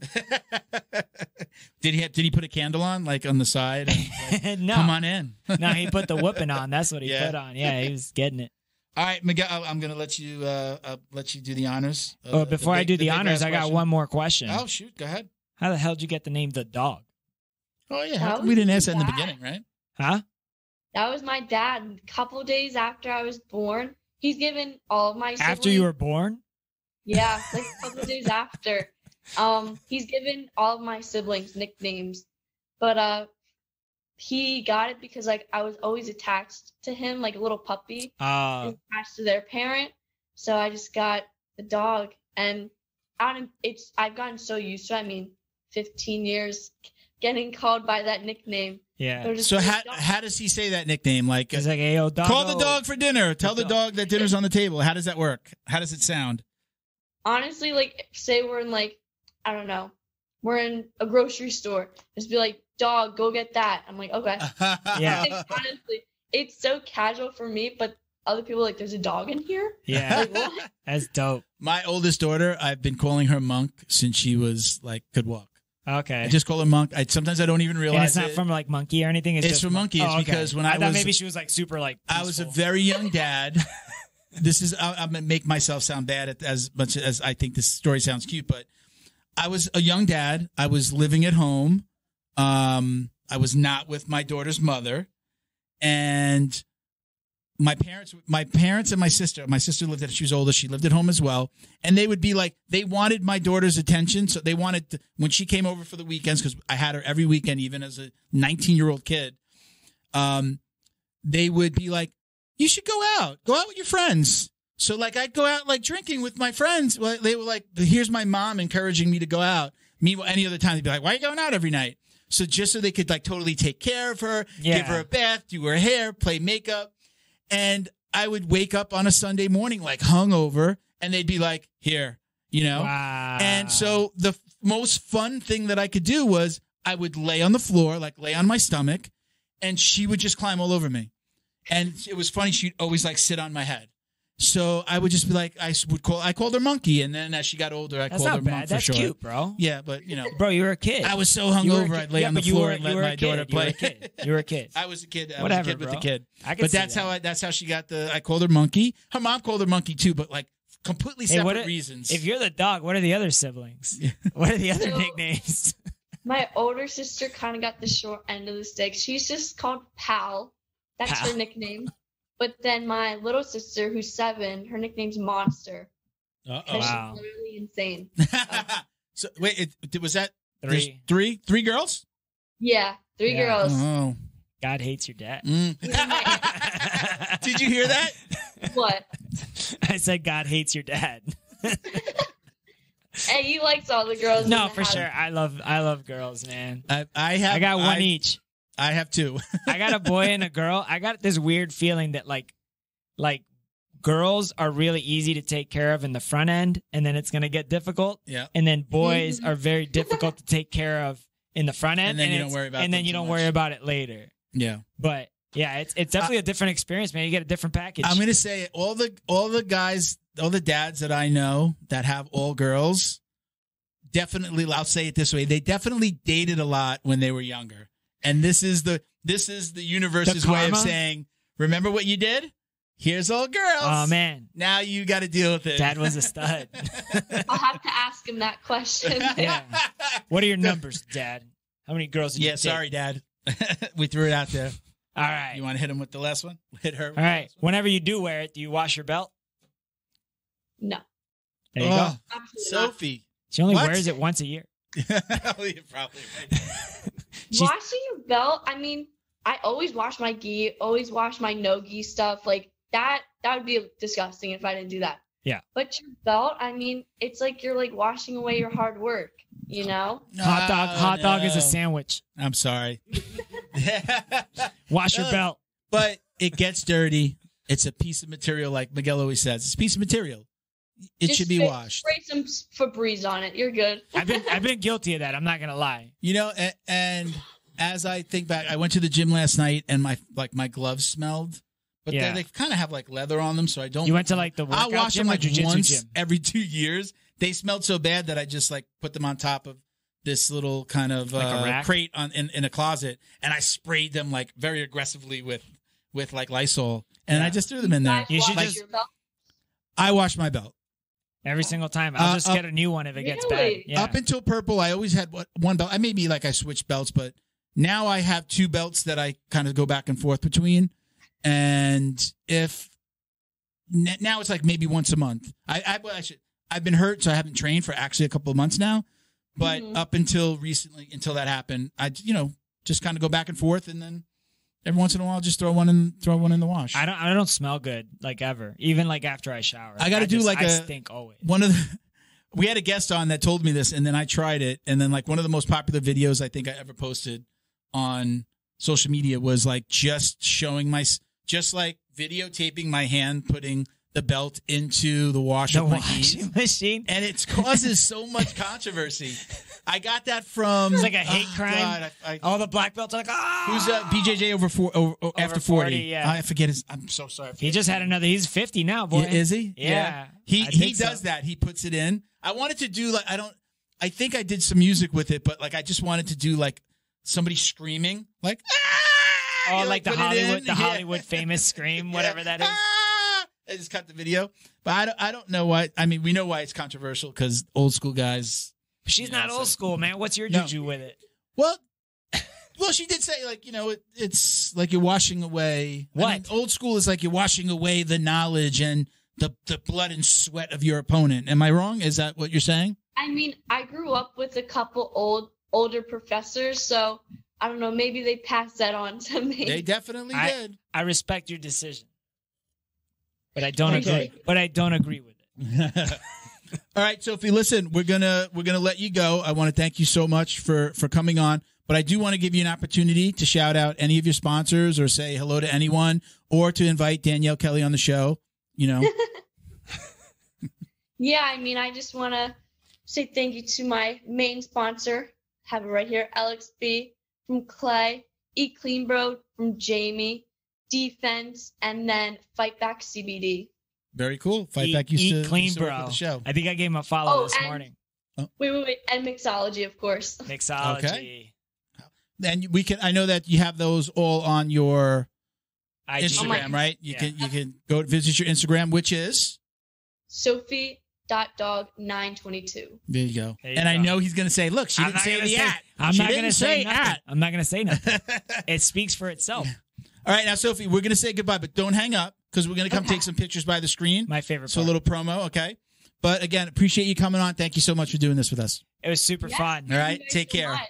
Did he put a candle on, like on the side? And, like, no, come on in. No, he put the whooping on. That's what he put on. Yeah, he was getting it. All right, Miguel, I'm gonna let you do the honors. Before I do the honors, I got one more question. Oh shoot, go ahead. How the hell did you get the name The Dog? Oh yeah, we didn't ask that in the beginning, right? Huh? That was my dad. A couple days after I was born, he's given all of my siblings. After you were born? Yeah, like a couple days after. He's given all of my siblings nicknames, but he got it because like I was always attached to him, like a little puppy, attached to their parent. So I just got the dog, and I've gotten so used to it. I mean, 15 years getting called by that nickname. Yeah. So how does he say that nickname? Like, he's like, "Hey, yo, dog, call the dog for dinner. Tell the dog that dinner's on the table." How does that work? How does it sound? honestly, like, say we're in, like, I don't know, we're in a grocery store. Just be like, dog, go get that. I'm like, okay. Yeah. Like, honestly, it's so casual for me, but other people are like, there's a dog in here? Yeah. Like, what? That's dope. My oldest daughter, I've been calling her Monk since she was like could walk. Okay. I just call her Monk. Sometimes I don't even realize And it's not it. from like Monkey or anything. It's just from Monkey. It's because when I thought was maybe she was like super like peaceful. I was a very young dad. I'm gonna make myself sound bad as much as I think this story sounds cute, but I was a young dad. I was living at home. I was not with my daughter's mother, and my parents and my sister lived at, she was older. She lived at home as well. And they would be like, they wanted my daughter's attention. So they wanted to, when she came over for the weekends, cause I had her every weekend, even as a 19-year-old kid. They would be like, you should go out with your friends. So like, I'd go out like drinking with my friends. Well, they were like, here's my mom encouraging me to go out. Meanwhile, any other time they'd be like, why are you going out every night? So just so they could like totally take care of her, give her a bath, do her hair, play makeup. And I would wake up on a Sunday morning, like hungover, and they'd be like, here, you know? Wow. And so the most fun thing that I could do was I would lay on the floor, like lay on my stomach, and she would just climb all over me. And it was funny. She'd always like sit on my head. So I would just be like, I called her Monkey. And then as she got older, I called her Monk for short. That's cute, bro. Yeah, but you know. Bro, you were a kid. I was so hungover, I'd lay on the floor and let my daughter play. You were a kid. I was a kid. I Whatever, was a kid with bro. a kid. But that's how she got I called her Monkey. Her mom called her Monkey too, but like completely separate reasons. If you're the dog, what are the other siblings? What are the other nicknames? My older sister kind of got the short end of the stick. She's just called Pal. That's her nickname. But then my little sister, who's 7, her nickname's Monster. Wow. She's literally insane. So wait, was that 3? Three girls? Yeah, 3 girls. Oh. God hates your dad. Did you hear that? What? I said God hates your dad. Hey, he likes all the girls. No, for sure. I love girls, man. I got one each. I have 2. I got a boy and a girl. I got this weird feeling that like girls are really easy to take care of in the front end, and then it's gonna get difficult. Yeah. And then boys are very difficult to take care of in the front end, and then you don't worry about. And then you don't worry about it later. Yeah. But yeah, it's definitely a different experience, man. You get a different package. I'm gonna say all the guys, all the dads that I know that have all girls, definitely. I'll say it this way: they definitely dated a lot when they were younger. And this is the universe's way of saying, remember what you did? Here's all girls. Oh, man. Now you got to deal with it. Dad was a stud. I'll have to ask him that question. Yeah. What are your numbers, Dad? How many girls did you date? Sorry, Dad. We threw it out there. All right. You want to hit him with the last one? Hit her. All right. Whenever you do wear it, do you wash your belt? No. There you go. Absolutely Sophie. She only wears it once a year. You're probably right. Washing your belt, I mean, I always wash my gi, always wash my no-gi stuff. Like, that would be disgusting if I didn't do that. Yeah. But your belt, I mean, it's like you're like washing away your hard work, you know? Hot dog is a sandwich. I'm sorry. Wash your belt. But it gets dirty. It's a piece of material, like Miguel always says. It's a piece of material. It Just should be washed. Spray some Febreze on it. You're good. I've been guilty of that. I'm not gonna lie. You know, and as I think back, I went to the gym last night, and my gloves smelled, but they kind of have like leather on them, so I don't. You went to like the workout I wash gym them or like jiu-jitsu once gym? every 2 years. They smelled so bad that I just like put them on top of this little kind of Like a rack? crate in a closet, and I sprayed them like very aggressively with like Lysol, and I just threw them in there. You should Wash just- your belt. I wash my belt. Every single time. I'll just get a new one if it gets bad. Really? Yeah. Up until purple, I always had one belt. I maybe like I switched belts, but now I have 2 belts that I kind of go back and forth between. And if now it's like maybe once a month. I've been hurt, so I haven't trained for actually a couple of months now. But up until recently, until that happened, I just kind of go back and forth, and then every once in a while, just throw one in the wash. I don't smell good like ever. Even like after I shower. I got to do I stink always. We had a guest on that told me this, and then I tried it, and then like one of the most popular videos I think I ever posted on social media was like just showing just like videotaping my hand putting the belt into the washer The washing machine. and it causes so much controversy. I got that from It's like a hate crime. God, All the black belts are like, who's BJJ after 40? Yeah. I forget his. I'm so sorry. He just had another. He's 50 now, boy. Yeah, is he? Yeah. He does that. He puts it in. I wanted to do like I think I did some music with it, but like I just wanted to do like somebody screaming like like the Hollywood famous scream, whatever that is. I just cut the video, but I don't know why. I mean, we know why it's controversial because old school guys. She's not old school, man. What's your juju with it? Well, she did say like it's like you're washing away. What? I mean, old school is like you're washing away the knowledge and the blood and sweat of your opponent. Am I wrong? Is that what you're saying? I mean, I grew up with a couple older professors, so I don't know. Maybe they passed that on to me. They definitely did. I respect your decision, but I don't agree. But I don't agree with it. All right, Sophie. Listen, we're gonna let you go. I want to thank you so much for coming on, but I do want to give you an opportunity to shout out any of your sponsors or say hello to anyone, or to invite Danielle Kelly on the show. Yeah, I mean, I just want to say thank you to my main sponsor. Have it right here, Alex B from Clay, Eat Clean Bro from Jamie, Defense, and then Fight Back CBD. Very cool. Fight Back Eat Clean used to work Bro. with the show. I think I gave him a follow this morning. Wait, and Mixology, of course. Mixology. Okay. Then I know that you have those all on your IG. Instagram, right? You can go visit your Instagram, which is Sophie.dog922. There you go. There you and I go. know he's going to say, look, she didn't say the at. I'm not going to say at. nothing. I'm not going to say nothing. It speaks for itself. All right, now, Sophie, we're going to say goodbye, but don't hang up because we're going to come take some pictures by the screen. My favorite So part. a little promo, okay? But again, appreciate you coming on. Thank you so much for doing this with us. It was super fun. All right, take care. All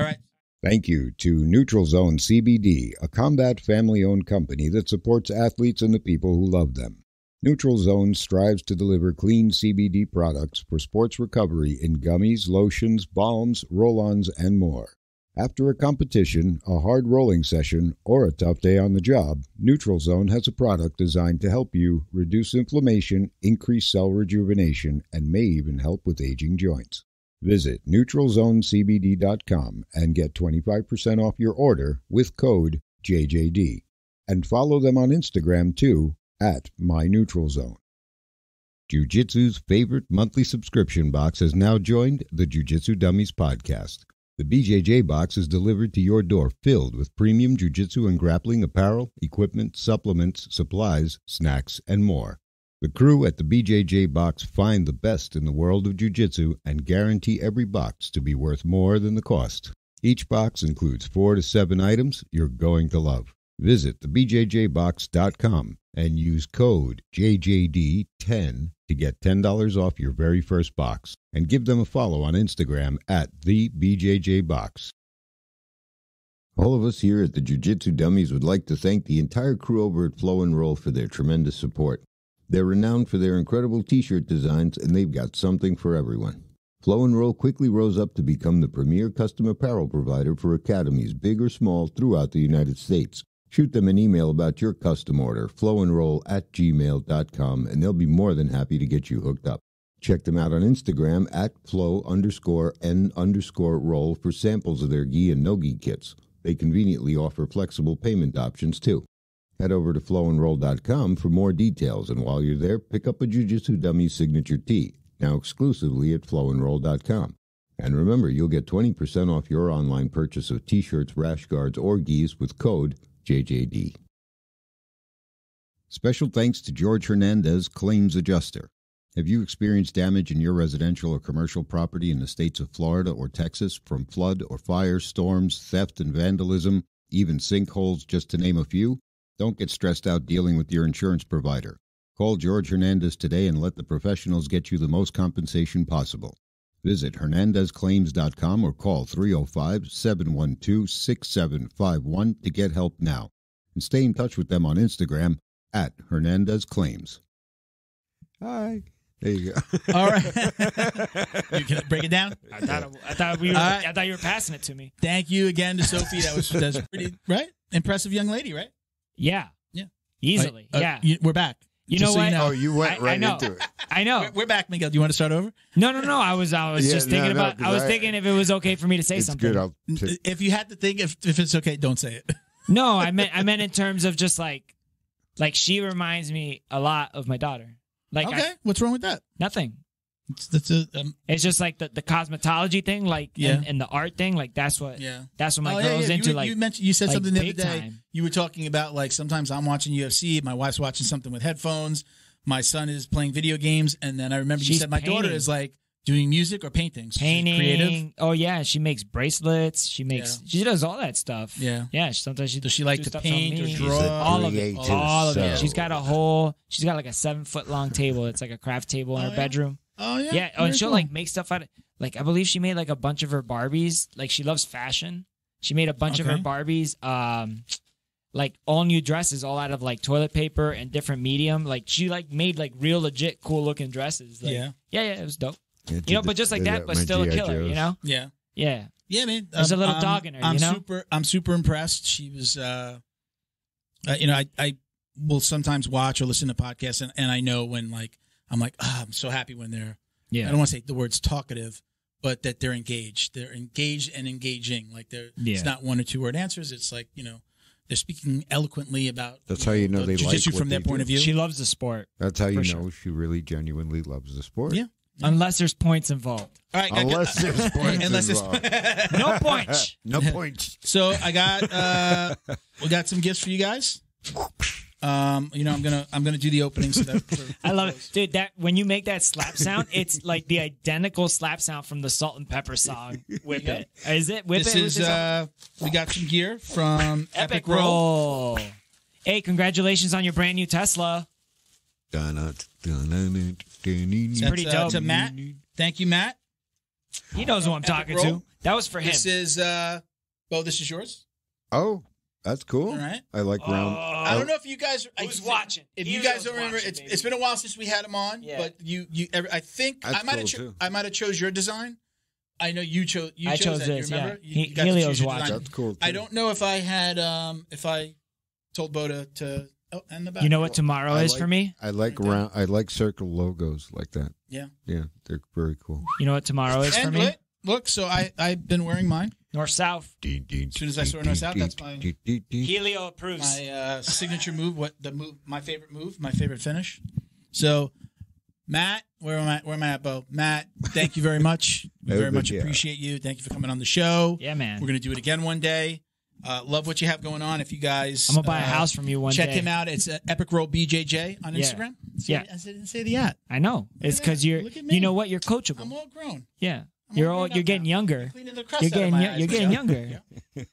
right. Thank you to Neutral Zone CBD, a combat family-owned company that supports athletes and the people who love them. Neutral Zone strives to deliver clean CBD products for sports recovery in gummies, lotions, balms, roll-ons, and more. After a competition, a hard rolling session, or a tough day on the job, Neutral Zone has a product designed to help you reduce inflammation, increase cell rejuvenation, and may even help with aging joints. Visit NeutralZoneCBD.com and get 25% off your order with code JJD. And follow them on Instagram too, @MyNeutralZone. Jiu-Jitsu's favorite monthly subscription box has now joined the Jiu Jitsu Dummies Podcast. The BJJ box is delivered to your door filled with premium jiu-jitsu and grappling apparel, equipment, supplements, supplies, snacks, and more. The crew at the BJJ box find the best in the world of jiu-jitsu and guarantee every box to be worth more than the cost. Each box includes 4 to 7 items you're going to love. Visit thebjjbox.com and use code JJD10 to get $10 off your very first box. And give them a follow on Instagram @thebjjbox. All of us here at the Jiu Jitsu Dummies would like to thank the entire crew over at Flow and Roll for their tremendous support. They're renowned for their incredible t-shirt designs, and they've got something for everyone. Flow and Roll quickly rose up to become the premier custom apparel provider for academies, big or small, throughout the United States. Shoot them an email about your custom order, flowandroll@gmail.com, and they'll be more than happy to get you hooked up. Check them out on Instagram @flow_n_roll for samples of their gi and no-gi kits. They conveniently offer flexible payment options, too. Head over to flowandroll.com for more details, and while you're there, pick up a Jiu Jitsu Dummies signature tee, now exclusively at flowandroll.com. And remember, you'll get 20% off your online purchase of t-shirts, rash guards, or gis with code JJD. Special thanks to George Hernandez, Claims Adjuster. Have you experienced damage in your residential or commercial property in the states of Florida or Texas from flood or fire, storms, theft and vandalism, even sinkholes, just to name a few? Don't get stressed out dealing with your insurance provider. Call George Hernandez today and let the professionals get you the most compensation possible. Visit HernandezClaims.com or call 305-712-6751 to get help now. And stay in touch with them on Instagram @HernandezClaims. Hi. There you go. All right. You can break it down? I thought you were passing it to me. Thank you again to Sophie. That was pretty, right? Impressive young lady, right? Yeah. Yeah. Easily. Yeah. We're back. You Just know what? know. Oh, you went right into it. I know. We're back, Miguel. Do you want to start over? No. I was just thinking about. I was thinking if it was okay for me to say It's something. good. If you had to think, if it's okay, don't say it. No, I meant in terms of just like she reminds me a lot of my daughter. Like, okay, what's wrong with that? Nothing. It's just like the cosmetology thing, like and the art thing, like that's what my girl's into. You said something the other day. Time. You were talking about like sometimes I'm watching UFC, my wife's watching something with headphones, my son is playing video games, and then I remember you said my daughter is like doing music or painting. So painting, creative. Oh yeah, she makes bracelets. She does all that stuff. Yeah. Sometimes Does she like to paint or draw? All of it. All of it. She's got like a 7-foot long table. It's like a craft table in her bedroom. Oh yeah. Yeah. Oh, and she'll like make stuff out of, like, I believe she made like a bunch of her Barbies. Like, she loves fashion. She made a bunch of her Barbies, like all new dresses, all out of like toilet paper and different medium. Like, she like made like real legit cool looking dresses. Like, yeah, it was dope. But just like that, but still a killer, you know? Yeah. Yeah. Yeah, man. There's a little dog in her, I'm super impressed. She was, I will sometimes watch or listen to podcasts, and I know when like, I'm like, I'm so happy when they're, I don't want to say the words talkative, but that they're engaged. They're engaged and engaging. Like, it's not 1 or 2 word answers. It's like, they're speaking eloquently about. That's how you know they like jiu-jitsu from their point of view. She loves the sport. That's how you know she really genuinely loves the sport. Yeah. Unless there's points involved. All right. Unless there's points involved. No points. No points. So we got some gifts for you guys. I'm gonna do the opening. So that I love it, dude. That when you make that slap sound, it's like the identical slap sound from the Salt and Pepper song. Whip it. Is it? Whip this it. This is we got some gear from Epic Roll. Hey, congratulations on your brand new Tesla. It's pretty dope. To Matt. Thank you, Matt. He knows who I'm talking to. That was for him. This is this is yours. Oh, that's cool. All right. I like round. I don't know if you guys who's watching. If you guys don't remember, it's been a while since we had him on. Yeah. But I think that's I might have chose your design. I know you chose. I chose this. You remember? Yeah. You got to choose your watching. design. That's cool. Too. I don't know if I had if I told Bo to and the back. You know what tomorrow is for me? I like round. I like circle logos like that. Yeah. Yeah, they're very cool. You know what tomorrow is for me? Look, so I've been wearing mine. North South. As soon as I saw North South, that's my Helio approves. My signature move. My favorite move. My favorite finish. So, Matt, where am I at, Bo? Matt, thank you very much. We very much appreciate you. Thank you for coming on the show. Yeah, man. We're gonna do it again one day. Love what you have going on. If you guys, I'm gonna buy a house from you one day. Check him out. It's Epic Roll BJJ on Instagram. Yeah. I didn't say the at. I know. It's because you're. You know what? You're coachable. I'm all grown. Yeah. You're getting younger. You're getting younger.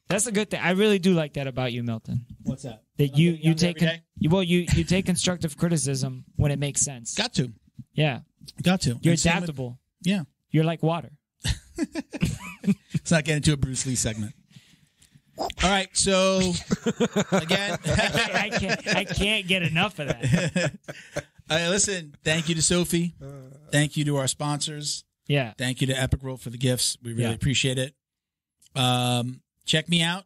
That's a good thing. I really do like that about you, Milton. What's that? That you take you take constructive criticism when it makes sense. Got to. Yeah. Got to. You're adaptable. Yeah. You're like water. Let's not get into a Bruce Lee segment. All right, so again, I can't get enough of that. Listen, thank you to Sophie. Thank you to our sponsors. Yeah. Thank you to Epic Roll for the gifts. We really appreciate it. Check me out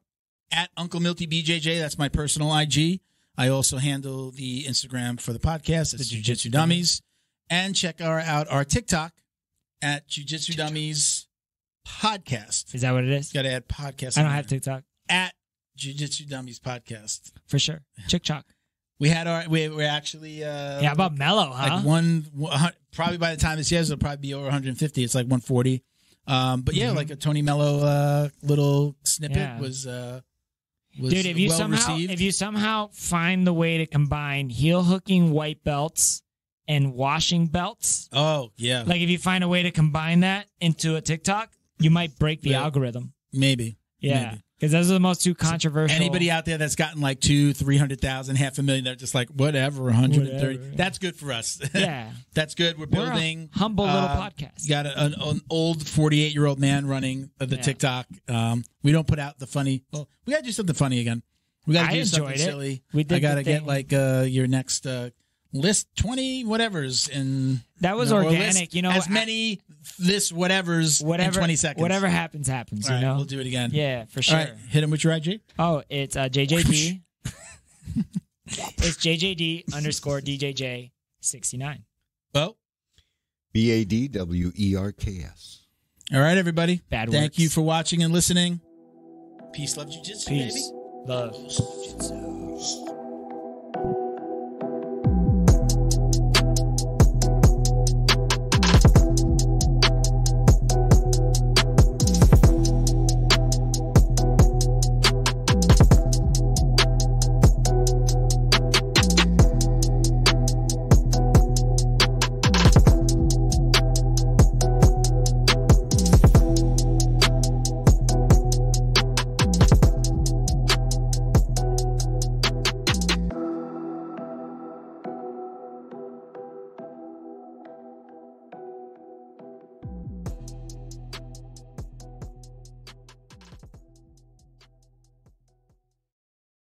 at Uncle Milty BJJ. That's my personal IG. I also handle the Instagram for the podcast. It's Jiu Jitsu Dummies. And check out our TikTok at Jiu Jitsu Dummies Podcast. Is that what it is? Got to add podcast. I don't have TikTok. At Jiu Jitsu Dummies Podcast. For sure. Chick-chock. We had we're actually how about Mellow, huh? Like probably by the time this year it'll probably be over 150. It's like 140. But yeah, like a Tony Mello little snippet was dude, if you somehow find the way to combine heel hooking white belts and washing belts. Oh, yeah. Like if you find a way to combine that into a TikTok, you might break the algorithm. Maybe. Yeah. Because those are the most two controversial. Anybody out there that's gotten like 200,000, 300,000, 500,000, they're just like, whatever, 130. Whatever. That's good for us. Yeah. That's good. We're building. A humble little podcast. You got an old 48-year-old man running the TikTok. We don't put out the funny. Well, we got to do something funny again. We got to do something silly. We did I got to get like your next list 20 whatevers in. That was organic. You know, as many this whatevers in 20 seconds. Whatever happens, happens. All right, you know, we'll do it again. Yeah, for sure. All right, hit him with your IG. Oh, it's JJD. It's JJD_DJJ69. Well, BADWERKS. all right, everybody. Bad Thank works. you for watching and listening. Peace, love, jiu-jitsu, Peace. baby. Love. Jiu-jitsu.